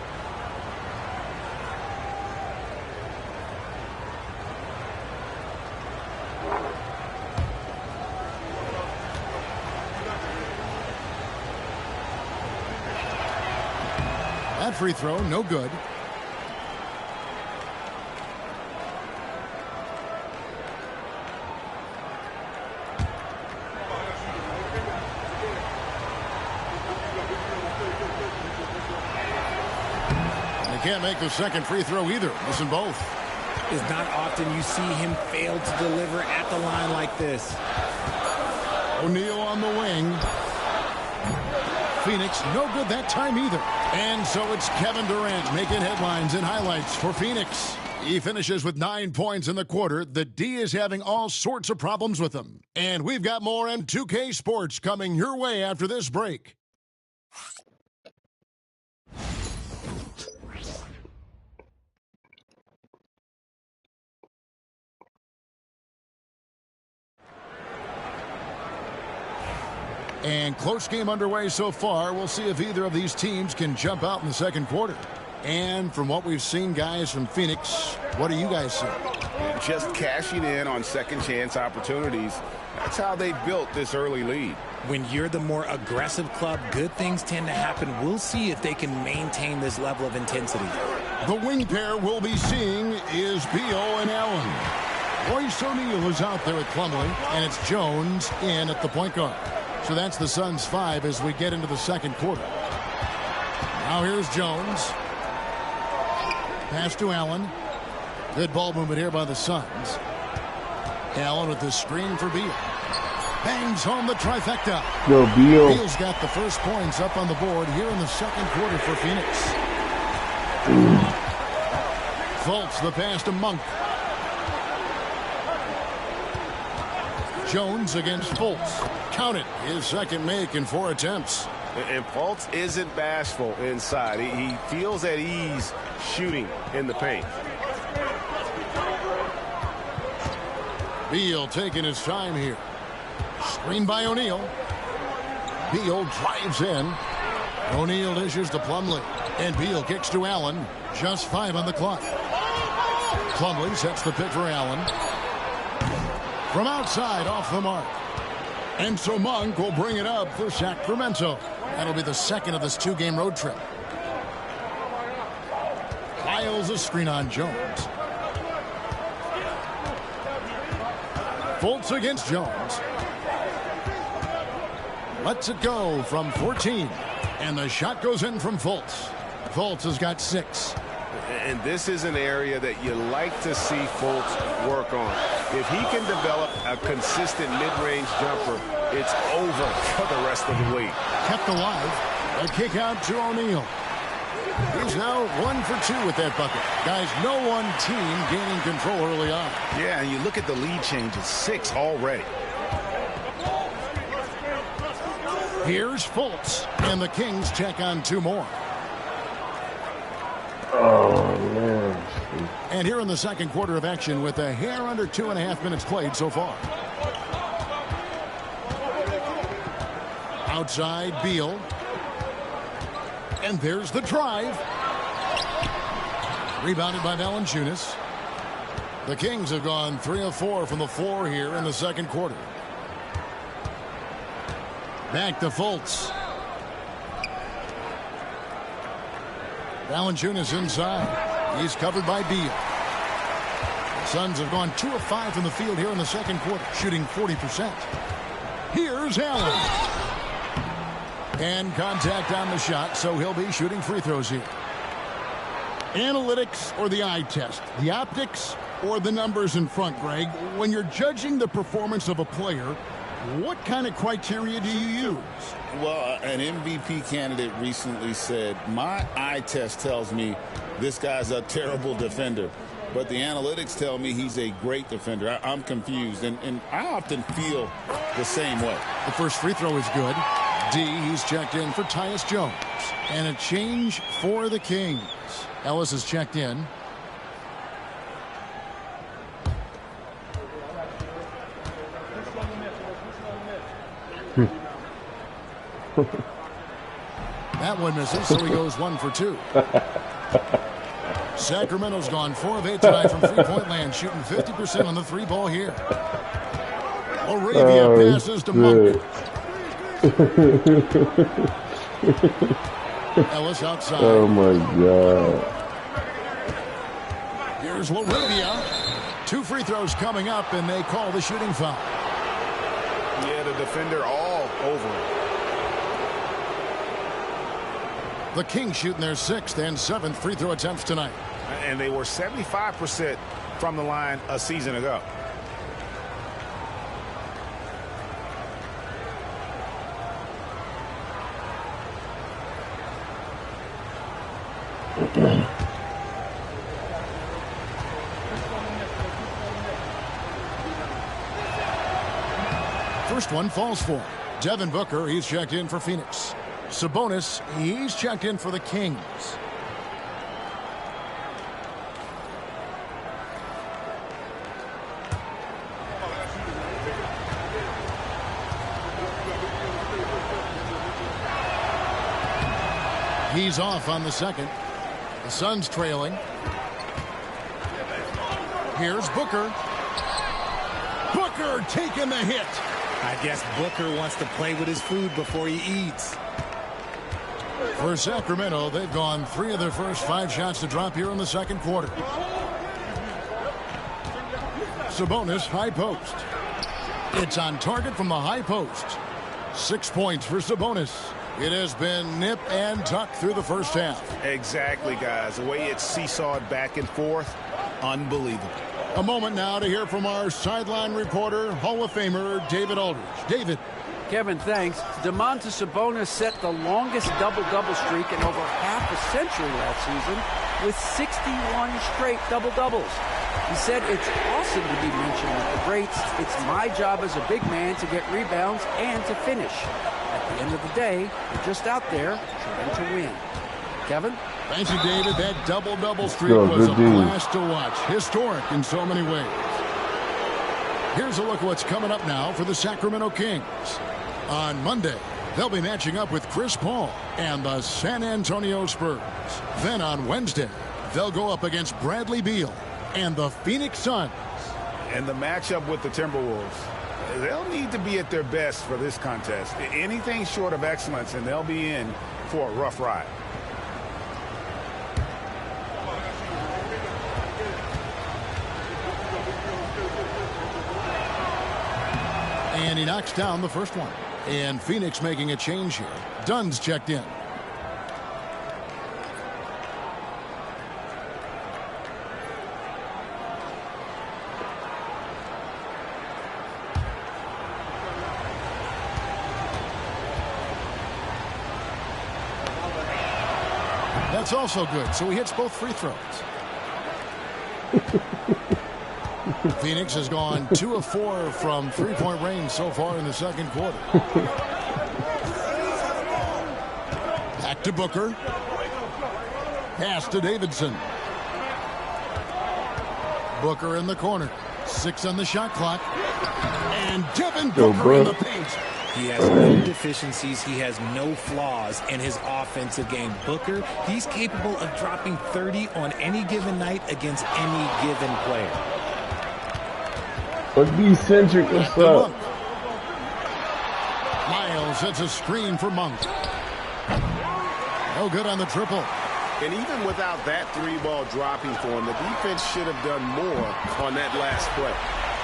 That free throw, no good. They can't make the second free throw either. Missing both. It's not often you see him fail to deliver at the line like this. O'Neal on the wing. Phoenix, no good that time either. And so it's Kevin Durant making headlines and highlights for Phoenix. He finishes with 9 points in the quarter. The D is having all sorts of problems with him. And we've got more M2K Sports coming your way after this break. And close game underway so far. We'll see if either of these teams can jump out in the second quarter. And from what we've seen, guys, from Phoenix, what do you guys see? Just cashing in on second chance opportunities. That's how they built this early lead. When you're the more aggressive club, good things tend to happen. We'll see if they can maintain this level of intensity. The wing pair we'll be seeing is Beal and Allen. Royce O'Neal is out there at Plumlee, and it's Jones in at the point guard. So that's the Suns' 5 as we get into the second quarter. Now here's Jones. Pass to Allen. Good ball movement here by the Suns. Allen with the screen for Beal. Bangs home the trifecta. Yo, Beal. Beal's got the first points up on the board here in the second quarter for Phoenix. Fultz the pass to Monk. Jones against Fultz. Count it. His second make in 4 attempts. And Fultz isn't bashful inside. He feels at ease shooting in the paint. Beal taking his time here. Screen by O'Neal. Beal drives in. O'Neal dishes to Plumlee. And Beal kicks to Allen. Just 5 on the clock. Plumlee sets the pick for Allen. From outside, off the mark. And so Monk will bring it up for Sacramento. That'll be the second of this 2-game road trip. Lyles a screen on Jones. Fultz against Jones. Lets it go from 14. And the shot goes in from Fultz. Fultz has got 6. And this is an area that you like to see Fultz work on. If he can develop a consistent mid-range jumper, it's over for the rest of the week. Kept alive. A kick out to O'Neal. He's now 1 for 2 with that bucket. Guys, no one team gaining control early on. Yeah, and you look at the lead changes, 6 already. Here's Fultz, and the Kings check on 2 more. Oh, man. And here in the second quarter of action with a hair under 2.5 minutes played so far. Outside, Beal. And there's the drive. Rebounded by Valanciunas. The Kings have gone 3 of 4 from the floor here in the second quarter. Back to Fultz. Valanciunas inside. He's covered by Beal. The Suns have gone 2 of 5 from the field here in the second quarter, shooting 40%. Here's Allen. And contact on the shot, so he'll be shooting free throws here. Analytics or the eye test? The optics or the numbers in front, Greg? When you're judging the performance of a player, what kind of criteria do you use? Well, an MVP candidate recently said, my eye test tells me this guy's a terrible defender, but the analytics tell me he's a great defender. I'm confused, and I often feel the same way. The first free throw is good. D, he's checked in for Tyus Jones. And a change for the Kings. Ellis is checked in. That one misses, so he goes 1 for 2. Sacramento's gone 4 of 8 tonight from three-point land, shooting 50% on the 3-ball here. Arabia passes to Monk. Ellis outside. Oh my God. Here's Larabia. 2 free throws coming up, and they call the shooting foul. Yeah, the defender all over it. The Kings shooting their 6th and 7th free throw attempts tonight. And they were 75% from the line a season ago. First one falls for Devin Booker. He's checked in for Phoenix. Sabonis, he's checked in for the Kings. He's off on the second. The Suns trailing. Here's Booker. Booker taking the hit. I guess Booker wants to play with his food before he eats. For Sacramento, they've gone 3 of their first 5 shots to drop here in the second quarter. Sabonis, high post. It's on target from the high post. 6 points for Sabonis. It has been nip and tuck through the first half. Exactly, guys. The way it's seesawed back and forth, unbelievable. A moment now to hear from our sideline reporter, Hall of Famer David Aldridge. David. Kevin, thanks. Domantas Sabonis set the longest double-double streak in over half a century last season with 61 straight double-doubles. He said, "It's awesome to be mentioned with the greats. It's my job as a big man to get rebounds and to finish. At the end of the day, we're just out there trying to win." Kevin? Thank you, David. That double-double streak was a blast to watch. Historic in so many ways. Here's a look at what's coming up now for the Sacramento Kings. On Monday, they'll be matching up with Chris Paul and the San Antonio Spurs. Then on Wednesday, they'll go up against Bradley Beal and the Phoenix Suns. And the matchup with the Timberwolves. They'll need to be at their best for this contest. Anything short of excellence, and they'll be in for a rough ride. And he knocks down the first one. And Phoenix making a change here. Dunn's checked in. That's also good. So he hits both free throws. Phoenix has gone 2 of 4 from three-point range so far in the second quarter. Back to Booker. Pass to Davidson. Booker in the corner. 6 on the shot clock. And Devin Booker in the paint. He has no deficiencies. He has no flaws in his offensive game. Booker, he's capable of dropping 30 on any given night against any given player. What's B-centric? What's up? Miles hits a screen for Monk. No good on the triple. And even without that 3-ball dropping for him, the defense should have done more on that last play.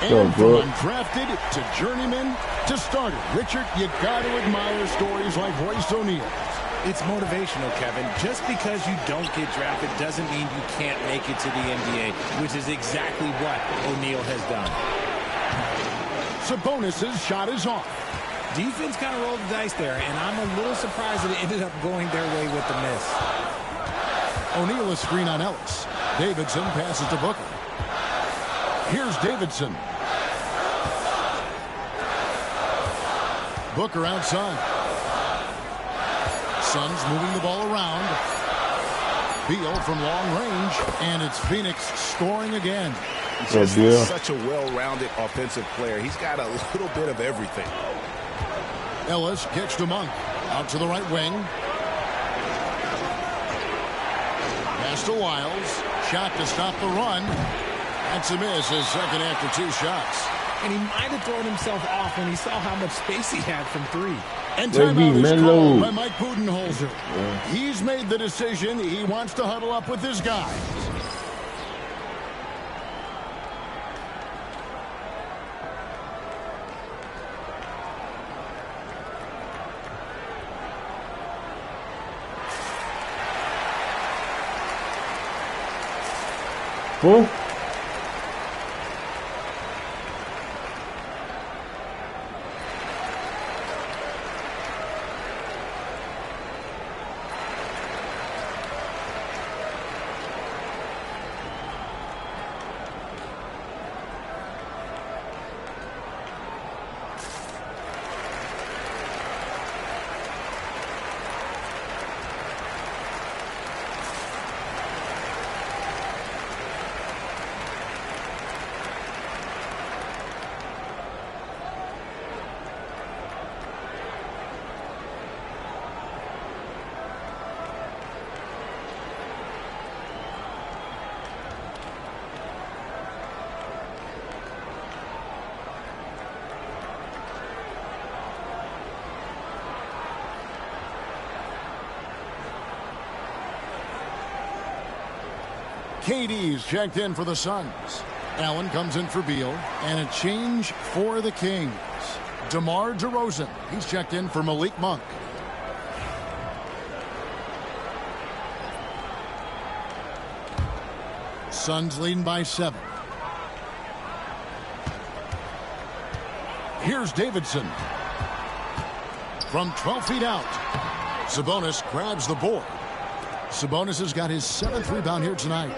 And from undrafted to journeyman to starter. Richard, you got to admire stories like Royce O'Neal. It's motivational, Kevin. Just because you don't get drafted doesn't mean you can't make it to the NBA, which is exactly what O'Neal has done. Sabonis' shot is off. Defense kind of rolled the dice there, and I'm a little surprised that it ended up going their way with the miss. O'Neal a screen on Ellis. Davidson passes to Booker. Here's Davidson. Booker outside. Suns moving the ball around. Beal from long range, and it's Phoenix scoring again. Just such a well-rounded offensive player. He's got a little bit of everything. Ellis kicks to Monk. Out to the right wing. Pass to Wiles. Shot to stop the run. That's a miss. His second after 2 shots. And he might have thrown himself off when he saw how much space he had from 3. And timeout is called by Mike Budenholzer. He's made the decision. He wants to huddle up with his guys. Who? KD's checked in for the Suns. Allen comes in for Beal. And a change for the Kings. DeMar DeRozan. He's checked in for Malik Monk. Suns leading by 7. Here's Davidson. From 12 feet out. Sabonis grabs the board. Sabonis has got his 7th rebound here tonight.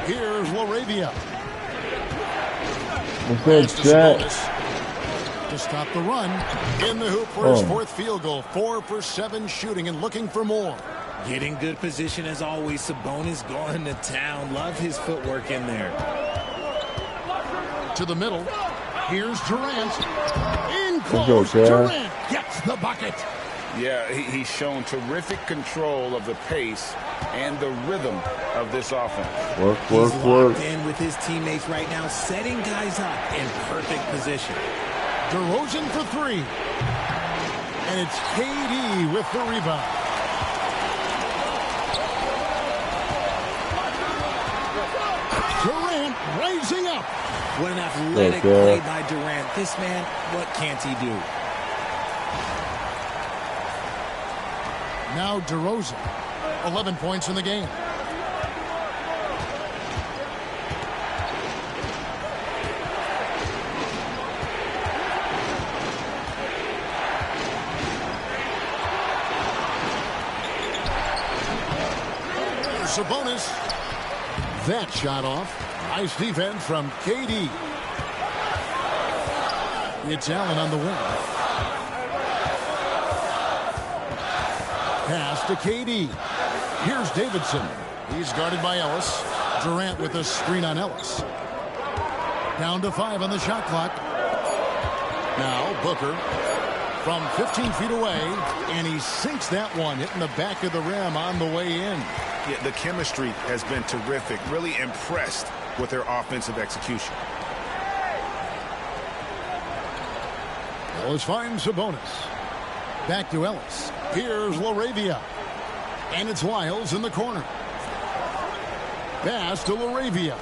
Here's LaRavia. To stop the run. In the hoop for his 4th field goal. 4 for 7 shooting and looking for more. Getting good position as always. Sabonis going to town. Love his footwork in there. To the middle. Here's Durant. In close. Durant gets the bucket. Yeah, he's shown terrific control of the pace and the rhythm of this offense. He's locked in with his teammates right now, setting guys up in perfect position. DeRozan for 3. And it's KD with the rebound. Durant rising up. What an athletic play by Durant. This man, what can't he do? Now DeRozan. 11 points in the game. Sabonis. That shot off. Nice defense from KD. It's Allen on the wing. Pass to KD. Here's Davidson. He's guarded by Ellis. Durant with a screen on Ellis. Down to 5 on the shot clock. Now Booker from 15 feet away, and he sinks that one, hitting the back of the rim on the way in. Yeah, the chemistry has been terrific. Really impressed with their offensive execution. Ellis finds Sabonis. Back to Ellis. Here's LaRavia. And it's Lyles in the corner. Pass to LaRavia.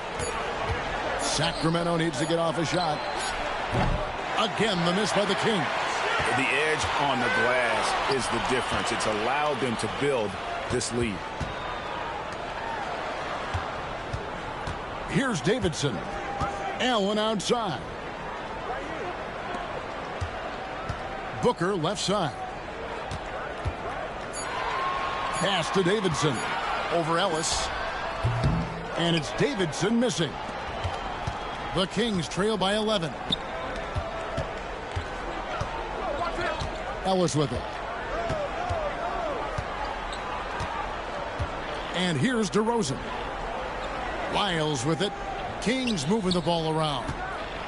Sacramento needs to get off a shot. Again, the miss by the Kings. The edge on the glass is the difference. It's allowed them to build this lead. Here's Davidson. Allen outside. Booker left side. Pass to Davidson. Over Ellis. And it's Davidson missing. The Kings trail by 11. Ellis with it. And here's DeRozan. Lyles with it. Kings moving the ball around.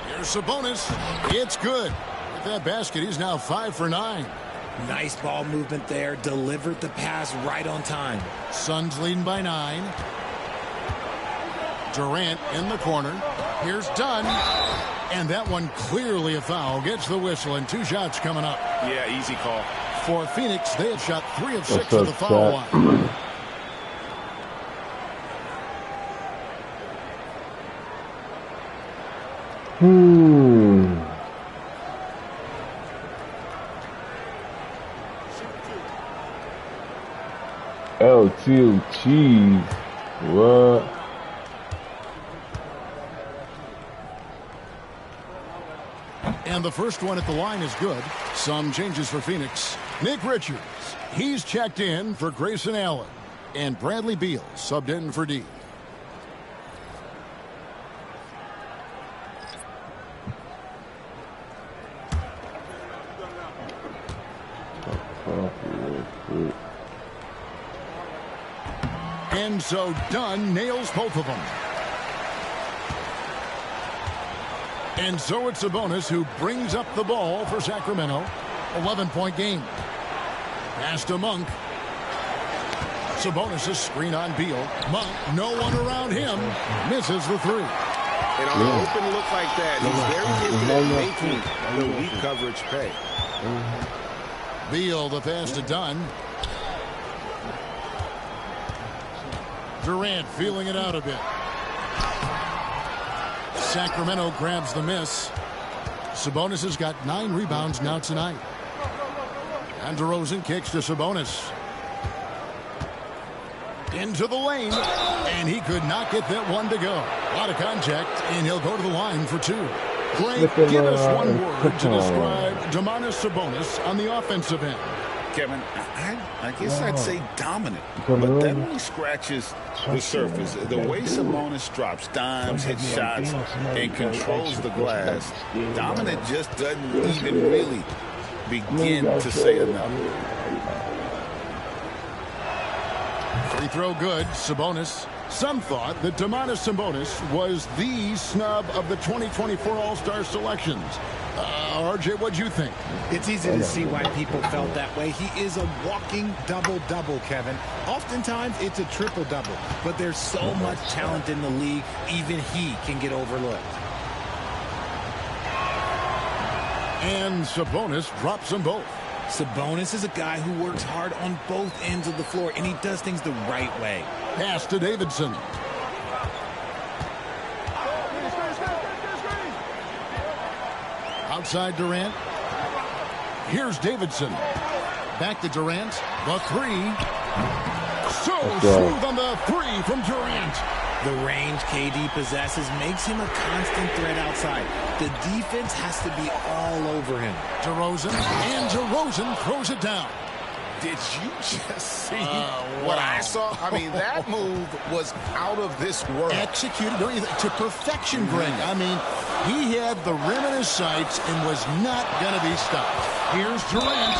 Here's Sabonis. It's good. With that basket, he's now 5 for 9. Nice ball movement there. Delivered the pass right on time. Suns leading by 9. Durant in the corner. Here's Dunn. And that one clearly a foul. Gets the whistle, and 2 shots coming up. Yeah, easy call. For Phoenix, they have shot 3 of 6 at the foul line. LT cheese. What? And the first one at the line is good. Some changes for Phoenix. Nick Richards, he's checked in for Grayson Allen. And Bradley Beal subbed in for D. And so Dunn nails both of them. And so it's Sabonis who brings up the ball for Sacramento. 11-point game. Pass to Monk. Sabonis' screen on Beal. Monk, no one around him. Misses the 3. And on an open look like that, he's very good at making the weak coverage pay. Beal, the pass to Dunn. Durant feeling it out a bit. Sacramento grabs the miss. Sabonis has got 9 rebounds now tonight. And DeRozan kicks to Sabonis. Into the lane. And he could not get that one to go. A lot of contact, and he'll go to the line for 2. Greg, give us one word to describe Domantas Sabonis on the offensive end. Kevin, I guess I'd say dominant, but that only scratches the surface. The way Sabonis drops dimes, hits shots, and controls the glass, dominant just doesn't even really begin to say enough. Free throw good, Sabonis. Some thought that Domantas Sabonis was the snub of the 2024 All-Star selections. RJ, what'd you think? It's easy to see why people felt that way. He is a walking double-double, Kevin. Oftentimes, it's a triple-double. But there's so much talent in the league, even he can get overlooked. And Sabonis drops them both. Sabonis is a guy who works hard on both ends of the floor, and he does things the right way. Pass to Davidson. Outside Durant. Here's Davidson. Back to Durant. The 3. So smooth on the 3 from Durant. The range KD possesses makes him a constant threat outside. The defense has to be all over him. DeRozan, and DeRozan throws it down. Did you just see what I saw? I mean, that move was out of this world. Executed to perfection, Greg. I mean, he had the rim in his sights and was not going to be stopped. Here's Durant,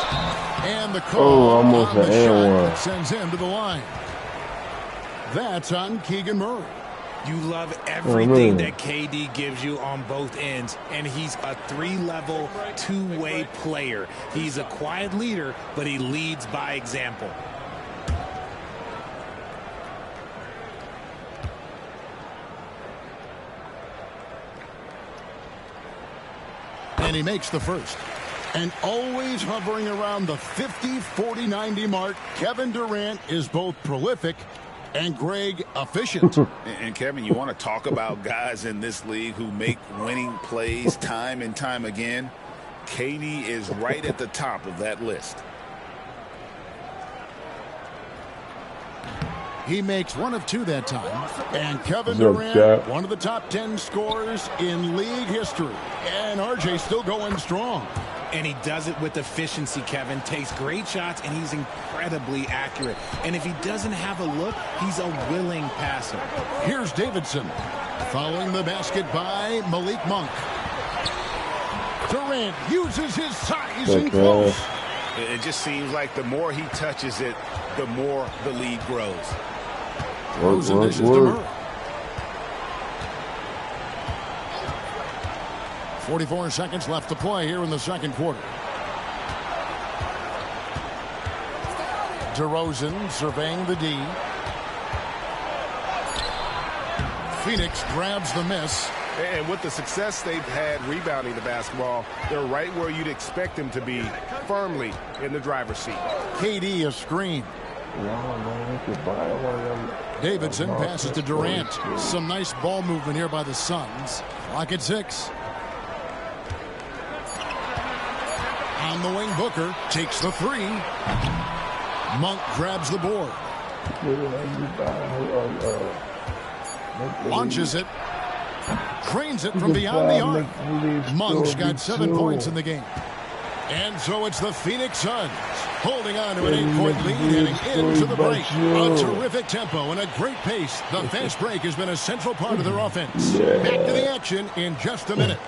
and the call almost on the an shot that sends him to the line. That's on Keegan Murray. You love everything that KD gives you on both ends, and he's a 3-level, 2-way player. He's a quiet leader, but he leads by example. And he makes the first. And always hovering around the 50, 40, 90 mark, Kevin Durant is both prolific and Greg efficient. And Kevin, you want to talk about guys in this league who make winning plays time and time again? KD is right at the top of that list. He makes 1 of 2 that time. And Kevin Durant, one of the top 10 scorers in league history. And RJ still going strong. And he does it with efficiency, Kevin. Takes great shots, and he's incredibly accurate. And if he doesn't have a look, he's a willing passer. Here's Davidson. Following the basket by Malik Monk. Durant uses his size and close. It just seems like the more he touches it, the more the lead grows. Rosen dishes to Murray. 44 seconds left to play here in the second quarter. DeRozan surveying the D. Phoenix grabs the miss. And with the success they've had rebounding the basketball, they're right where you'd expect them to be, firmly in the driver's seat. KD a screen. Davidson passes to Durant. Some nice ball movement here by the Suns. Clock at 6. On the wing, Booker takes the 3. Monk grabs the board. Launches it. Cranes it from beyond the arc. Monk's got 7 points in the game. And so it's the Phoenix Suns holding on to an 8-point lead heading into the break. A terrific tempo and a great pace. The fast break has been a central part of their offense. Back to the action in just a minute.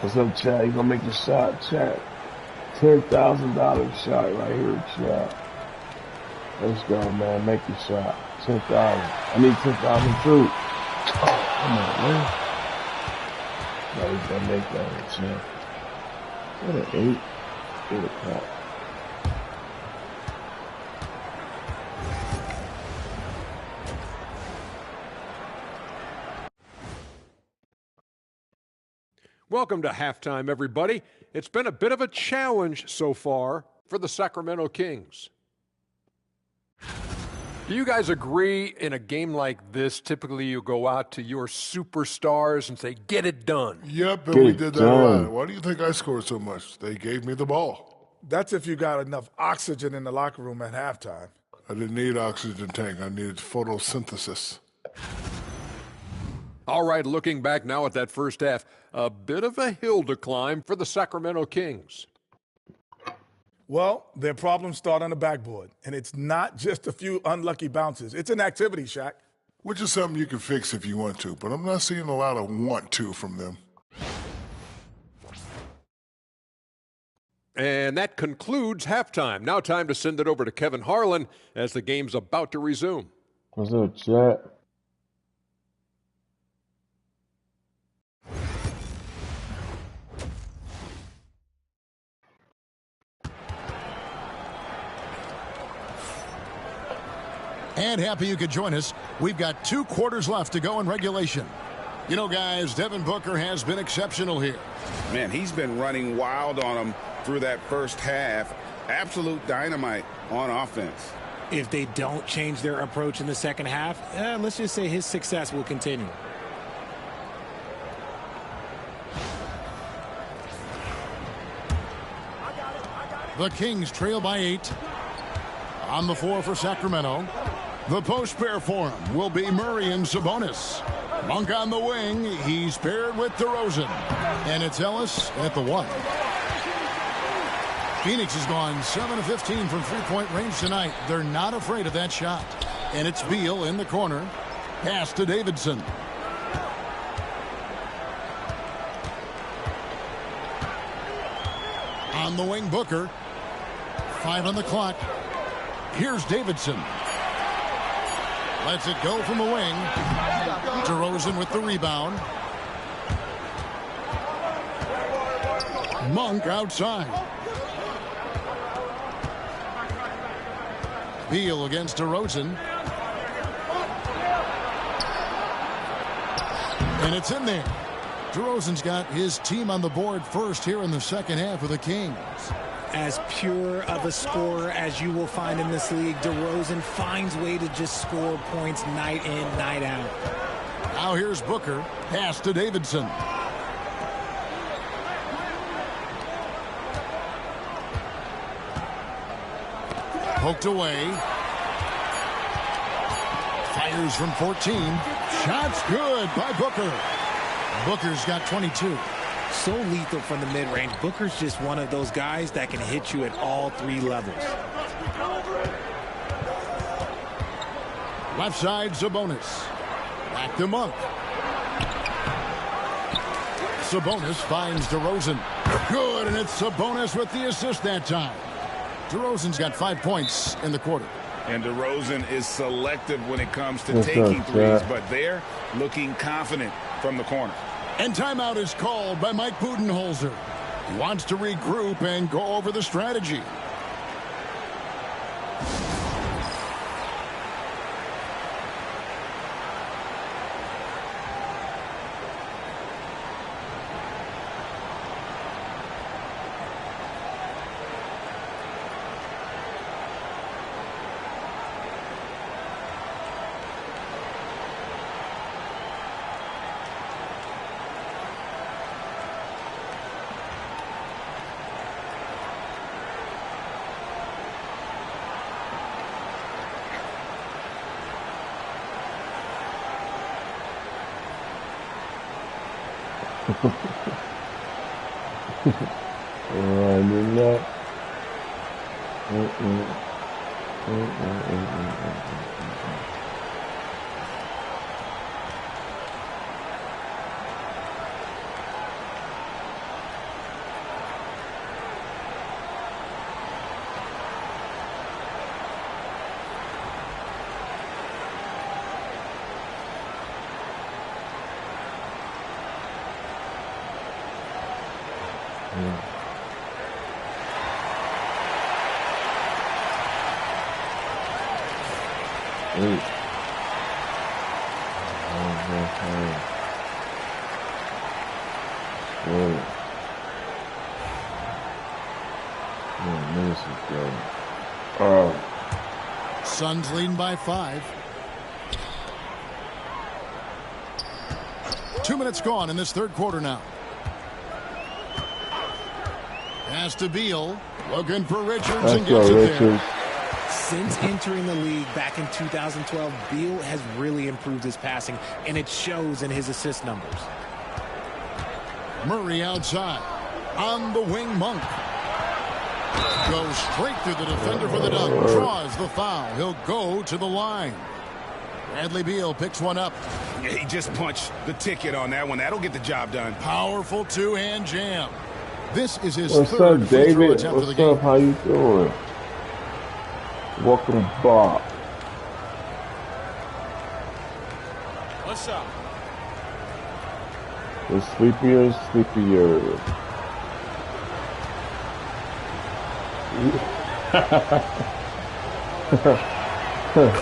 What's up, Chad? You gonna make the shot, Chad? $10,000 shot right here, Chad. Let's go, man. Make the shot. 10,000. I need 10,000 too. Oh, come on, man. No, he's gonna make that one, Chad. What an 8 o'clock. Welcome to halftime, everybody. It's been a bit of a challenge so far for the Sacramento Kings. Do you guys agree in a game like this, typically you go out to your superstars and say, get it done? Yep, and we did that a lot. Why do you think I scored so much? They gave me the ball. That's if you got enough oxygen in the locker room at halftime. I didn't need oxygen tank. I needed photosynthesis. All right, looking back now at that first half, a bit of a hill to climb for the Sacramento Kings. Well, their problems start on the backboard, and it's not just a few unlucky bounces. It's an activity, Shaq. Which is something you can fix if you want to, but I'm not seeing a lot of want to from them. And that concludes halftime. Now time to send it over to Kevin Harlan as the game's about to resume. What's up, chat? And happy you could join us. We've got 2 quarters left to go in regulation. You know, guys, Devin Booker has been exceptional here. Man, he's been running wild on them through that first half. Absolute dynamite on offense. If they don't change their approach in the second half, let's just say his success will continue. The Kings trail by 8. On the floor for Sacramento. The post pair for him will be Murray and Sabonis. Monk on the wing. He's paired with DeRozan. And it's Ellis at the 1. Phoenix has gone 7 of 15 from three-point range tonight. They're not afraid of that shot. And it's Beal in the corner. Pass to Davidson. On the wing, Booker. 5 on the clock. Here's Davidson. Lets it go from the wing. DeRozan with the rebound. Monk outside. Beal against DeRozan. And it's in there. DeRozan's got his team on the board first here in the second half of the Kings. As pure of a scorer as you will find in this league, DeRozan finds way to just score points night in, night out. Now here's Booker. Pass to Davidson. Poked away. Fires from 14. Shots good by Booker. Booker's got 22. So lethal from the mid-range. Booker's just one of those guys that can hit you at all 3 levels. Left side, Sabonis. Back to Monk. Sabonis finds DeRozan. Good, and it's Sabonis with the assist that time. DeRozan's got 5 points in the quarter. And DeRozan is selective when it comes to taking threes, but they're looking confident from the corner. And timeout is called by Mike Budenholzer. He wants to regroup and go over the strategy. Running up. Suns leading by 5. 2 minutes gone in this third quarter now. Pass to Beal. Looking for Richards and gets it there. Since entering the league back in 2012, Beal has really improved his passing, and it shows in his assist numbers. Murray outside. On the wing, Monk. Goes straight through the defender for the dunk. Draws the foul. He'll go to the line. Bradley Beal picks one up. Yeah, he just punched the ticket on that one. That'll get the job done. Powerful two-hand jam. This is his What's third up, free throw David? attempt for the What's game. up? How you doing? Welcome, Bob. What's up? The sleepier.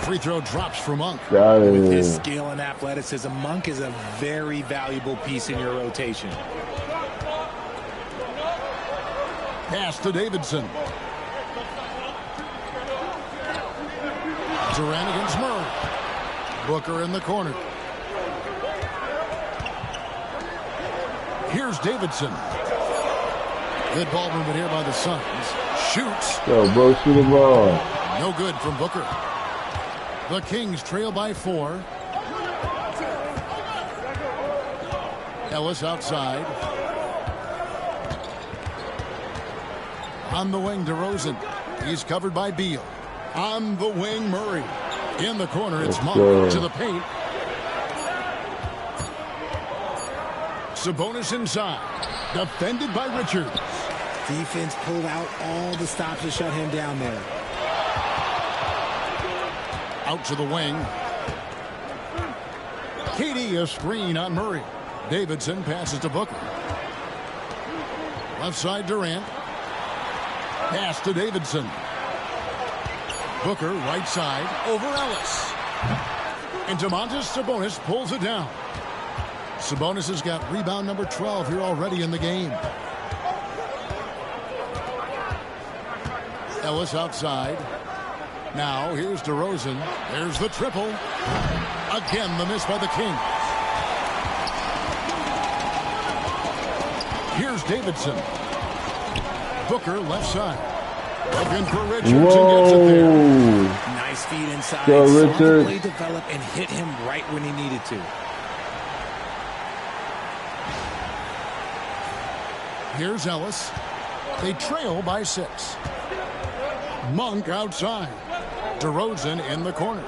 Free throw drops for Monk. With his skill and athleticism, Monk is a very valuable piece in your rotation. Pass to Davidson. Durant against Murray. Booker in the corner. Here's Davidson. Good ball movement here by the Suns. Shoots. Yo, bro, shoot the ball. No good from Booker. The Kings trail by 4. Ellis outside. On the wing, DeRozan. He's covered by Beal. On the wing, Murray. In the corner, it's Monk to the paint. Sabonis inside. Defended by Richards. Defense pulled out all the stops to shut him down there. Out to the wing. KD a screen on Murray. Davidson passes to Booker. Left side Durant. Pass to Davidson. Booker right side over Ellis. And Domantas Sabonis pulls it down. Sabonis has got rebound number 12 here already in the game. Ellis outside. Now here's DeRozan. There's the triple. Again the miss by the Kings. Here's Davidson. Booker left side. Looking for Richards and gets it there. Nice feed inside. Go, Saw the Richards. play develop and hit him right when he needed to. Here's Ellis. They trail by 6. Monk outside. DeRozan in the corner.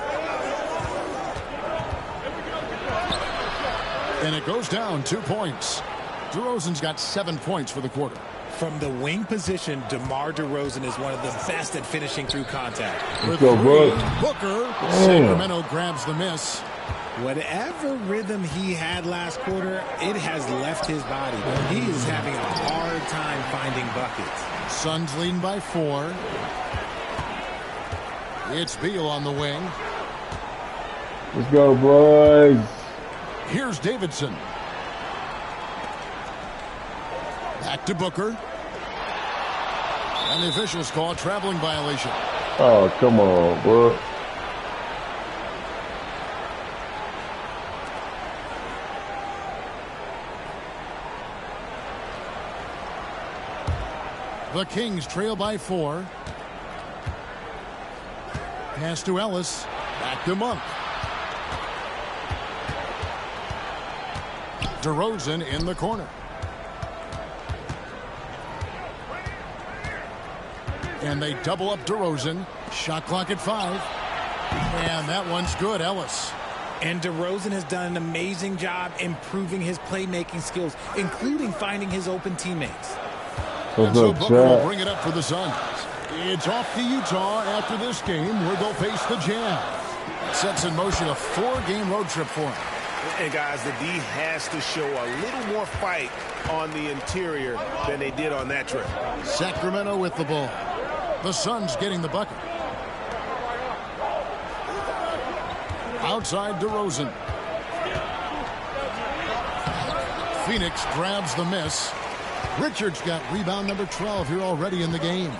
And it goes down 2 points. DeRozan's got 7 points for the quarter. From the wing position, DeMar DeRozan is one of the best at finishing through contact. With go, three, Buck. Booker. Sacramento grabs the miss. Whatever rhythm he had last quarter, it has left his body. He is having a hard time finding buckets. Suns leading by 4. It's Beal on the wing. Let's go, boys. Here's Davidson. Back to Booker. And the officials call a traveling violation. Oh, come on, bro. The Kings trail by 4. Pass to Ellis. Back to Monk. DeRozan in the corner. And they double up DeRozan. Shot clock at 5. And that one's good, Ellis. And DeRozan has done an amazing job improving his playmaking skills, including finding his open teammates. And so Booker will bring it up for the Suns. It's off to Utah after this game where they'll face the Jazz. Sets in motion a 4-game road trip for him. And guys, the D has to show a little more fight on the interior than they did on that trip. Sacramento with the ball. The Suns getting the bucket. Outside DeRozan. Phoenix grabs the miss. Richards got rebound number 12 here already in the game.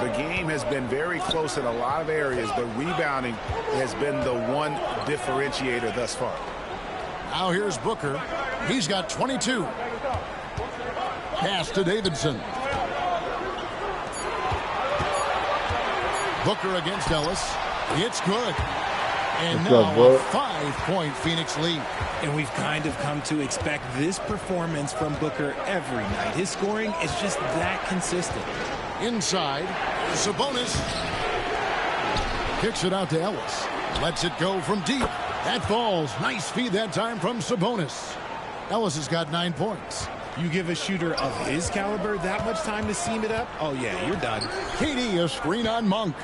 The game has been very close in a lot of areas, but rebounding has been the one differentiator thus far. Now here's Booker. He's got 22. Pass to Davidson. Booker against Ellis. It's good. And now a 5-point Phoenix lead. And we've kind of come to expect this performance from Booker every night. His scoring is just that consistent. Inside, Sabonis kicks it out to Ellis. Lets it go from deep. That falls. Nice feed that time from Sabonis. Ellis has got 9 points. You give a shooter of his caliber that much time to seam it up? Oh, yeah, you're done. KD, a screen on Monk.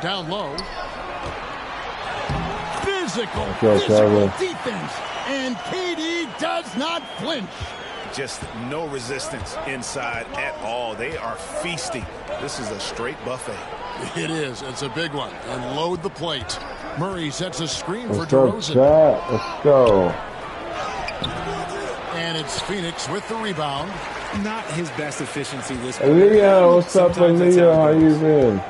Down low. Physical defense. And KD does not flinch. Just no resistance inside at all. They are feasting. This is a straight buffet. It is. It's a big one. And load the plate. Murray sets a screen for DeRozan. Let's go. And it's Phoenix with the rebound. Not his best efficiency this quarter. Leo, what's up, Leo? How you been?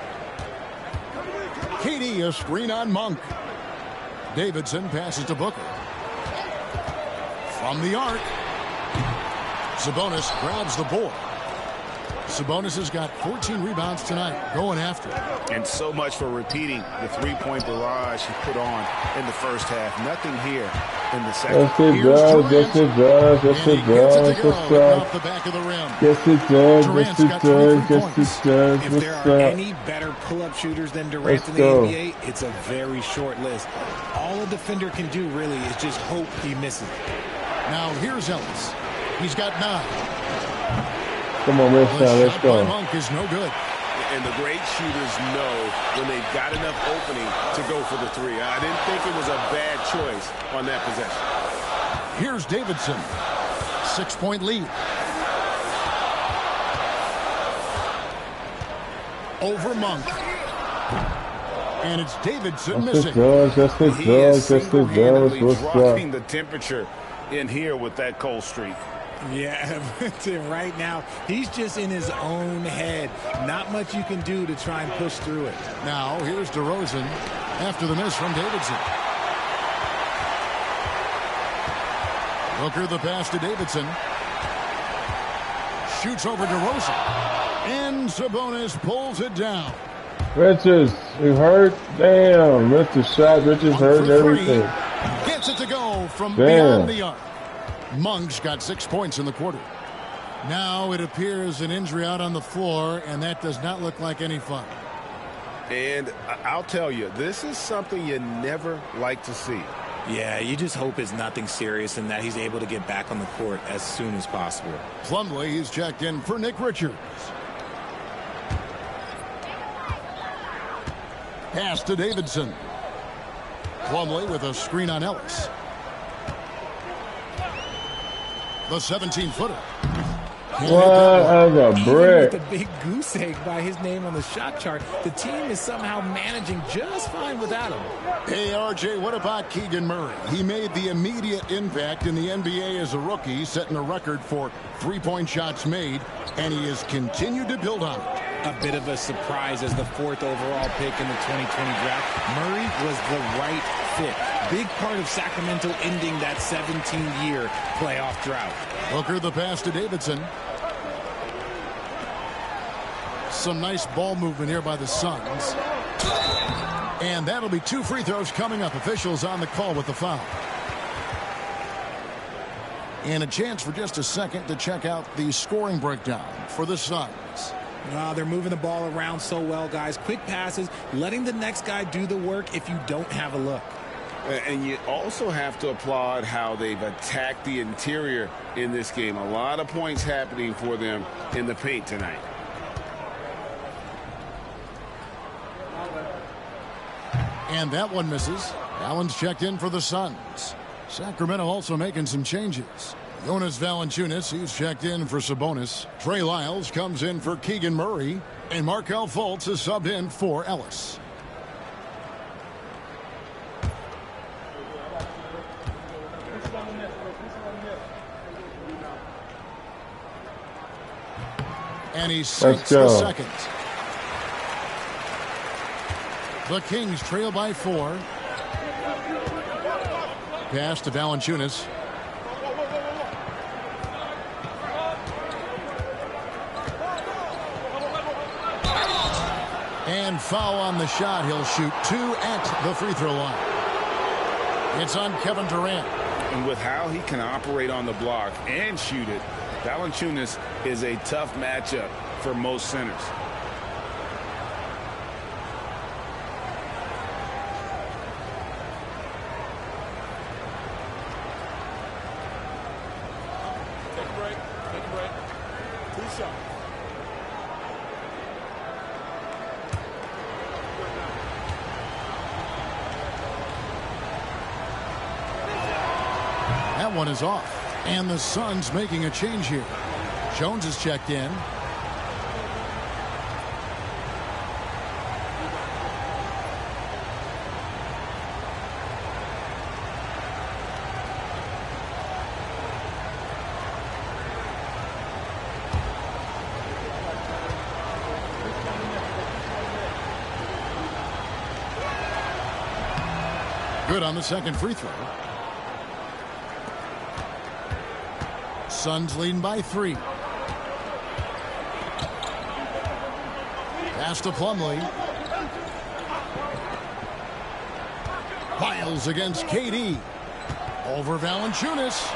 KD, a screen on Monk. Davidson passes to Booker. From the arc. Sabonis grabs the board. Sabonis has got 14 rebounds tonight, going after it. And so much for repeating the three-point barrage he put on in the first half. Nothing here in the second. Yes, it does. Yes, it does. Yes, it does. What's up? Off the back of the rim. Yes, it does. Yes, it does. Yes, it does. If there are any better pull-up shooters than Durant in the NBA, it's a very short list. All a defender can do, really, is just hope he misses. Now, here's Ellis. He's got 9. Come on, let's go. Monk is no good. And the great shooters know when they've got enough opening to go for the three. I didn't think it was a bad choice on that possession. Here's Davidson. 6-point lead. Over Monk. And it's Davidson missing. He is single-handedly dropping the temperature in here with that cold streak. Yeah, right now, he's just in his own head. Not much you can do to try and push through it. Now, here's DeRozan after the miss from Davidson. Booker the pass to Davidson. Shoots over DeRozan. And Sabonis pulls it down. Richards, you hurt? Damn, missed the shot. Richards hurt everything. Gets it to go from beyond the arc. Monk's got 6 points in the quarter. Now it appears an injury out on the floor, and that does not look like any fun. And I'll tell you, this is something you never like to see. Yeah, you just hope it's nothing serious and that he's able to get back on the court as soon as possible. Plumlee, he's checked in for Nick Richards. Pass to Davidson. Plumlee with a screen on Ellis. The 17-footer. What a brick. With a big goose egg by his name on the shot chart, the team is somehow managing just fine without him. Hey, RJ, what about Keegan Murray? He made the immediate impact in the NBA as a rookie, setting a record for three-point shots made, and he has continued to build on it. A bit of a surprise as the 4th overall pick in the 2020 draft. Murray was the right fit. Big part of Sacramento ending that 17-year playoff drought. Booker the pass to Davidson. Some nice ball movement here by the Suns. And that'll be 2 free throws coming up. Officials on the call with the foul. And a chance for just a second to check out the scoring breakdown for the Suns. They're moving the ball around so well, guys. Quick passes, letting the next guy do the work if you don't have a look. And you also have to applaud how they've attacked the interior in this game. A lot of points happening for them in the paint tonight. And that one misses. Allen's checked in for the Suns. Sacramento also making some changes. Jonas Valanciunas, he's checked in for Sabonis. Trey Lyles comes in for Keegan Murray. And Markelle Fultz is subbed in for Ellis. And he sinks the second. The Kings trail by 4. Pass to Valanciunas. And foul on the shot. He'll shoot 2 at the free throw line. It's on Kevin Durant. And with how he can operate on the block and shoot it, Valanciunas is a tough matchup for most centers. Take a break. Take a break. 2 shots. That one is off. And the Suns making a change here. Jones is checked in. Good on the second free throw. Suns leading by 3. Pass to Plumlee. Miles against KD. Over Valanciunas.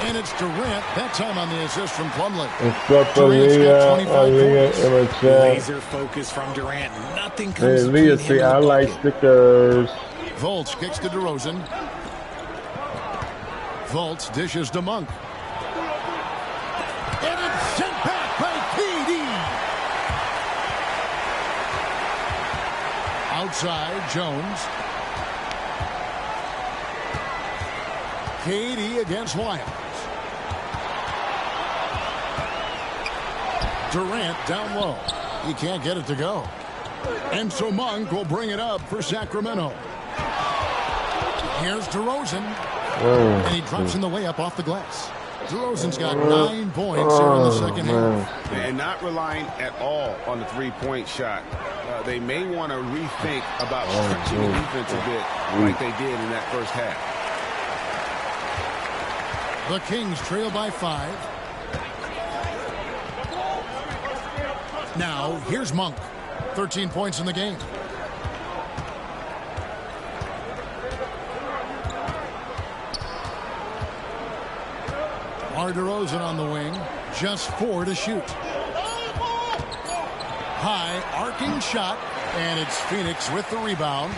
And it's Durant. That time on the assist from Plumlee. Durant's got 25 points. Laser focus from Durant. Nothing comes between him and the I like bucket. stickers. Fultz kicks to DeRozan. Fultz dishes to Monk. And it's sent back by KD. Outside, Jones. KD against Wiles. Durant down low. He can't get it to go. And so Monk will bring it up for Sacramento. Here's DeRozan. And he drops in the layup off the glass. DeRozan's got 9 points here in the second half. And not relying at all on the three-point shot. They may want to rethink about stretching the defense a bit like they did in that first half. The Kings trail by 5. Now, here's Monk. 13 points in the game. DeRozan on the wing. Just 4 to shoot. High arcing shot. And it's Phoenix with the rebound.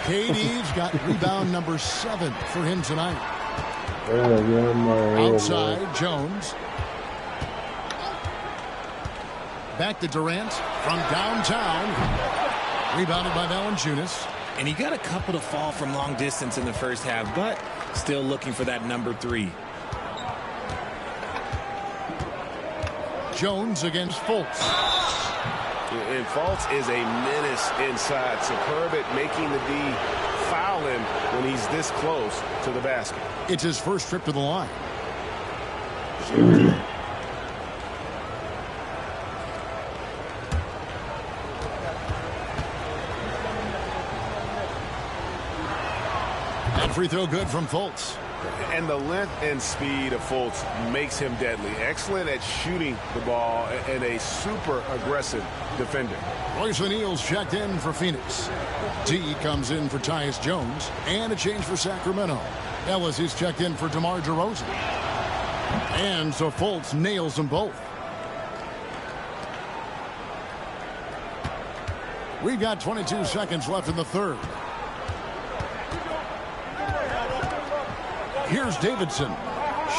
KD's got rebound number 7 for him tonight. Outside, Jones. Back to Durant from downtown. Rebounded by Valanciunas. And he got a couple to fall from long distance in the first half, but still looking for that number 3. Jones against Fultz. And Fultz is a menace inside. Superb at making the D foul him when he's this close to the basket. It's his first trip to the line. And free throw good from Fultz. And the length and speed of Fultz makes him deadly. Excellent at shooting the ball and a super aggressive defender. Royce O'Neal's checked in for Phoenix. D comes in for Tyus Jones. And a change for Sacramento. Ellis is checked in for DeMar DeRozan. And so Fultz nails them both. We've got 22 seconds left in the third. Here's Davidson.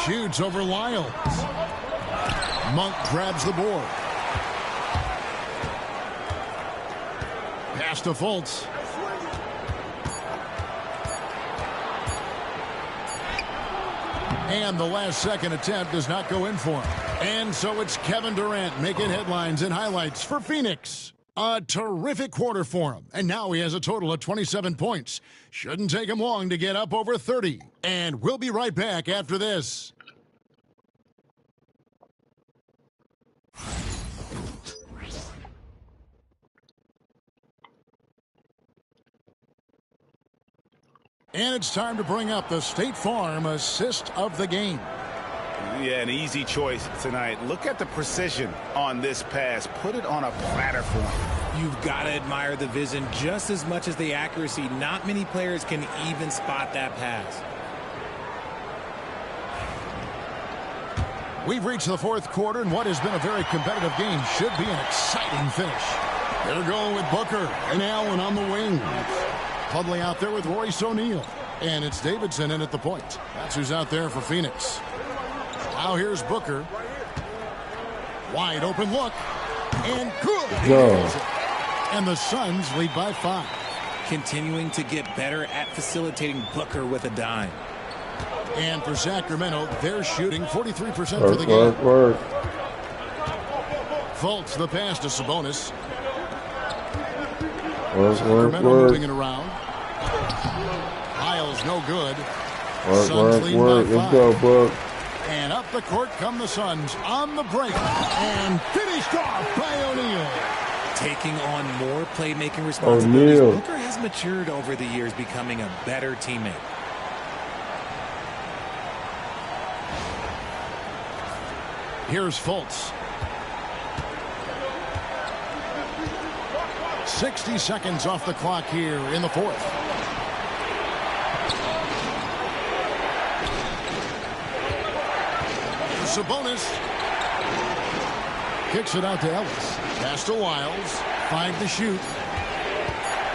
Shoots over Lyles. Monk grabs the board. Pass to Fultz. And the last second attempt does not go in for him. And so it's Kevin Durant making headlines and highlights for Phoenix. A terrific quarter for him. And now he has a total of 27 points. Shouldn't take him long to get up over 30. And we'll be right back after this. And it's time to bring up the State Farm assist of the game. Yeah, an easy choice tonight. Look at the precision on this pass. Put it on a platter for him. You've got to admire the vision just as much as the accuracy. Not many players can even spot that pass. We've reached the fourth quarter, and what has been a very competitive game should be an exciting finish. They're going with Booker and Allen on the wings. Publicly out there with Royce O'Neal. And it's Davidson in at the point. That's who's out there for Phoenix. Now here's Booker. Wide open look. And good. And the Suns lead by 5. Continuing to get better at facilitating Booker with a dime. And for Sacramento, they're shooting 43% for the game. Fultz the pass to Sabonis. Sacramento moving it around. Hiles no good. Suns lead by 5. Let's go, Book. And up the court come the Suns on the break. And finished off by O'Neal. Taking on more playmaking responsibilities. Booker has matured over the years, becoming a better teammate. Here's Fultz. 60 seconds off the clock here in the fourth. Sabonis kicks it out to Ellis. Pass to Wiles. 5 to shoot.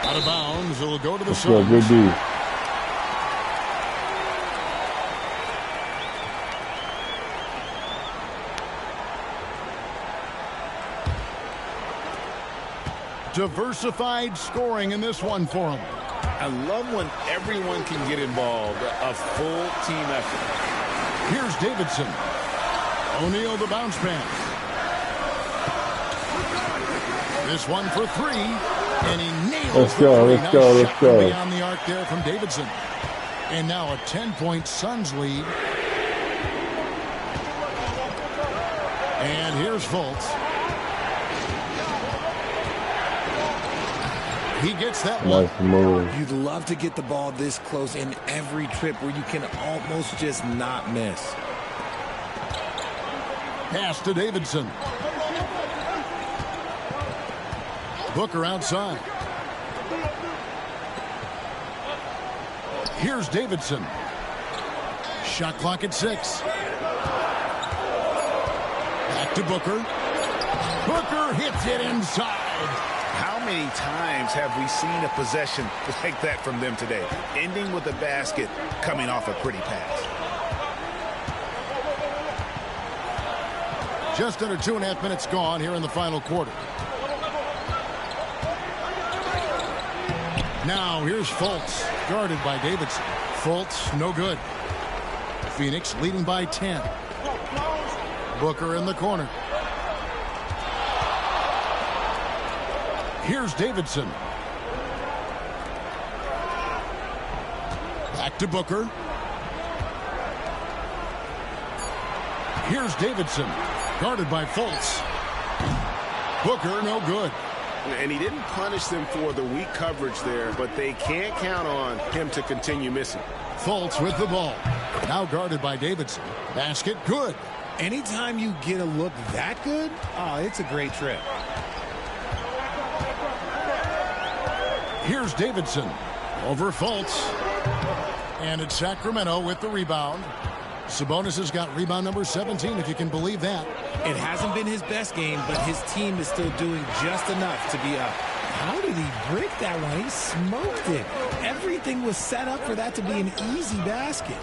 Out of bounds. It'll go to the Suns. Good D. Diversified scoring in this one for him. I love when everyone can get involved. A full team effort. Here's Davidson. O'Neal the bounce pass. This one for 3. And he nails the 3. Let's go. Beyond the arc there from Davidson. And now a 10-point Suns lead. And here's Fultz. He gets that one. Nice move. You'd love to get the ball this close in every trip where you can almost just not miss. Pass to Davidson. Booker outside. Here's Davidson. Shot clock at 6. Back to Booker. Booker hits it inside. How many times have we seen a possession like that from them today? Ending with a basket, coming off a pretty pass. Just under 2.5 minutes gone here in the final quarter. Now here's Fultz, guarded by Davidson. Fultz, no good. Phoenix leading by 10. Booker in the corner. Here's Davidson. Back to Booker. Here's Davidson. Guarded by Fultz. Booker, no good. And he didn't punish them for the weak coverage there, but they can't count on him to continue missing. Fultz with the ball. Now guarded by Davidson. Basket, good. Anytime you get a look that good, it's a great trip. Here's Davidson. Over Fultz. And it's Sacramento with the rebound. Sabonis has got rebound number 17, if you can believe that. It hasn't been his best game, but his team is still doing just enough to be up. How did he break that one? He smoked it. Everything was set up for that to be an easy basket.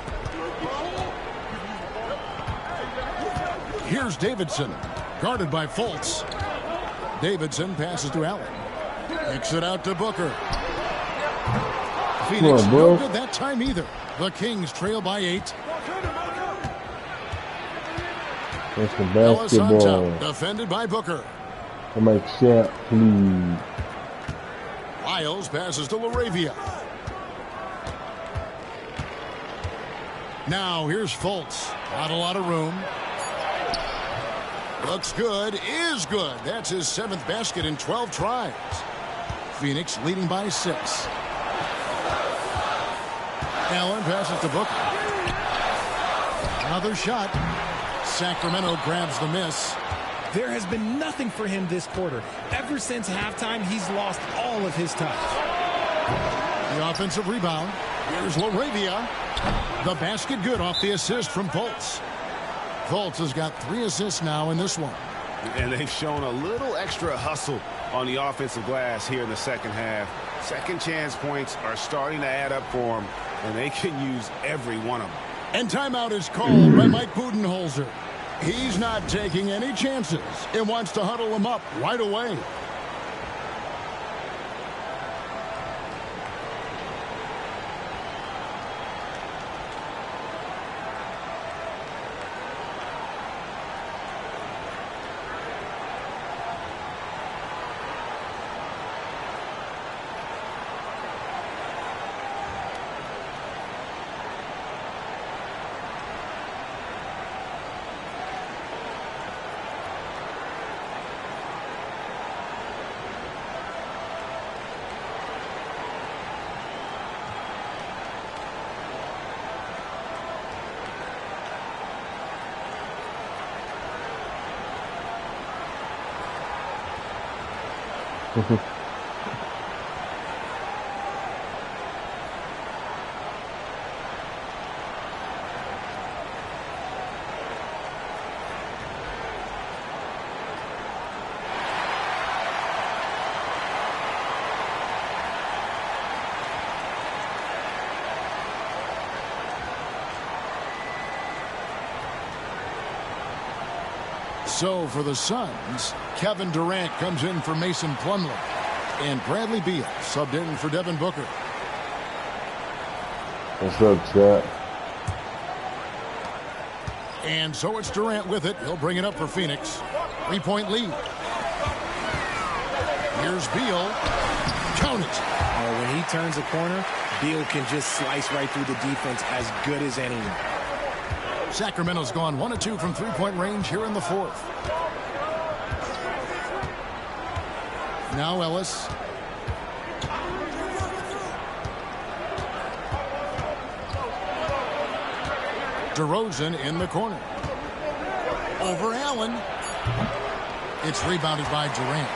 Here's Davidson. Guarded by Fultz. Davidson passes to Allen. Kicks it out to Booker. Phoenix no good that time either. The Kings trail by 8. That's the basketball. Defended by Booker. I'm like, chat, please. Lyles passes to LaRavia. Now here's Fultz. Not a lot of room. Looks good, is good. That's his 7th basket in 12 tries. Phoenix leading by 6. Allen passes to Booker. Another shot. Sacramento grabs the miss. There has been nothing for him this quarter. Ever since halftime, he's lost all of his touch. The offensive rebound. Here's LaRavia. The basket good off the assist from Fultz. Fultz has got 3 assists now in this one. And they've shown a little extra hustle on the offensive glass here in the second half. Second chance points are starting to add up for them, and they can use every one of them. And timeout is called by Mike Budenholzer. He's not taking any chances and wants to huddle them up right away. So for the Suns, Kevin Durant comes in for Mason Plumlee. And Bradley Beal subbed in for Devin Booker. What's up, chat? And so it's Durant with it. He'll bring it up for Phoenix. 3-point lead. Here's Beal. Count it. Oh, when he turns a corner, Beal can just slice right through the defense as good as anyone. Sacramento's gone 1 of 2 from 3-point range here in the 4th. Now Ellis. DeRozan in the corner. Over Allen. It's rebounded by Durant.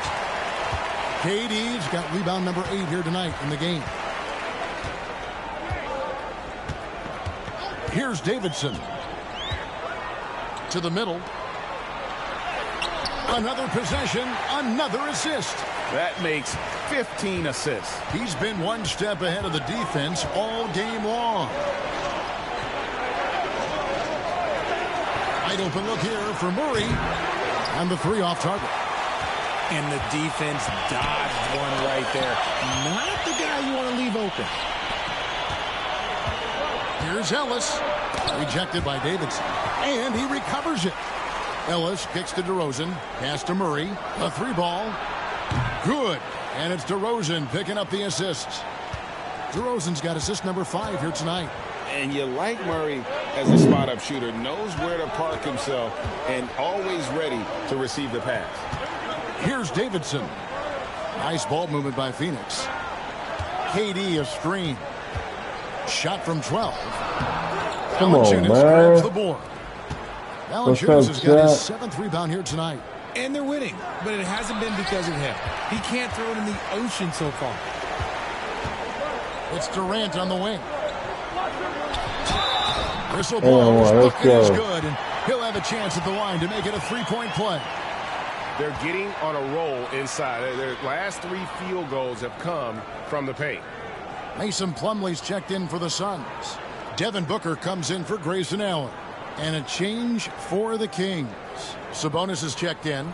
KD's got rebound number 8 here tonight in the game. Here's Davidson. To the middle. Another possession, another assist. That makes 15 assists. He's been one step ahead of the defense all game long. Wide open look here for Murray. And the 3 off target. And the defense dodged one right there. Not the guy you want to leave open. Here's Ellis. Rejected by Davidson. And he recovers it. Ellis kicks to DeRozan. Pass to Murray. A 3-ball. Good. And it's DeRozan picking up the assists. DeRozan's got assist number 5 here tonight. And you like Murray as a spot-up shooter. Knows where to park himself and always ready to receive the pass. Here's Davidson. Nice ball movement by Phoenix. KD a screen. Shot from 12. Come on, man. Grabs the board. Valanciunas has got his 7th rebound here tonight. And they're winning, but it hasn't been because of him. He can't throw it in the ocean so far. It's Durant on the wing. Whistle ball. His bucket is good, and he'll have a chance at the line to make it a 3-point play. They're getting on a roll inside. Their last 3 field goals have come from the paint. Mason Plumlee's checked in for the Suns. Devin Booker comes in for Grayson Allen. And a change for the Kings. Sabonis is checked in.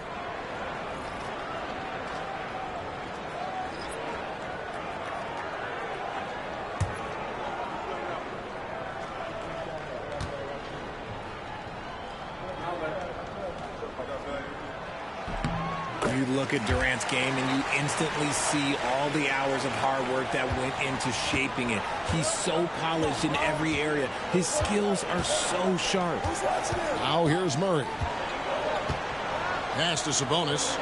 You look at Durant's game and you instantly see all the hours of hard work that went into shaping it. He's so polished in every area. His skills are so sharp. Now here's Murray. Pass to Sabonis.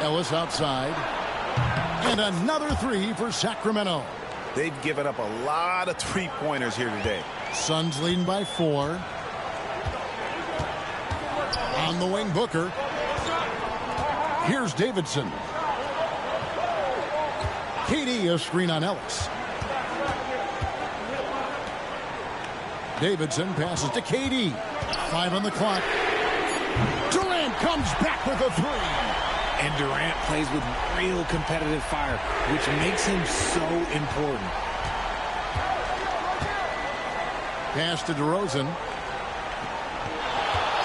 Ellis outside. And another three for Sacramento. They've given up a lot of three-pointers here today. Suns leading by 4. On the wing, Booker. Here's Davidson. KD, a screen on Ellis. Davidson passes to KD. 5 on the clock. Durant comes back with a 3. And Durant plays with real competitive fire, which makes him so important. Pass to DeRozan.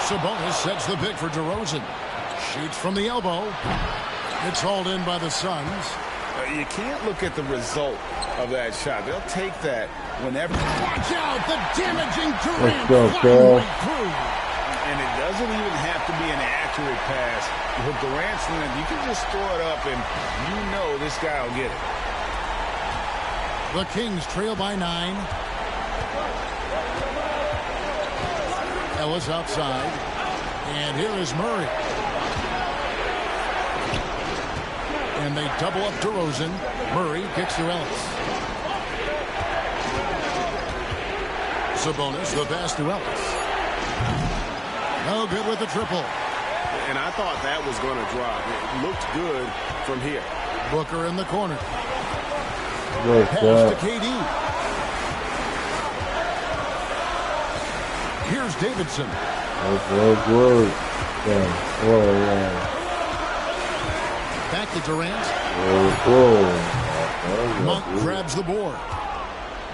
Sabonis sets the pick for DeRozan. Shoots from the elbow. It's hauled in by the Suns. You can't look at the result of that shot. They'll take that whenever. Watch out, the damaging Durant. Let's go, Phil. And it doesn't even have to be an accurate pass. With Durant's length, you can just throw it up and you know this guy will get it. The Kings trail by 9. Ellis outside. And here is Murray. And they double up DeRozan. Murray kicks to Ellis. Sabonis, the pass to Ellis. No good with the triple. And I thought that was going to drop. It looked good from here. Booker in the corner. Good pass to KD. Here's Davidson. Good. Back to Durant. Monk grabs the board.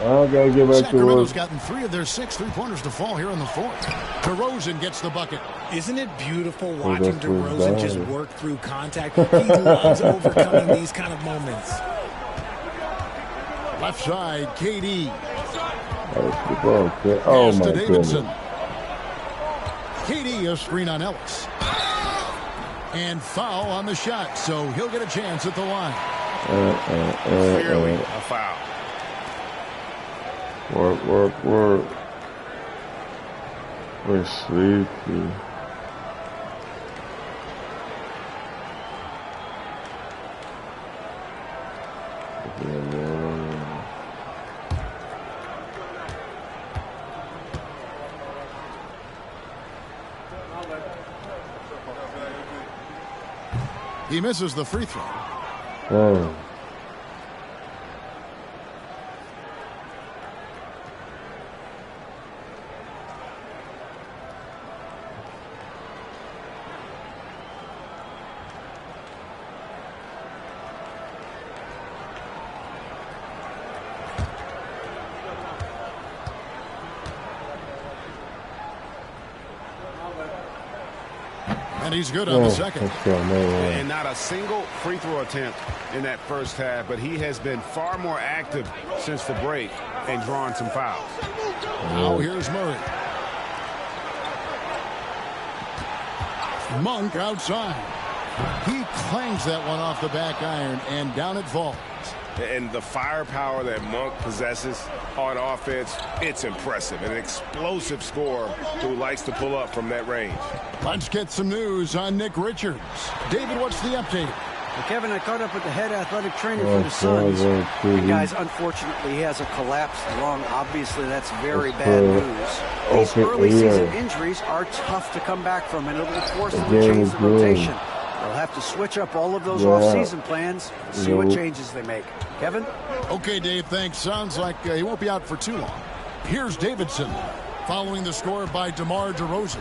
I gotta get back to Sacramento's work. gotten 3 of their 6 3-pointers to fall here in the 4th. DeRozan gets the bucket. Isn't it beautiful watching DeRozan just work through contact? He loves overcoming these kind of moments. Left side, KD. Oh my goodness. KD, a screen on Ellis. And foul on the shot, so he'll get a chance at the line. Clearly a foul. Work. We're sleepy. He misses the free throw. Oh. And he's good on the second. And not a single free throw attempt in that first half, but he has been far more active since the break and drawing some fouls. Now here's Murray. Monk outside. He clangs that one off the back iron, and down it falls. And the firepower that Monk possesses on offense, it's impressive. An explosive scorer who likes to pull up from that range. Let's get some news on Nick Richards. David, what's the update? Well, Kevin, I caught up with the head athletic trainer for the Suns. And guys, unfortunately, he has a collapsed lung. Obviously, that's very bad news. These early season injuries are tough to come back from, and it will force them to change the rotation. They'll have to switch up all of those off-season plans, see what changes they make. Kevin? Okay, Dave, thanks. Sounds like he won't be out for too long. Here's Davidson, following the score by DeMar DeRozan.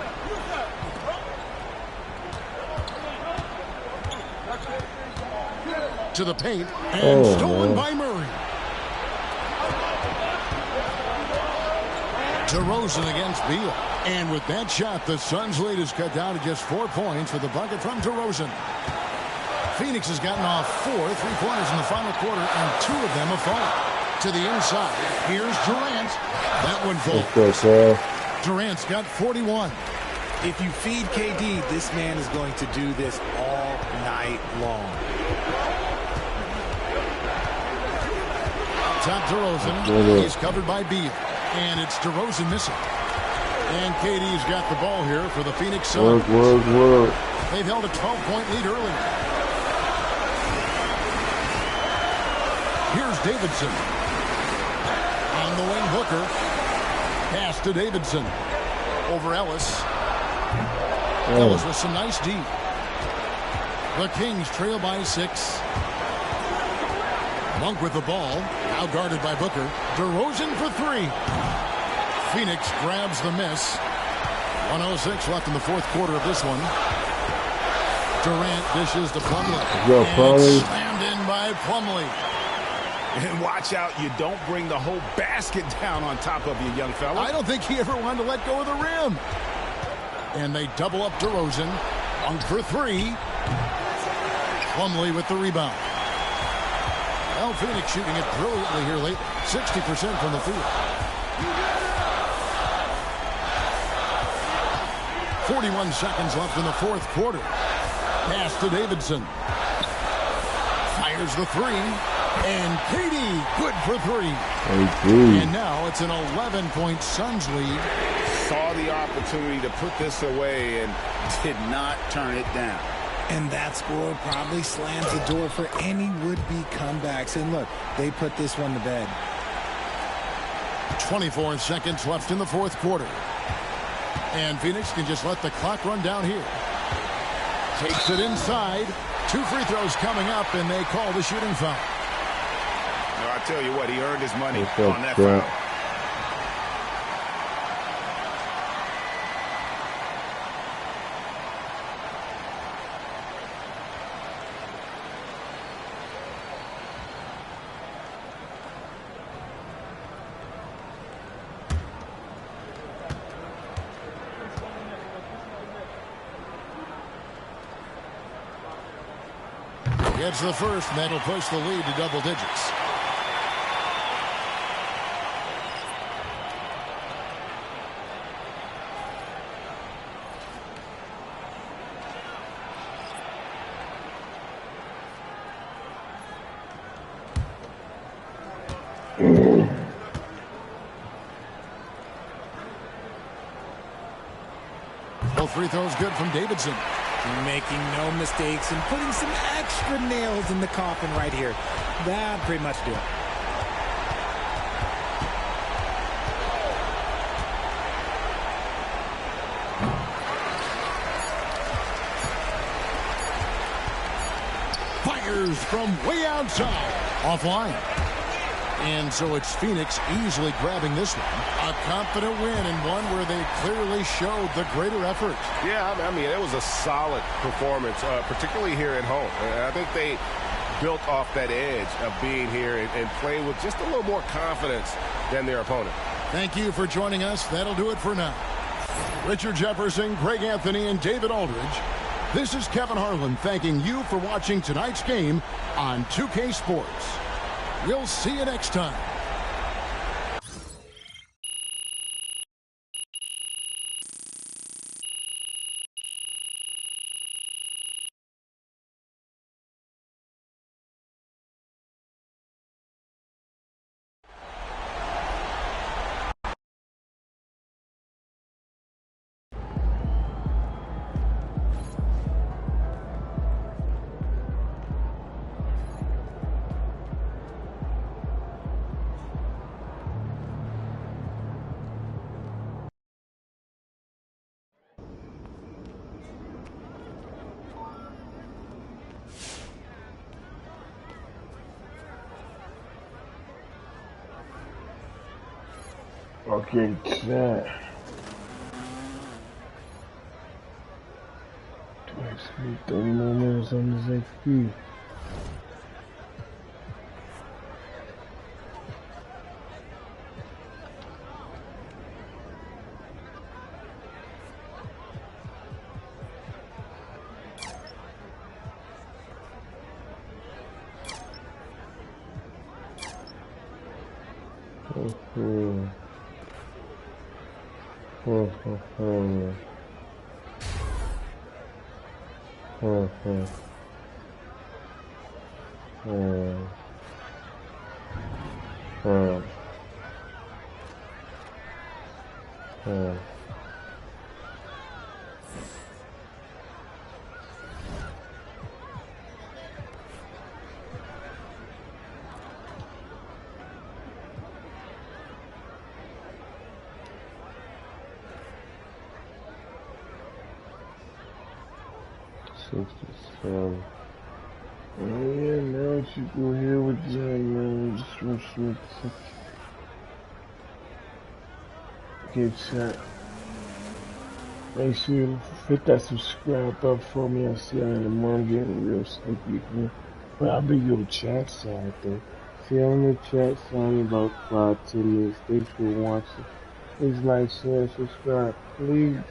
To the paint, and stolen by Murray. DeRozan against Beal. And with that shot, the Suns' lead is cut down to just 4 points with the bucket from DeRozan. Phoenix has gotten off 4 3-pointers in the final quarter, and 2 of them have fallen. To the inside, here's Durant. That one falls. Durant's got 41. If you feed KD, this man is going to do this all night long. Top DeRozan. He's covered by Beal. And it's DeRozan missing. And KD's got the ball here for the Phoenix Suns. They've held a 12-point lead earlier. Here's Davidson. On the wing, Booker. Pass to Davidson. Over Ellis. Ellis with some nice D. The Kings trail by 6. Monk with the ball. Now guarded by Booker. DeRozan for 3. Phoenix grabs the miss. 1:06 left in the fourth quarter of this one. Durant dishes to Plumlee. And slammed in by Plumlee. And watch out, you don't bring the whole basket down on top of you, young fella. I don't think he ever wanted to let go of the rim. And they double up DeRozan. Monk for 3. Plumlee with the rebound. Well, Phoenix shooting it brilliantly here late. 60% from the field. 41 seconds left in the fourth quarter. Pass to Davidson. Fires the 3. And KD, good for 3. And now it's an 11-point Suns lead. Saw the opportunity to put this away and did not turn it down. And that score probably slams the door for any would-be comebacks. And look, they put this one to bed. 24 seconds left in the fourth quarter. And Phoenix can just let the clock run down here. Takes it inside. 2 free throws coming up, and they call the shooting foul. No, I tell you what, he earned his money on that foul. Gets the first, and that'll push the lead to double digits. Both free throws good from Davidson. Making no mistakes and putting some extra nails in the coffin right here. That pretty much do it. Fires from way outside. Offline. And so it's Phoenix easily grabbing this one. A confident win and one where they clearly showed the greater effort. Yeah, I mean, it was a solid performance, particularly here at home. I think they built off that edge of being here and played with just a little more confidence than their opponent. Thank you for joining us. That'll do it for now. Richard Jefferson, Greg Anthony, and David Aldridge. This is Kevin Harlan thanking you for watching tonight's game on 2K Sports. We'll see you next time. Okay, chat. Do I see 30 more minutes on this XP? 67. Oh yeah, now you go here with that, man. Get chat. Make sure you hit that subscribe button for me. I see I in the morning getting real sleepy, man. But I'll be your chat side though. See, I'm in the chat side in about 5-10 minutes. Thanks for watching. Please like, share, subscribe, please.